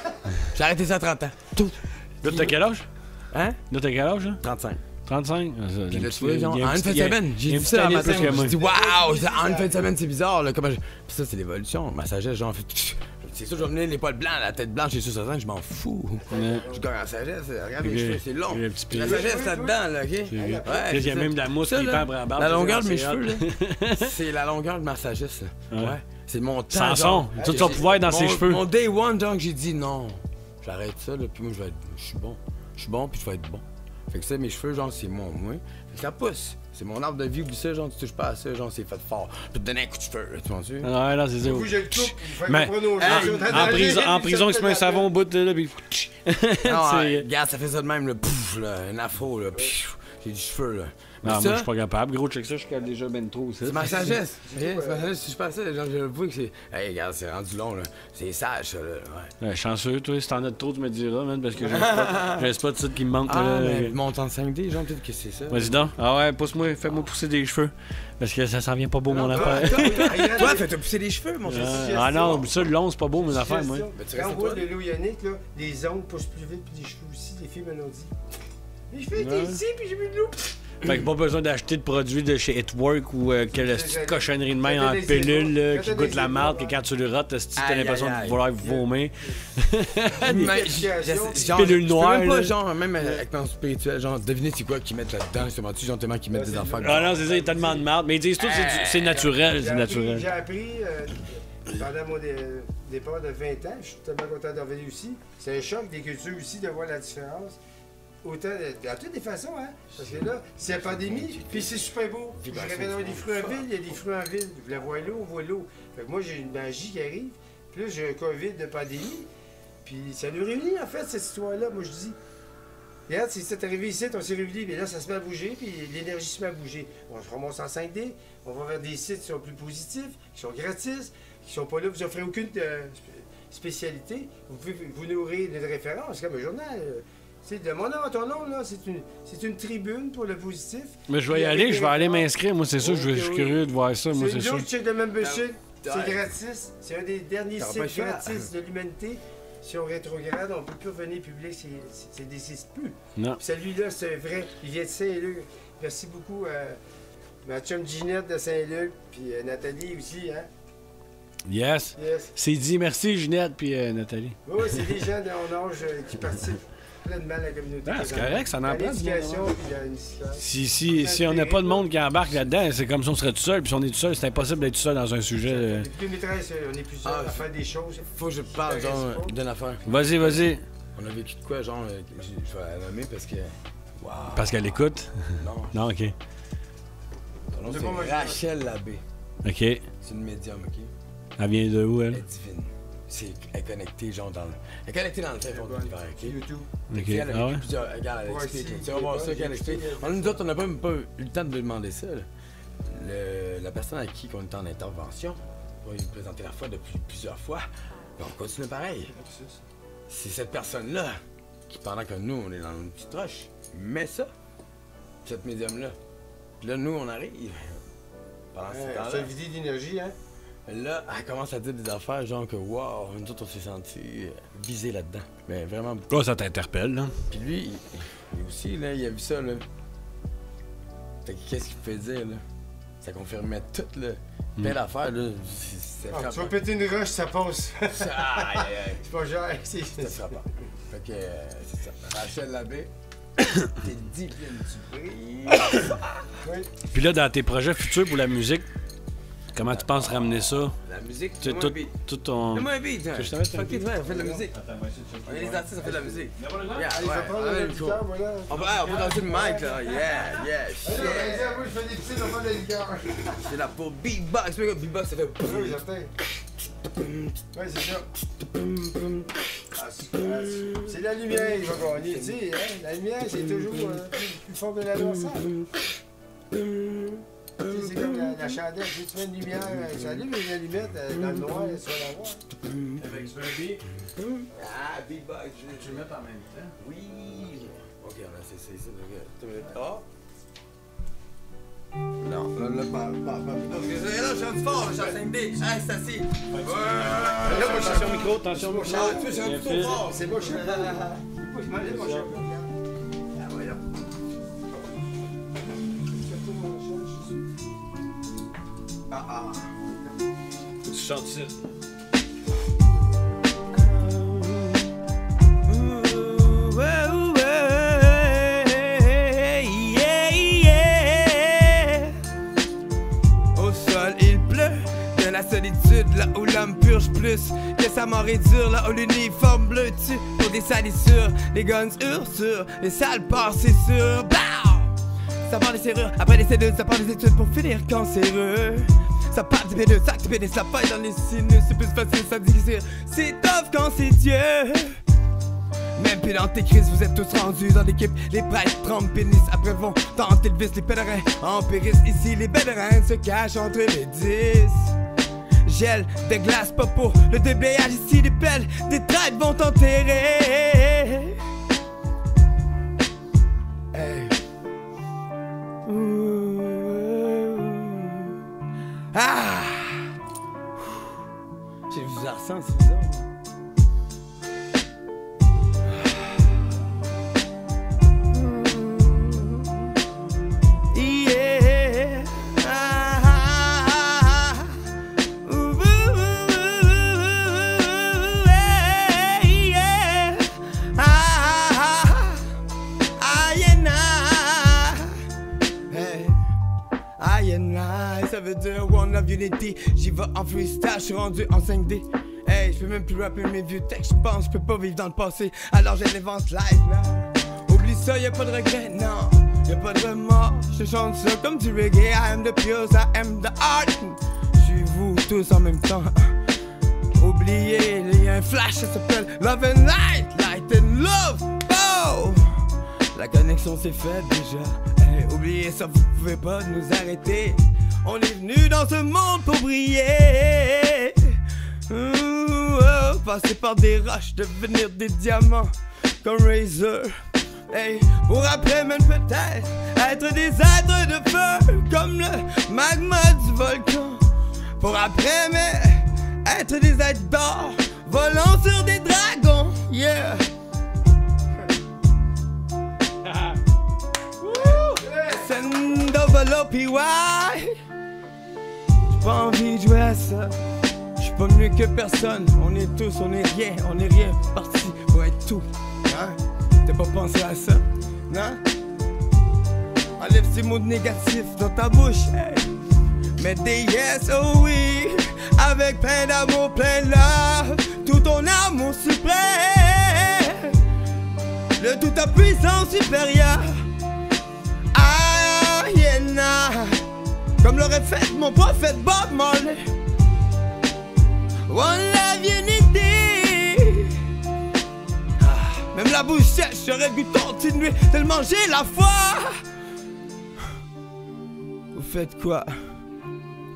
D: J'ai arrêté ça à 30 ans. Tout.
A: Là, t'as quel âge?
D: Hein?
A: Là, t'as quel âge, là?
D: 35.
A: 35?
D: Puis là, tu vois, genre, en une fin de semaine, j'ai dit ça à ma semaine. J'ai dit, waouh, en une fin de semaine, c'est bizarre, là. Puis ça, c'est l'évolution. Ma sagesse, genre, c'est sûr, je vais venir les poils blancs, la tête blanche, et sur ça, je m'en fous. Je gagne en sagesse. Regarde les cheveux, c'est long. La sagesse là-dedans, là, OK?
A: Ouais, il y a même de la mousse qui pend à barbe.
D: La longueur de mes cheveux, là. C'est la longueur de ma sagesse, là. Ouais. C'est mon temps.
A: Samson, tout son pouvoir dans ses cheveux.
D: Mon day one, donc, j'ai dit non. J'arrête ça, là, puis moi, je suis bon. Je suis bon, puis je vais être bon. Fait que ça, mes cheveux, genre, c'est moi. Fait que ça pousse. C'est mon arbre de vie, oublie ça, genre, tu touches pas à ça, genre, c'est fait fort. Je peux te donner un coup de cheveux, tu m'en sais?
A: Ouais, là, c'est ça.
C: Du coup, je le coupe,
A: Mais en prison, il se met un savon au bout de là, puis.
D: Non, regarde, ça fait ça de même, là, pouf, là, un afro, là, pfff. j'ai du cheveu, là.
A: Non,
D: Mais
A: moi, je suis pas capable. Gros, check ça, je suis déjà ben trop.
D: c'est ma sagesse. C'est ma sagesse, si je passe ça, genre, je vois que c'est... Hey, regarde, c'est rendu long, là. C'est sage, ça, là, ouais.
A: Chanceux, toi, si t'en as de trop, tu me diras, man, parce que j'ai un spot de site qui me manque.
D: Ah,
A: là,
D: mais monte en 5D, genre, peut-être que c'est ça.
A: Vas-y donc. Ah ouais, pousse-moi, fais-moi pousser des cheveux. Parce que ça s'en vient pas beau, mon affaire.
D: Toi, fais-toi pousser les cheveux, mon fils.
A: Ah non, ça, le long, c'est pas beau, mes affaires, moi.
C: Quand on voit de l'eau Yannick, là, les ongles poussent plus vite, puis les cheveux aussi, les filles me l'ont dit. Les cheveux étaient ici, puis j'ai mis de l'eau.
A: Fait que pas besoin d'acheter de produits de chez Hitwork ou quelle petite cochonnerie de main en pilule là, qui goûte la marde, que quand tu le rotes, t'as l'impression de vouloir vomir. Pilule noire.
D: Même pas, genre, même avec mon spirituel, genre, devinez c'est quoi qu'ils mettent là-dedans, justement, genre, tellement qu'ils mettent des affaires.
A: Ah non, c'est ça, il y a tellement de marde. Mais ils disent tout, c'est naturel, c'est naturel.
C: J'ai appris pendant mon départ de 20 ans, je suis tellement content d'en revenir aussi. C'est un choc des cultures aussi de voir la différence. Autant, de toutes les façons, hein. Parce que là, c'est la pandémie, puis c'est super beau. Je rêvais d'avoir des fruits en ville, il y a des fruits en ville. Vous la voyez là, on voit l'eau. Fait que moi, j'ai une magie qui arrive, puis là, j'ai un COVID de pandémie, puis ça nous réunit, en fait, cette histoire-là. Moi, je dis, regarde, c'est arrivé ici, on s'est réunis, mais là, ça se met à bouger, puis l'énergie se met à bouger. On se remonte en 5D, on va vers des sites qui sont plus positifs, qui sont gratis, qui sont pas là, vous offrez aucune spécialité. Vous pouvez vous nourrir de références, comme un journal. C'est de mon nom à ton nom, là, c'est une tribune pour le positif.
A: Mais je vais y aller, je vais aller m'inscrire, moi, c'est ça, je suis curieux de voir ça, moi, c'est sûr.
C: C'est une autre check de membership, c'est gratis, c'est un des derniers sites gratis de l'humanité. Si on rétrograde, on ne peut plus revenir public, ça n'existe plus.
A: Non.
C: Puis celui-là, c'est vrai, il vient de Saint-Luc. Merci beaucoup à ma chum Ginette de Saint-Luc, puis Nathalie aussi, hein.
A: Yes. C'est dit, merci Ginette, puis Nathalie.
C: Oui, c'est des gens de mon âge qui participent pleinement à la communauté.
A: Ah, c'est correct, ça en prend.
C: L'éducation, puis la
A: si on n'a pas de monde qui embarque là-dedans, c'est comme si on serait tout seul, puis si on est tout seul, c'est impossible d'être tout seul dans un sujet.
C: Depuis 2013, on est plusieurs à faire des choses.
D: Faut que je parle, genre, d'une affaire.
A: Vas-y.
D: On a vécu de quoi, genre, je vais la nommer parce que... Wow.
A: Parce qu'elle écoute?
D: Non.
A: Non, OK.
D: Son nom, c'est Rachel Labbé.
A: OK.
D: C'est une médium, OK?
A: Elle vient de où, elle?
D: Elle est divine. Elle est connectée, genre, dans le... Elle est connectée dans le fin fond de l'univers, OK?
C: YouTube.
A: OK.
D: Elle a
A: Ah ouais?
D: vécu plusieurs... Regarde, elle explique. C'est vraiment ça qu'elle explique. Nous autres, on n'a pas eu le temps de lui demander ça. La personne à qui on est en intervention, on va lui présenter la foi depuis plusieurs fois, mais on continue pareil. C'est cette personne-là qui, pendant que nous, on est dans une petite roche, met ça, cette médium-là. Puis là, nous, on arrive. Pendant ce temps-là.
C: C'est une vidéo d'énergie, hein?
D: Là, elle commence à dire des affaires genre que wow, nous autres on s'est sentis visés là-dedans. Mais vraiment beaucoup.
A: Quoi, ça t'interpelle, là?
D: Puis lui, il aussi, là, il a vu ça, là. Fait que qu'est-ce qu'il peut dire, là? Ça confirmait tout, là. Plein d'affaires, là.
C: Tu vas péter une roche, ça passe.
D: Aïe, aïe.
C: C'est pas cher, c'est
D: Ça pas. Fait que, c'est ça. Rachel Labbé, t'es divine, tu brilles.
C: Oui.
A: Puis là, dans tes projets futurs pour la musique, comment tu penses ramener ça?
D: La musique,
A: Tu tout ton...
D: Fais-moi un beat, hein.
A: Je savais,
D: Fuck it, ouais, on fait de la musique. On est les artistes, on fait de la musique. Yeah,
C: Allez, je vais prendre le liqueur, voilà.
D: On peut danser le mic, là. Yeah, shit.
C: Moi, je fais des petits, on va faire de liqueur.
D: C'est là pour beatbox. Beatbox, ça fait...
C: Oui, certain. Oui, c'est ça. C'est la lumière qui va gagner, tu sais, hein? La lumière, c'est toujours plus fort que la noirceur. C'est comme la chandelle, si tu mets une lumière, ça allume une allumette dans le noir, tu vas la voir.
A: Avec Smurby,
D: Ah, beatbox,
A: tu le mets en même temps.
D: Oui. Ok, on a cessé ça. Oh. Non, pas. Là, je chante fort, je chante 5D. Hey, c'est assis.
A: Attention au micro, attention au micro.
D: Tu chantes trop fort.
C: C'est moi, je suis là. C'est moi,
A: Tu chantes ça.
E: Au sol il pleut, de la solitude, là où l'homme purge plus que sa mort est dure, là où l'uniforme bleu tue pour des salissures, les guns hurlent sur les sales passées sur. Ça part des serrures, après des cellules, ça part des études pour finir cancéreux. Ça part du B2, ça active ça faille dans les sinus, c'est plus facile, ça difficile. C'est tough quand c'est Dieu. Même puis dans tes crises, vous êtes tous rendus dans l'équipe. Les prêtres trempent, pénissent, après vont tenter le vice. Les pèlerins empérissent, ici les pèlerins se cachent entre les 10. Gel de glace, pas pour le déblayage. Ici des pelles, des traites vont t'enterrer. Hey. Ah! J'ai vu ça ressent, c'est bizarre. Yeah. Ah. Ooh, yeah. Ah. Hey. Ça veut dire One Love Unity. J'y vais en freestyle, j'suis rendu en 5D. Hey, j'peux même plus rapper mes vieux textes, j'pense j'peux pas vivre dans le passé. Alors je l'invente live là. Oublie ça, y'a pas de regret, non. Y'a pas de remords, je chante ça comme du reggae. I am the pure, I am the art. J'suis vous tous en même temps. Oubliez, il y a un flash, ça s'appelle Love and Light, Light and Love. Oh! La connexion s'est faite déjà. Hey, oubliez ça, vous pouvez pas nous arrêter. On est venu dans ce monde pour briller. Passer par des roches, devenir des diamants comme Razor. Hey, pour après même peut-être être des êtres de feu comme le magma du volcan. Pour après mais être des êtres d'or volant sur des dragons. Yeah. P.Y. J'ai pas envie de jouer à ça. J'suis pas mieux que personne. On est tous, on est rien parti pour être tout. Hein? T'as pas pensé à ça? Non? Enlève ces mots négatifs dans ta bouche. Hey. Mets des yes, oh oui. Avec plein d'amour, plein de love. Tout ton amour suprême. Le tout à puissance supérieure. Comme l'aurait fait mon prophète Bob Marley. One Love Unity. Même la bouche sèche, j'aurais dû continuer de le manger la foi. Vous faites quoi?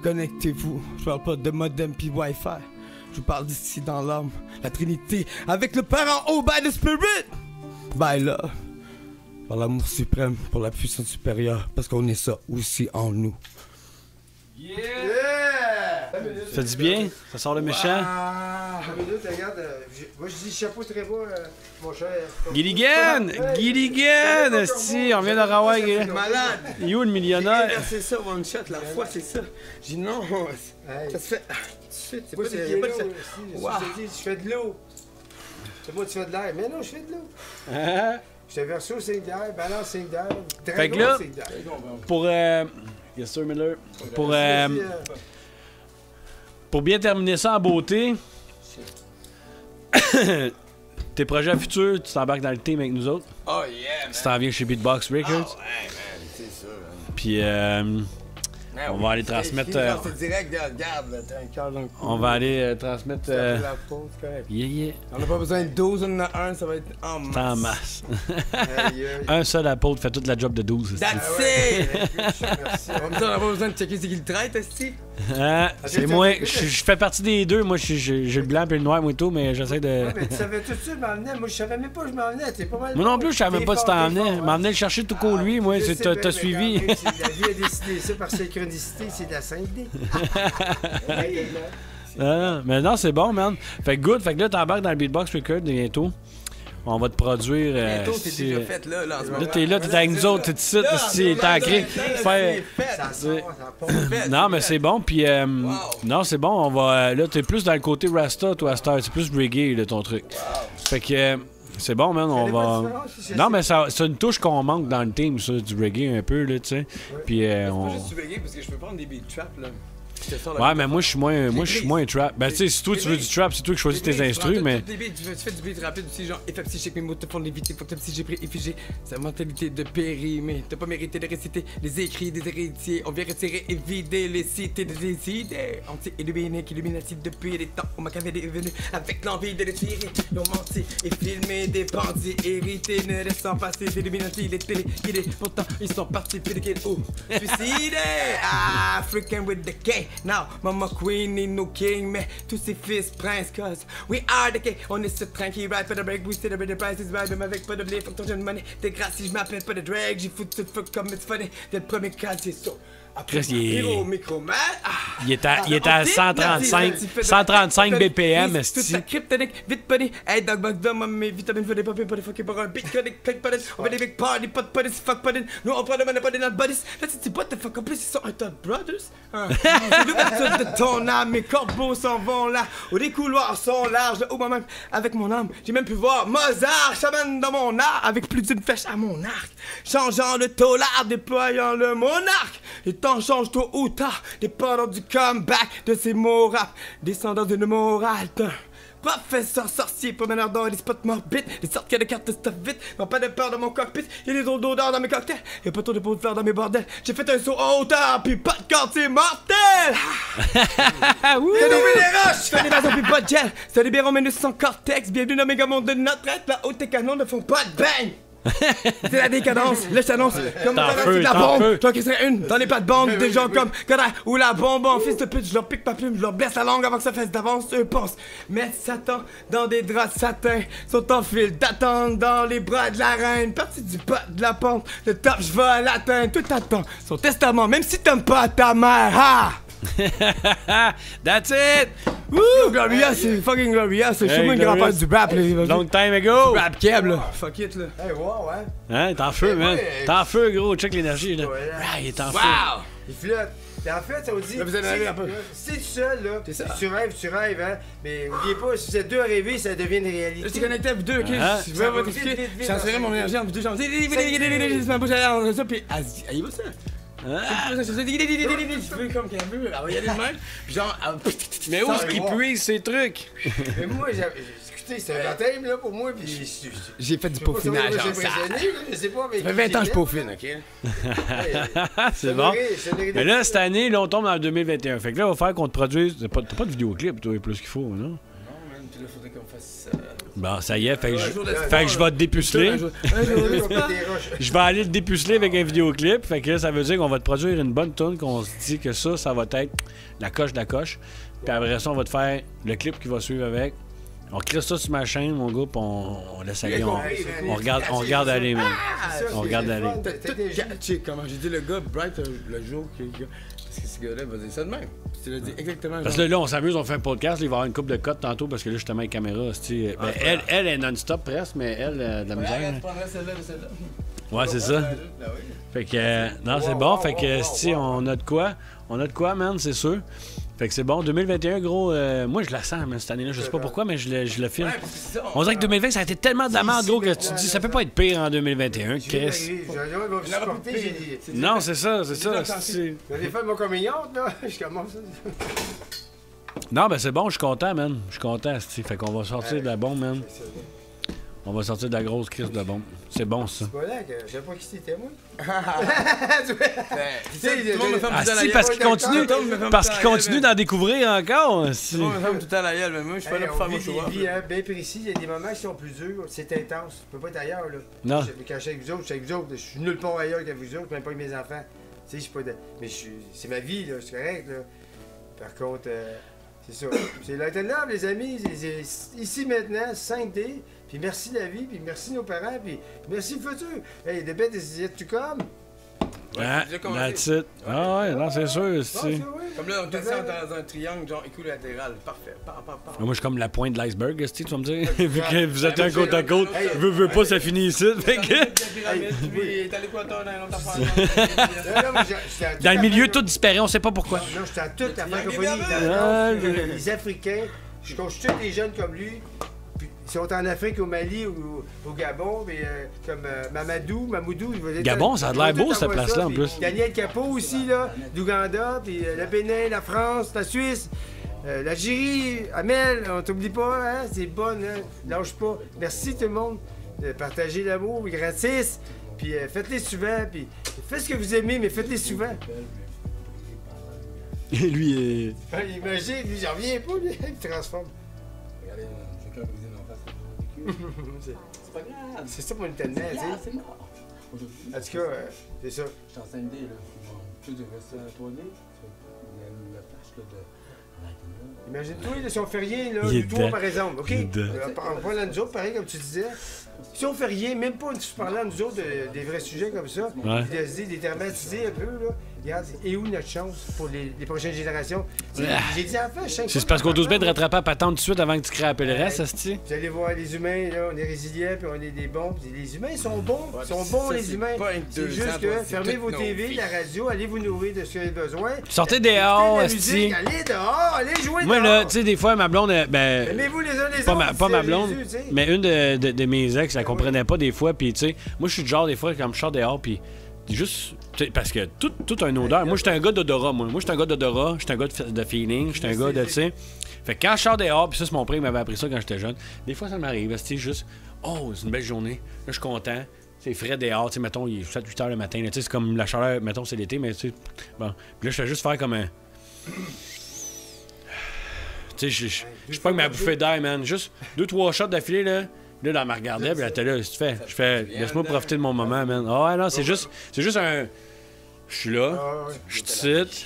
E: Connectez-vous. Je parle pas de modem pis Wi-Fi. Je vous parle d'ici dans l'âme, la Trinité, avec le Père en haut, by the Spirit, by love. Par l'amour suprême, pour la puissance supérieure, parce qu'on est ça aussi en nous.
C: Yeah!
A: Ça dit bien? Ça sort le méchant?
C: Regarde, moi je dis chapeau très bas, mon cher.
A: Gilligan! Gilligan! Esti, on vient de Hawaii.
E: Malade!
A: You, le millionnaire?
E: C'est ça, one shot, la fois, c'est ça. J'ai dit non, ça se fait. C'est pas
C: de l'eau. Je fais de l'eau. C'est moi, tu fais de l'air. Mais non, je fais de l'eau. Je t'ai versé au 5 d'air, balance 5 d'air.
A: Fait que là, pour. Yes, sir, Miller. Pour bien terminer ça en beauté, tes projets futurs, tu t'embarques dans le team avec nous autres.
E: Oh yeah, man.
A: Tu t'en viens chez Beatbox Records.
E: Oh ouais, man, c'est sûr.
A: Puis on va aller transmettre.
E: C'est direct, regarde, t'as un cœur dans le cou.
A: On va aller transmettre.
E: La pause, correct.
A: Yeah.
E: On n'a pas besoin de 12, on en a un, ça va être en masse.
A: C'est en masse. Un seul apôtre fait toute la job de 12.
E: That's it! Merci. On n'a pas besoin de checker c'est qui le traite, esti.
A: C'est moi, je fais partie des deux. Moi, j'ai le blanc et le noir, moi et tout, mais j'essaie de.
C: Ouais, mais tu savais tout de suite, je m'en venais. Moi, je savais même pas que je m'en venais. T'es pas mal.
A: Moi non plus, je savais même pas que tu t'en venais. Je m'en venais le chercher tout court, lui. Moi, t'as suivi.
C: La vie a décidé ça par synchronicité, c'est de la 5D.
A: Mais non, c'est bon, man. Fait que good. Fait que là, t'embarques dans le Beatbox Record bientôt. On va te produire.
E: Bientôt, t'es déjà fait là, en ce moment.
A: Là, t'es là, t'es avec nous autres, t'es ici, t'es ancré. Non, mais c'est bon, puis non, c'est bon, on va. Là, t'es plus dans le côté Rasta, toi, à Star. C'est plus reggae, là, ton truc. Fait que c'est bon, man, on va. Non, mais c'est une touche qu'on manque dans le team, ça, du reggae un peu, là, tu sais. Puis
E: C'est pas juste du reggae, parce que je peux prendre des beat traps, là.
D: te sors
A: Ouais, mais moi, je suis moins trap. Ben, tu sais, si toi, tu veux du trap, c'est toi qui choisis tes instrus, mais...
D: Tu fais du beat rapide aussi, genre FF psychique, mes mots te font l'éviter, faut que si j'ai pris effigé. Sa mentalité de périmer, t'as pas mérité de réciter les écrits des héritiers. On vient retirer et vider les cités des idées. Anti-illuminé, illuminatif depuis les temps où Machiavelli est venu avec l'envie de les tirer. Ils ont menti et filmé des bandits hérités, ne laissant passer d'illuminati, les téléguidés. Pourtant, ils sont partis piquer ou suicidés. African with the K. Now, Mama Queen need no king, mais tous ses fils princes, cause we are the K. On est ce train qui ride for the break, we celebrate the prices, ride, même avec pas de blé, faut que ton jeune money. T'es grâce si je m'appelle pas de drag, j'ai foutu le fuck comme it's funny. Dès le premier casier, so.
A: Chris, il est à
D: Ah,
A: 135 BPM,
D: c'est toute la kryptonique, vite pony. Hey, dog, bug, dog, mes vitamines, faut des papiers, pas des fucking pour un beat, conic, click, pas on va des big party, pas de police, fuck, pas nous, on prend le money, pas des not buddies. Là, tu dis, what the fuck, en plus, ils sont un tas de brothers. C'est l'ouverture de ton âme, mes corbeaux s'en vont là, où les couloirs sont larges, où moi-même, avec mon âme, j'ai même pu voir Mozart, chaman dans mon art, avec plus d'une flèche à mon arc, changeant le tolard, déployant le monarque. Les temps changent tôt ou tard, dépendant du comeback de ces mots rap, descendant d'une morale d'un professeur sorcier, promeneur dans les spots morbides, des sortes que de cartes stuff vite, n'ont pas de peur dans mon cockpit, y'a des drôles d'odeurs dans mes cocktails, y'a pas trop de pots de fleurs dans mes bordels, j'ai fait un saut en hauteur, puis pas de corde, c'est mortel! J'ai nommé les roches, fais des vasos puis pas de gel, c'est des bérons mais sans cortex, bienvenue dans méga monde de notre traite, là-haut tes canons ne font pas de bang! C'est la décadence, là je t'annonce, comme on de la bombe, j'en crisserai une dans les plates-bandes, des gens comme Godard ou la bombe, en fils de pute, je leur pique ma plume, je leur blesse la langue avant que ça fasse d'avance, eux pensent mettre Satan dans des draps de satin, sont en file d'attente dans les bras de la reine, parti du bas de la pente, le top je vais l'atteindre, tout attend son testament, même si t'aimes pas ta mère, ha!
A: That's it!
D: Woo! Gloria, c'est fucking Gloria, c'est chez moi une grand-père du rap, là.
A: Long time ago!
D: Rap Keb, là. Fuck it, là.
C: Hey, wow, ouais.
A: Hein, t'es en feu, man. T'es en feu, gros. Check l'énergie, là. Ah, il est en feu.
D: Wow!
C: Il flotte. Et en fait, ça vous dit.
D: Là, vous allez arriver un peu.
C: Si t'es tout seul, là,
D: C'est ça.
C: tu rêves, hein. Mais n'oubliez pas, si vous êtes deux à rêver, ça devient une réalité.
D: Là, je t'ai connecté à vous deux, ok?
A: Ah.
D: Je vais vous expliquer. Je transférais mon énergie entre vous deux jambes. Je ma bouche à l'air, ça, puis. Allez, va ça. Je fais comme qu'elle veut. Alors, il y a des mains. Genre.
A: Mais où
C: Ça,
A: est-ce qu'il
C: ouais.
A: puise ces trucs?
C: Mais moi, écoutez, c'est un baptême, là, pour moi, puis
D: J'ai fait du
C: je sais pas
D: peaufinage,
C: comment
D: genre
C: j'ai
D: ça.
C: impressionné, là, je sais pas, mais.
D: Ça fait 20 ans que je peaufine, ok?
A: C'est bon. Mais là, cette année, là, on tombe en 2021. Fait que là, il va falloir qu'on te produise. T'as pas de vidéoclip, toi, plus qu'il faut, non?
D: Non, man, puis là, faudrait qu'on fasse ça.
A: Bon, ça y est, fait que
D: Un jour
A: je
D: d'espoir,
A: vais te dépuceler.
C: Je
A: Je vais aller le dépuceler avec un vidéoclip. Fait que là, ça veut dire qu'on va te produire une bonne tune, qu'on se dit que ça va être la coche de la coche. Puis après ça, on va te faire le clip qui va suivre avec. On crisse ça sur ma chaîne, mon gars, puis on laisse aller. On regarde aller, man. On regarde aller.
D: T'as tout catché comment j'ai dit le gars, Bright, le jour que. Parce que ce gars-là va dire ça de même. Tu l'as dit exactement.
A: Parce que là, on s'amuse, on fait un podcast, il va y avoir une coupe de cotes tantôt, parce que là, justement, les caméras, ben, elle est non-stop presque, mais elle, de la misère.
D: Tu prendrais celle-là de celle-là.
A: Ouais, c'est ça. Fait que, non, c'est bon. Fait que, si on a de quoi. On a de quoi, man, c'est sûr. Fait que c'est bon. 2021, gros, moi, je la sens, man, cette année-là. Je sais pas pourquoi, mais je le filme. On dirait que 2020, ça a été tellement de la merde, gros, que tu te dis, ça peut pas être pire en 2021. Qu'est-ce? Non, c'est ça, c'est ça.
C: J'ai fait mon communion, là. Je commence ça.
A: Non, ben c'est bon, je suis content, man. Je suis content, c'ti. Fait qu'on va sortir de la bombe, man. On va sortir de la grosse crise de bombe. C'est bon, ça.
C: C'est pas là que je sais pas qui c'était, moi.
A: Si, parce qu'il continue d'en découvrir encore. Si.
D: Tout le monde me ferme tout à la gueule, mais moi, je suis pas là pour faire mon choix.
C: Des vies bien précis, il y a des moments qui sont plus durs, c'est intense. Tu peux pas être ailleurs, là.
A: Non.
C: Quand je suis avec vous autres, je suis avec vous autres. Je suis nulle part ailleurs qu'avec vous autres, même pas avec mes enfants. Tu sais, je suis pas de... Mais c'est ma vie, là, c'est correct, là. Par contre, c'est ça. C'est l'internable, les amis. C'est ici, maintenant, 5D. Puis merci la vie, puis merci nos parents, puis merci le futur. Hey, the best is yet to come.
A: Ah, that's it. Ah ouais, non, c'est sûr. C'est...
D: Comme là, on te dit dans un triangle, genre équilatéral. Parfait.
A: Moi, je suis comme la pointe de l'iceberg, tu vas me dire. Vu que vous êtes un côte à côte, veux pas, ça finit ici. Fait que... Dans le milieu, tout disparaît, on sait pas pourquoi.
C: Non, j'étais à toute la francophonie. Les Africains, je coach tous les jeunes comme lui. Puis ils sont en Afrique, au Mali ou au Gabon, mais comme Mamoudou,
A: Gabon, ça a l'air beau, cette place-là, en
C: puis
A: plus.
C: Daniel Capot aussi, là, d'Ouganda, puis le Bénin, la France, la Suisse, l'Algérie, Amel, on t'oublie pas, hein, c'est bonne, hein, lâche pas. Merci tout le monde de partager l'amour, gratis, puis faites-les souvent, puis faites ce que vous aimez, mais faites-les souvent.
A: Lui,
C: Imagine, lui, j'en reviens pas, lui, il se transforme.
D: Regardez, chacun a brisé dans la face.
F: C'est pas grave.
C: C'est ça pour une tête, tu sais.
F: C'est mort.
C: En tout cas, c'est ça.
F: Je suis en 5D, là. Tu restes à 3D. La flash, là, de...
C: Imagine-toi, là, si on fait rien, là,
A: Il est
C: du tout,
A: dedans.
C: par exemple, OK?
A: Il est dedans.
C: On parle à nous autres, pareil, comme tu disais. Si on fait rien, même pas en parlant à nous autres des vrais sujets comme ça,
A: Ouais.
C: puis de se dire, dédramatiser un peu, là, regarde, et où notre chance pour les prochaines générations? Tu sais, j'ai dit à la fin, chaque
A: c'est
C: fois
A: parce qu'on
C: qu'on
A: doit bien de
C: parle,
A: rattraper à patente tout de suite avant que tu crées le reste, asti.
C: vous allez voir, les humains, là, on est résilients, puis on est des bons. Puis les humains sont bons, ils sont bons,
D: ça,
C: les
D: c'est
C: humains.
D: pas un
C: C'est
D: 200,
C: juste
D: toi,
C: que
D: c'est
C: fermez
D: toutes
C: vos
D: nos
C: TV,
D: vies.
C: la radio, allez vous nourrir de ce que vous avez besoin.
A: Sortez
C: Écoutez
A: dehors,
C: la
A: asti.
C: musique, allez dehors, allez jouer
A: Moi,
C: dehors.
A: là, tu sais, des fois, ma blonde, ben.
C: Aimez-vous les uns les
A: Pas
C: autres.
A: ma
C: c'est
A: blonde,
C: Jésus, tu sais.
A: mais une de mes ex, elle comprenait pas des fois, puis tu sais, moi je suis du genre des fois quand je sors dehors, puis juste, tu sais, parce que tout a une odeur. Moi, j'étais un gars d'odorat, moi. Moi, j'étais un gars d'odorat, j'étais un gars de feeling, j'étais un gars de, tu sais. Fait que quand je sors dehors, puis ça, c'est mon père qui m'avait appris ça quand j'étais jeune, des fois, ça m'arrive, tu sais, juste, oh, c'est une belle journée, là, je suis content. C'est frais dehors, tu sais, mettons, il est 7-8 heures le matin, tu sais, c'est comme la chaleur, mettons, c'est l'été, mais tu sais, bon. Puis là, je fais juste faire comme un. Tu sais, je pas que ma bouffée d'air, man. Juste 2-3 shots d'affilée, là. Là, elle me regardait, puis elle était là, qu'est-ce que tu fais? Je fais, laisse-moi profiter de mon moment, man. Ah ouais, non, c'est juste un. Je suis là, je te cite.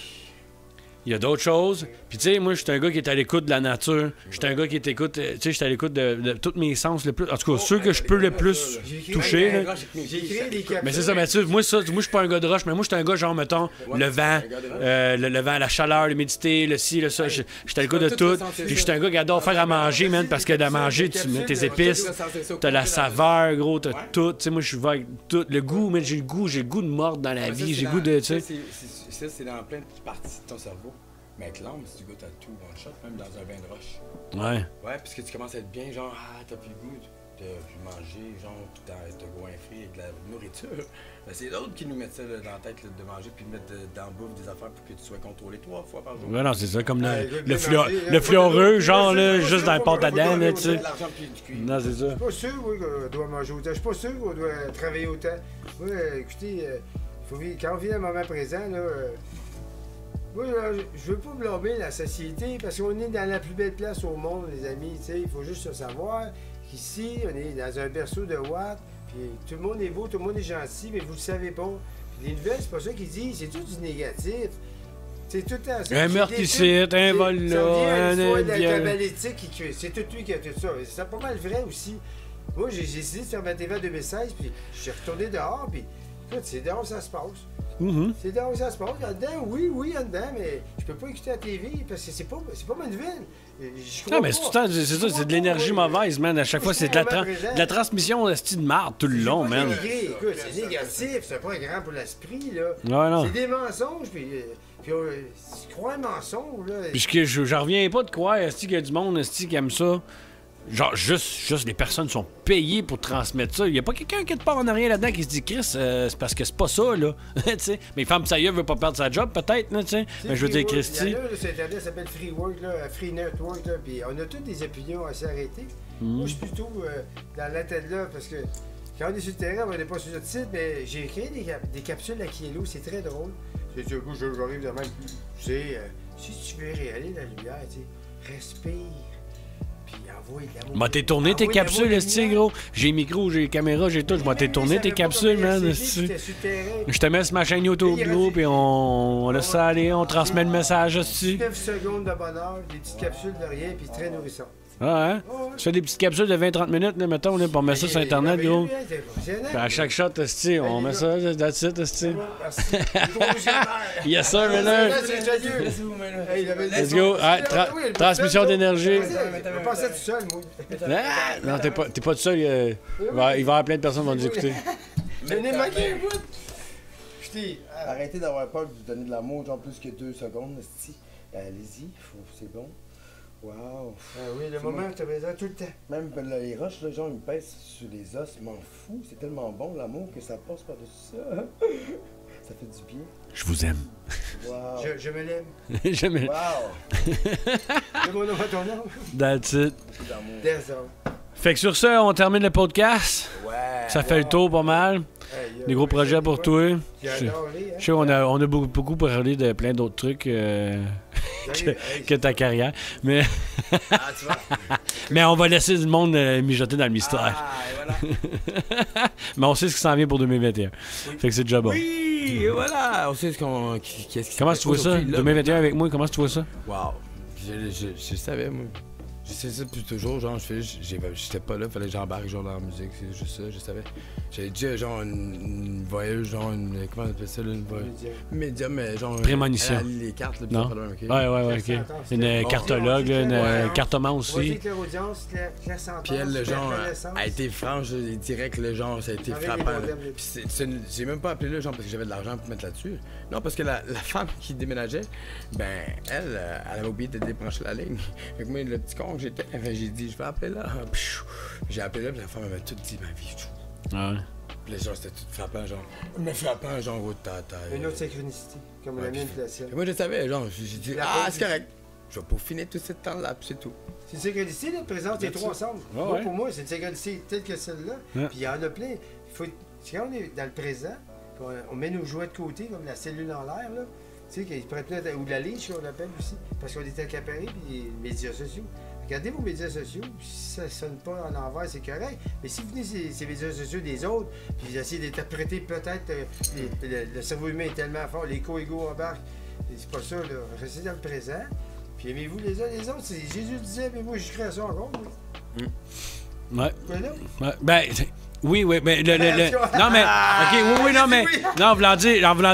A: Il y a d'autres choses. Puis, tu sais, moi, je suis un gars qui est à l'écoute de la nature. Je suis un gars qui est à l'écoute, tu sais, je suis à l'écoute de tous mes sens le plus. En tout cas, ceux que je peux le plus toucher, là.
C: J'ai créé des capsules.
A: Mais c'est ça, Mathieu. Moi, je suis pas un gars de rush, mais moi, je suis un gars, genre, mettons, le vent, la chaleur, l'humidité, le ci, le ça. Je suis à l'écoute de tout. Puis, je suis un gars qui adore faire à manger, man, parce que de manger, tu mets tes épices, t'as la saveur, gros, t'as tout. Tu sais, moi, je suis avec tout. Le goût, mais j'ai le goût de mordre dans la vie. J'ai le goût de, tu sais.
D: Ça, c'est dans plein de parties de ton cerveau. Mais avec l'âme, si tu goûtes à tout one shot, même dans un bain de roche.
A: Ouais.
D: Ouais, puisque tu commences à être bien, genre, t'as plus le goût de manger, genre, tout le temps, te goinfrer avec de la nourriture. Ben, c'est d'autres qui nous mettent ça là, dans la tête, là, de manger, puis de mettre dans la bouffe des affaires pour que tu sois contrôlé 3 fois par jour.
A: Ouais, non, c'est ça, comme le
C: manger,
A: fleureux, genre, là,
C: faut
A: juste dans le pâte à dents, là, tu sais.
D: De l'argent puis du cuir.
A: Non, c'est ça.
C: Je suis pas sûr, oui, qu'on doit manger autant. Je suis pas sûr qu'on doit travailler autant. Oui, écoutez, quand on vit le moment présent, là. Moi, là, je veux pas blâmer la société parce qu'on est dans la plus belle place au monde, les amis. Tu sais, il faut juste se savoir qu'ici, on est dans un berceau de Watt, puis tout le monde est beau, tout le monde est gentil, mais vous le savez pas. Puis les nouvelles, c'est pas ça qu'ils disent, c'est tout du négatif. C'est tout le temps ça.
A: Un meurtre ici, un vol là,
C: un
A: viol.
C: c'est tout lui qui a tout ça. C'est pas mal vrai aussi. Moi, j'ai décidé de faire ma TV en 2016, puis je suis retourné dehors, puis écoute, c'est dehors que ça se passe. C'est dehors que ça se passe. Il y a dedans, oui, il y a dedans, mais je peux pas écouter la TV parce que c'est pas ma nouvelle.
A: Non, mais c'est tout le temps, c'est ça, c'est de l'énergie mauvaise, man. À chaque fois, c'est de la transmission de style de marde tout le long, man.
C: Écoute, c'est négatif, c'est pas grand pour l'esprit, là.
A: Ouais, non.
C: C'est des mensonges, puis tu crois un mensonge, là.
A: Puisque je reviens pas de croire, est-ce qu'il y a du monde, est-ce qui aime ça? Genre, juste les personnes sont payées pour transmettre ça. Il y a pas quelqu'un qui te part en arrière là-dedans qui se dit, Chris, c'est parce que c'est pas ça, là. Tu sais, mais Femme Saïa veut pas perdre sa job, peut-être, là, tu sais. Mais je veux dire, Christy.
C: Il y en a, là, sur Internet, ça s'appelle Free Work, là, Free Network, là, puis on a toutes des opinions assez arrêtées. Moi, je suis plutôt dans la tête là, parce que quand on est sur le terrain, on n'est pas sur notre site, mais j'ai créé des capsules à Kielo, c'est très drôle. C'est du coup, j'arrive de même. Tu sais, si tu veux réaliser la lumière, tu sais, respire.
A: M'a t'es tourné tes capsules, esti, gros. J'ai micro, j'ai caméra, j'ai tout. Je m'en t'es tourné tes capsules, man, esti. Je te mets sur ma chaîne YouTube, gros, puis on laisse ça aller, on transmet le message, esti.
C: 9 secondes de bonheur, des petites capsules de rien, puis très nourrissant.
A: Ah, hein? Tu fais des petites capsules de 20-30 minutes, là, mettons, là, pour mettre ça sur Internet, gros. Puis à chaque shot, esti, on met ça, that's it, esti. Yes, sir, Miller. Let's go. Transmission d'énergie.
C: Je pensais tout seul, moi.
A: Non, t'es pas tout seul. Il va y avoir plein de personnes qui vont nous écouter.
C: J'en ai manqué un bout. Putain.
G: Arrêtez d'avoir peur de vous donner de l'amour, genre plus que 2 secondes, esti. Allez-y, c'est bon. Wow.
C: Ah oui, le moment où tu as besoin tout le temps.
G: Même les roches, là, genre, ils me pèsent sur les os, ils m'en fous. C'est tellement bon l'amour que ça passe par-dessus ça. Ça fait du bien.
A: Je vous aime.
G: Wow.
C: Je me l'aime.
A: Je me...
G: Wow.
C: C'est mon nom à ton nom.
A: That's it.
G: D'amour.
C: Désolé.
A: Fait que sur ça, on termine le podcast.
G: Ouais.
A: Ça fait le tour pas mal. Des gros projets pour toi.
C: J'ai adoré,
A: Je sais qu'on a beaucoup parlé de plein d'autres trucs que ta carrière. Mais,
G: Ah, tu vois.
A: mais on va laisser le monde mijoter dans le mystère.
G: Ah, et voilà.
A: Mais on sait ce qui s'en vient pour 2021. Fait que c'est déjà bon.
D: Oui, et voilà, on sait qu'est-ce qui
A: Comment tu vois ça?
D: aujourd'hui, là.
A: 2021 avec moi, comment tu vois ça?
D: Wow. Je savais, moi. Je sais ça depuis toujours, genre, j'étais pas là, fallait que j'embarque genre dans la musique, c'est juste ça, je savais. J'avais déjà genre une voyeuse, genre comment on appelle ça, là, une voyeuse? Média, mais genre...
A: Prémonition.
D: Elle lit les cartes, là, puis
A: Non.
D: ça, là, ok.
A: Ouais, ok. Une cartologue, là, une cartomante aussi.
C: Claire audience, claire sentence,
D: Puis elle, le
C: claire
D: genre,
C: connaissance.
D: a été franche, direct, le genre, ça a été
C: Avec
D: frappant.
C: les
D: là.
C: modems,
D: Puis j'ai même pas appelé là, genre, parce que j'avais de l'argent pour mettre là-dessus. Non, parce que la femme qui déménageait, ben, elle avait oublié de débrancher la ligne. Fait que moi, le petit con que j'étais, ben, j'ai dit, je vais appeler là. Pfiou. J'ai appelé là, puis la femme m'avait tout dit, ma vie.
A: Ouais.
D: Puis les gens, c'était tout frappant, genre, mais frappant, genre, au tata.
C: Une autre synchronicité, comme la mienne et la sienne.
D: Moi, je savais, genre, j'ai dit,
C: La
D: ah,
C: bonne
D: c'est correct. Je vais peaufiner tout ce temps-là, puis c'est tout.
C: C'est une synchronicité, là, présente les trois ensemble.
A: Ouais,
C: Moi,
A: ouais.
C: pour moi, c'est une synchronicité telle que celle-là.
A: Ouais.
C: Puis il y en a plein. C'est quand on est dans le présent, puis on met nos jouets de côté, comme la cellule en l'air, là. Tu sais, qu'ils prennent peut-être, ou de la liche, on l'appelle aussi, parce qu'on est accaparé, puis les médias sociaux. Regardez vos médias sociaux, puis si ça ne sonne pas en envers, c'est correct. Mais si vous venez ces médias sociaux des autres, puis vous essayez d'interpréter peut-être le cerveau humain est tellement fort, l'égo embarque. C'est pas ça, là. Restez dans le présent, puis aimez-vous les uns les autres. Jésus disait, mais moi, je crée à ça encore. Moi.
A: Ouais.
C: Quoi, là?
A: Ouais. Ben, oui, mais non, mais. Ok, oui, non, mais. Non, en voulant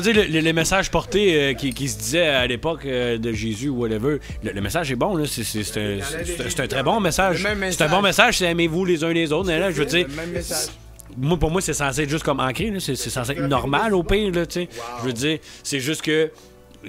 A: dire le message porté qui se disait à l'époque de Jésus ou whatever, le message est bon, là. C'est un très bon message.
D: Le même
A: C'est un bon message, c'est aimez-vous les uns les autres. Mais là, je veux dire.
D: Le même message.
A: Pour moi, c'est censé être juste comme ancré, là. C'est censé être normal au pire, là, tu sais. Je veux dire, c'est juste que.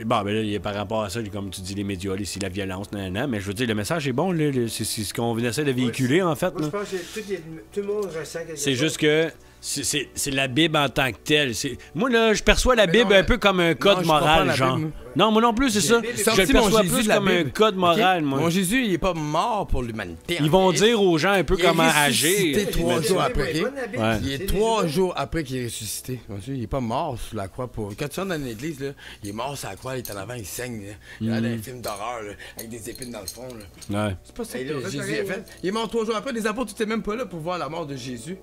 A: Bon, ben là, il y a par rapport à ça, comme tu dis, les médias, la violence, mais je veux dire, le message est bon, là, c'est ce qu'on essaie de véhiculer, en fait.
C: Moi, je pense que tout le monde ressent quelque chose.
A: C'est juste que c'est la Bible en tant que telle. Moi, là, je perçois la Bible un peu comme un code
D: je comprends
A: moral,
D: la
A: genre.
D: Bible,
A: Non, moi non plus, c'est ça.
C: Bible,
A: Je
D: sorti
A: le
D: mon
A: perçois
D: Jésus
A: plus
D: de la
A: comme un
D: Bible.
A: code moral,
D: Ok?
A: moi.
D: Mon Jésus, il est pas mort pour l'humanité.
A: Ils vont dire aux gens un peu
D: Il est
A: comment
D: ressuscité
A: agir.
D: trois jours après.
C: Ouais.
D: Il est 3 jours après qu'il est ressuscité. Il est pas mort sous la croix pour. Quand tu rentres dans l'église, là, il est mort sur la croix, il est en avant, il saigne. Là. Il a un film d'horreur là, avec des épines dans le fond. Là.
A: Ouais.
D: C'est pas ça
C: Et
D: que
C: là,
D: Jésus
C: pareil,
D: a fait. Il est mort 3 jours après. Les apôtres n'étaient même pas là pour voir la mort de Jésus.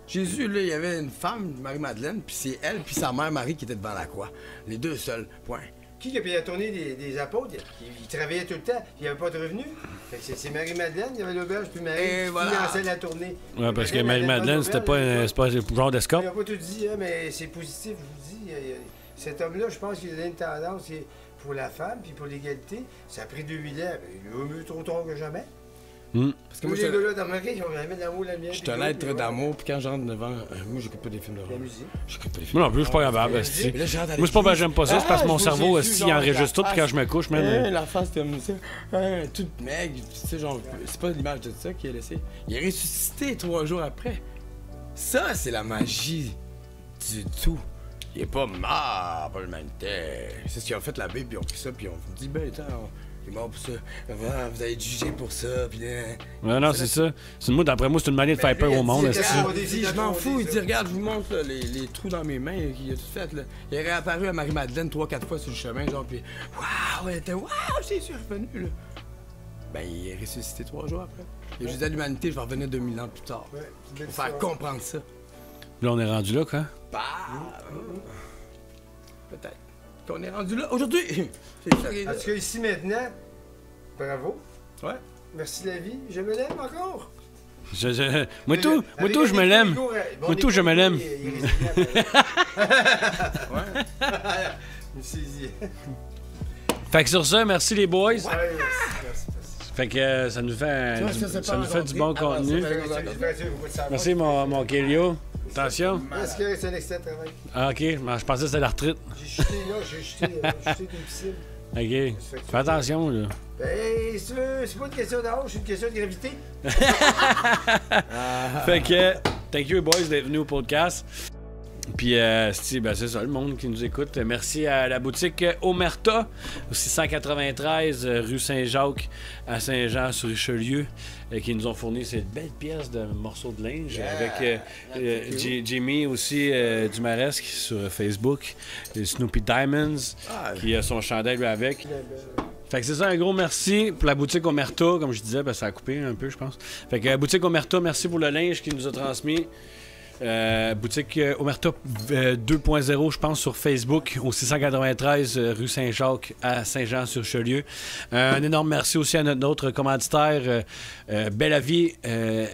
D: Jésus, là, il y avait une femme, Marie-Madeleine, puis c'est elle, puis sa mère Marie qui était devant la croix. Les deux seuls. Point.
C: Qui a payé la tournée des apôtres? Il travaillait tout le temps, il n'y avait pas de revenus. Fait que c'est Marie-Madeleine, il y avait l'auberge, puis Marie
D: Et
C: qui
D: voilà.
C: finançait la tournée.
A: Ouais, parce que
C: elle avait
A: Marie-Madeleine,
C: pas
A: c'était
C: d'auberge,
A: pas le genre
C: Il
A: d'escorte.
C: n'a pas tout dit, hein, mais c'est positif, je vous dis. Cet homme-là, je pense qu'il a donné une tendance pour la femme, puis pour l'égalité. Ça a pris 2000 ans, mais il vaut mieux trop tard que jamais.
D: Parce que
C: Tous
D: moi,
C: les gars-là dans ma vie, ils ont jamais d'amour, la mienne.
D: je suis un être d'amour, puis quand je rentre devant. Moi, j'écoute pas des films
C: La
D: d'horreur.
C: musique.
D: J'écoute pas des films
A: Moi non plus, je suis pas capable.
C: Mais
A: esti.
D: Mais là, je rentre à
A: Moi, c'est pas parce que
D: l'église.
A: j'aime pas ça, c'est parce que mon
D: je vois
A: cerveau,
D: Jésus,
A: esti,
D: genre,
A: il enregistre tout,
D: la
A: puis quand je me couche, man.
D: La face comme ça, toute maigre, tu sais, genre, c'est pas l'image de ça qui est laissé. Il est ressuscité 3 jours après. Ça, c'est la magie du tout. Il est pas mort pour l'humanité. C'est ce qu'ils ont fait la Bible, puis ils ont pris ça, puis ils ont dit, ben, attends, il est mort pour ça. Voilà, vous allez être jugé pour ça, puis
A: Ouais, non, c'est ça. Moi, d'après moi, c'est une manière de faire peur au monde, esti.
D: il dit, je m'en fous, il dit, regarde, je vous montre là, les trous dans mes mains qu'il a tout fait. Là. Il est réapparu à Marie-Madeleine 3-4 fois sur le chemin, genre, puis waouh, elle était waouh, Jésus est revenu, là. Ben, il est ressuscité 3 jours après. Il a juste dit à l'humanité, je vais revenir 2000 ans plus tard.
C: Ouais, c'est
D: Pour faire comprendre ça.
A: Là, on est rendu là, quoi.
D: Bah, peut-être qu'on est rendu là aujourd'hui. C'est ça qui est
C: En
D: là.
C: tout cas, ici maintenant, bravo.
D: Ouais.
C: Merci la vie. Je me l'aime encore.
A: Moi, tout, je me l'aime. Moi, tout, je me l'aime. Fait que sur ça, merci les boys. Fait que ça nous fait, ça nous fait du bon contenu. Merci mon Kelio. Attention.
C: Est-ce que c'est un extrait de travail?
A: Ah, ok, je pensais que c'était la retraite.
C: J'ai chuté là, j'ai chuté d'une piscine.
A: OK. Fais attention, là.
C: Ben, c'est pas une question d'âge, c'est une question de gravité.
A: Fait que, thank you, boys, d'être venus au podcast. Puis, c'est ça, le monde qui nous écoute. Merci à la boutique Omerta, au 693 rue Saint-Jacques, à Saint-Jean-sur-Richelieu, qui nous ont fourni cette belle pièce de morceaux de linge avec Jimmy aussi du Maresque sur Facebook, et Snoopy Diamonds, qui a son chandail lui avec. Fait que c'est ça, un gros merci pour la boutique Omerta, comme je disais, ça a coupé un peu, je pense. Fait que boutique Omerta, merci pour le linge qu'il nous a transmis. Boutique Omerta 2.0, je pense, sur Facebook, au 693 rue Saint-Jacques à Saint-Jean-sur-Richelieu. Un énorme merci aussi à notre commanditaire, Belle à Vie,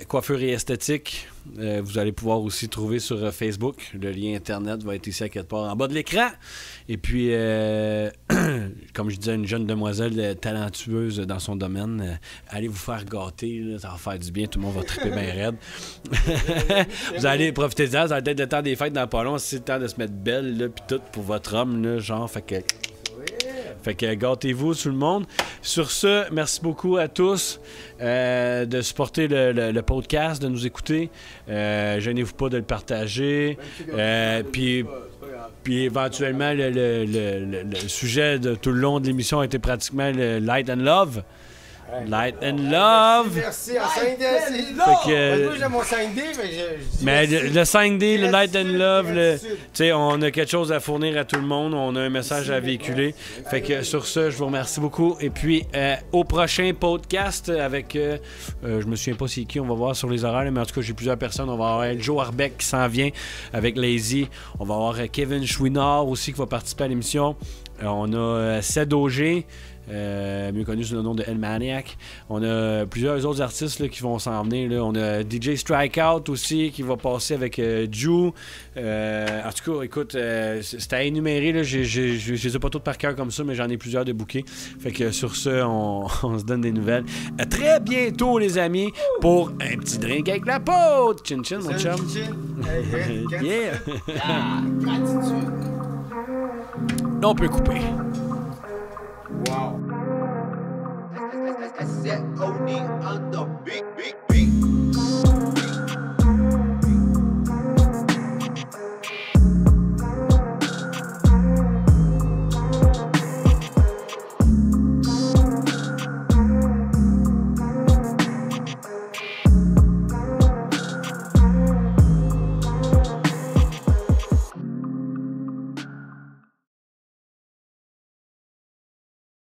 A: coiffure et esthétique. Vous allez pouvoir aussi trouver sur Facebook. Le lien Internet va être ici à quelque part en bas de l'écran. Et puis, comme je disais, une jeune demoiselle talentueuse dans son domaine. Allez vous faire gâter, là, ça va faire du bien. Tout le monde va triper bien raide. Vous allez profiter de ça. Ça va être le temps des fêtes dans pas long. C'est le temps de se mettre belle, là, puis tout pour votre homme, là, genre. Fait que gâtez-vous tout le monde. Sur ce, merci beaucoup à tous de supporter le podcast, de nous écouter. Gênez-vous pas de le partager. Puis éventuellement, le sujet de tout le long de l'émission a été pratiquement le Light and Love. Light and Love.
C: Merci, en 5D.
A: Moi,
C: j'ai mon 5D,
A: mais le 5D, le Light and Love, on a quelque chose à fournir à tout le monde. On a un message à véhiculer. Fait que sur ce, je vous remercie beaucoup. Et puis, au prochain podcast avec, je me souviens pas c'est qui, on va voir sur les horaires, mais en tout cas, j'ai plusieurs personnes. On va avoir Joe Arbeck qui s'en vient avec Lazy. On va avoir Kevin Chouinard aussi qui va participer à l'émission. On a Ced Auger. Mieux connu sous le nom de El Maniac. On a plusieurs autres artistes là, qui vont s'en venir. Là. On a DJ Strikeout aussi qui va passer avec Ju. En tout cas, écoute, c'était à énumérer. Là. Je les ai pas toutes par cœur comme ça, mais j'en ai plusieurs de bookés. Fait que sur ce, on se donne des nouvelles. À très bientôt, les amis, pour un petit drink avec la pote. Chin chin, mon chum. Yeah. On peut couper.
H: Wow. I said, OD on the big, big, big.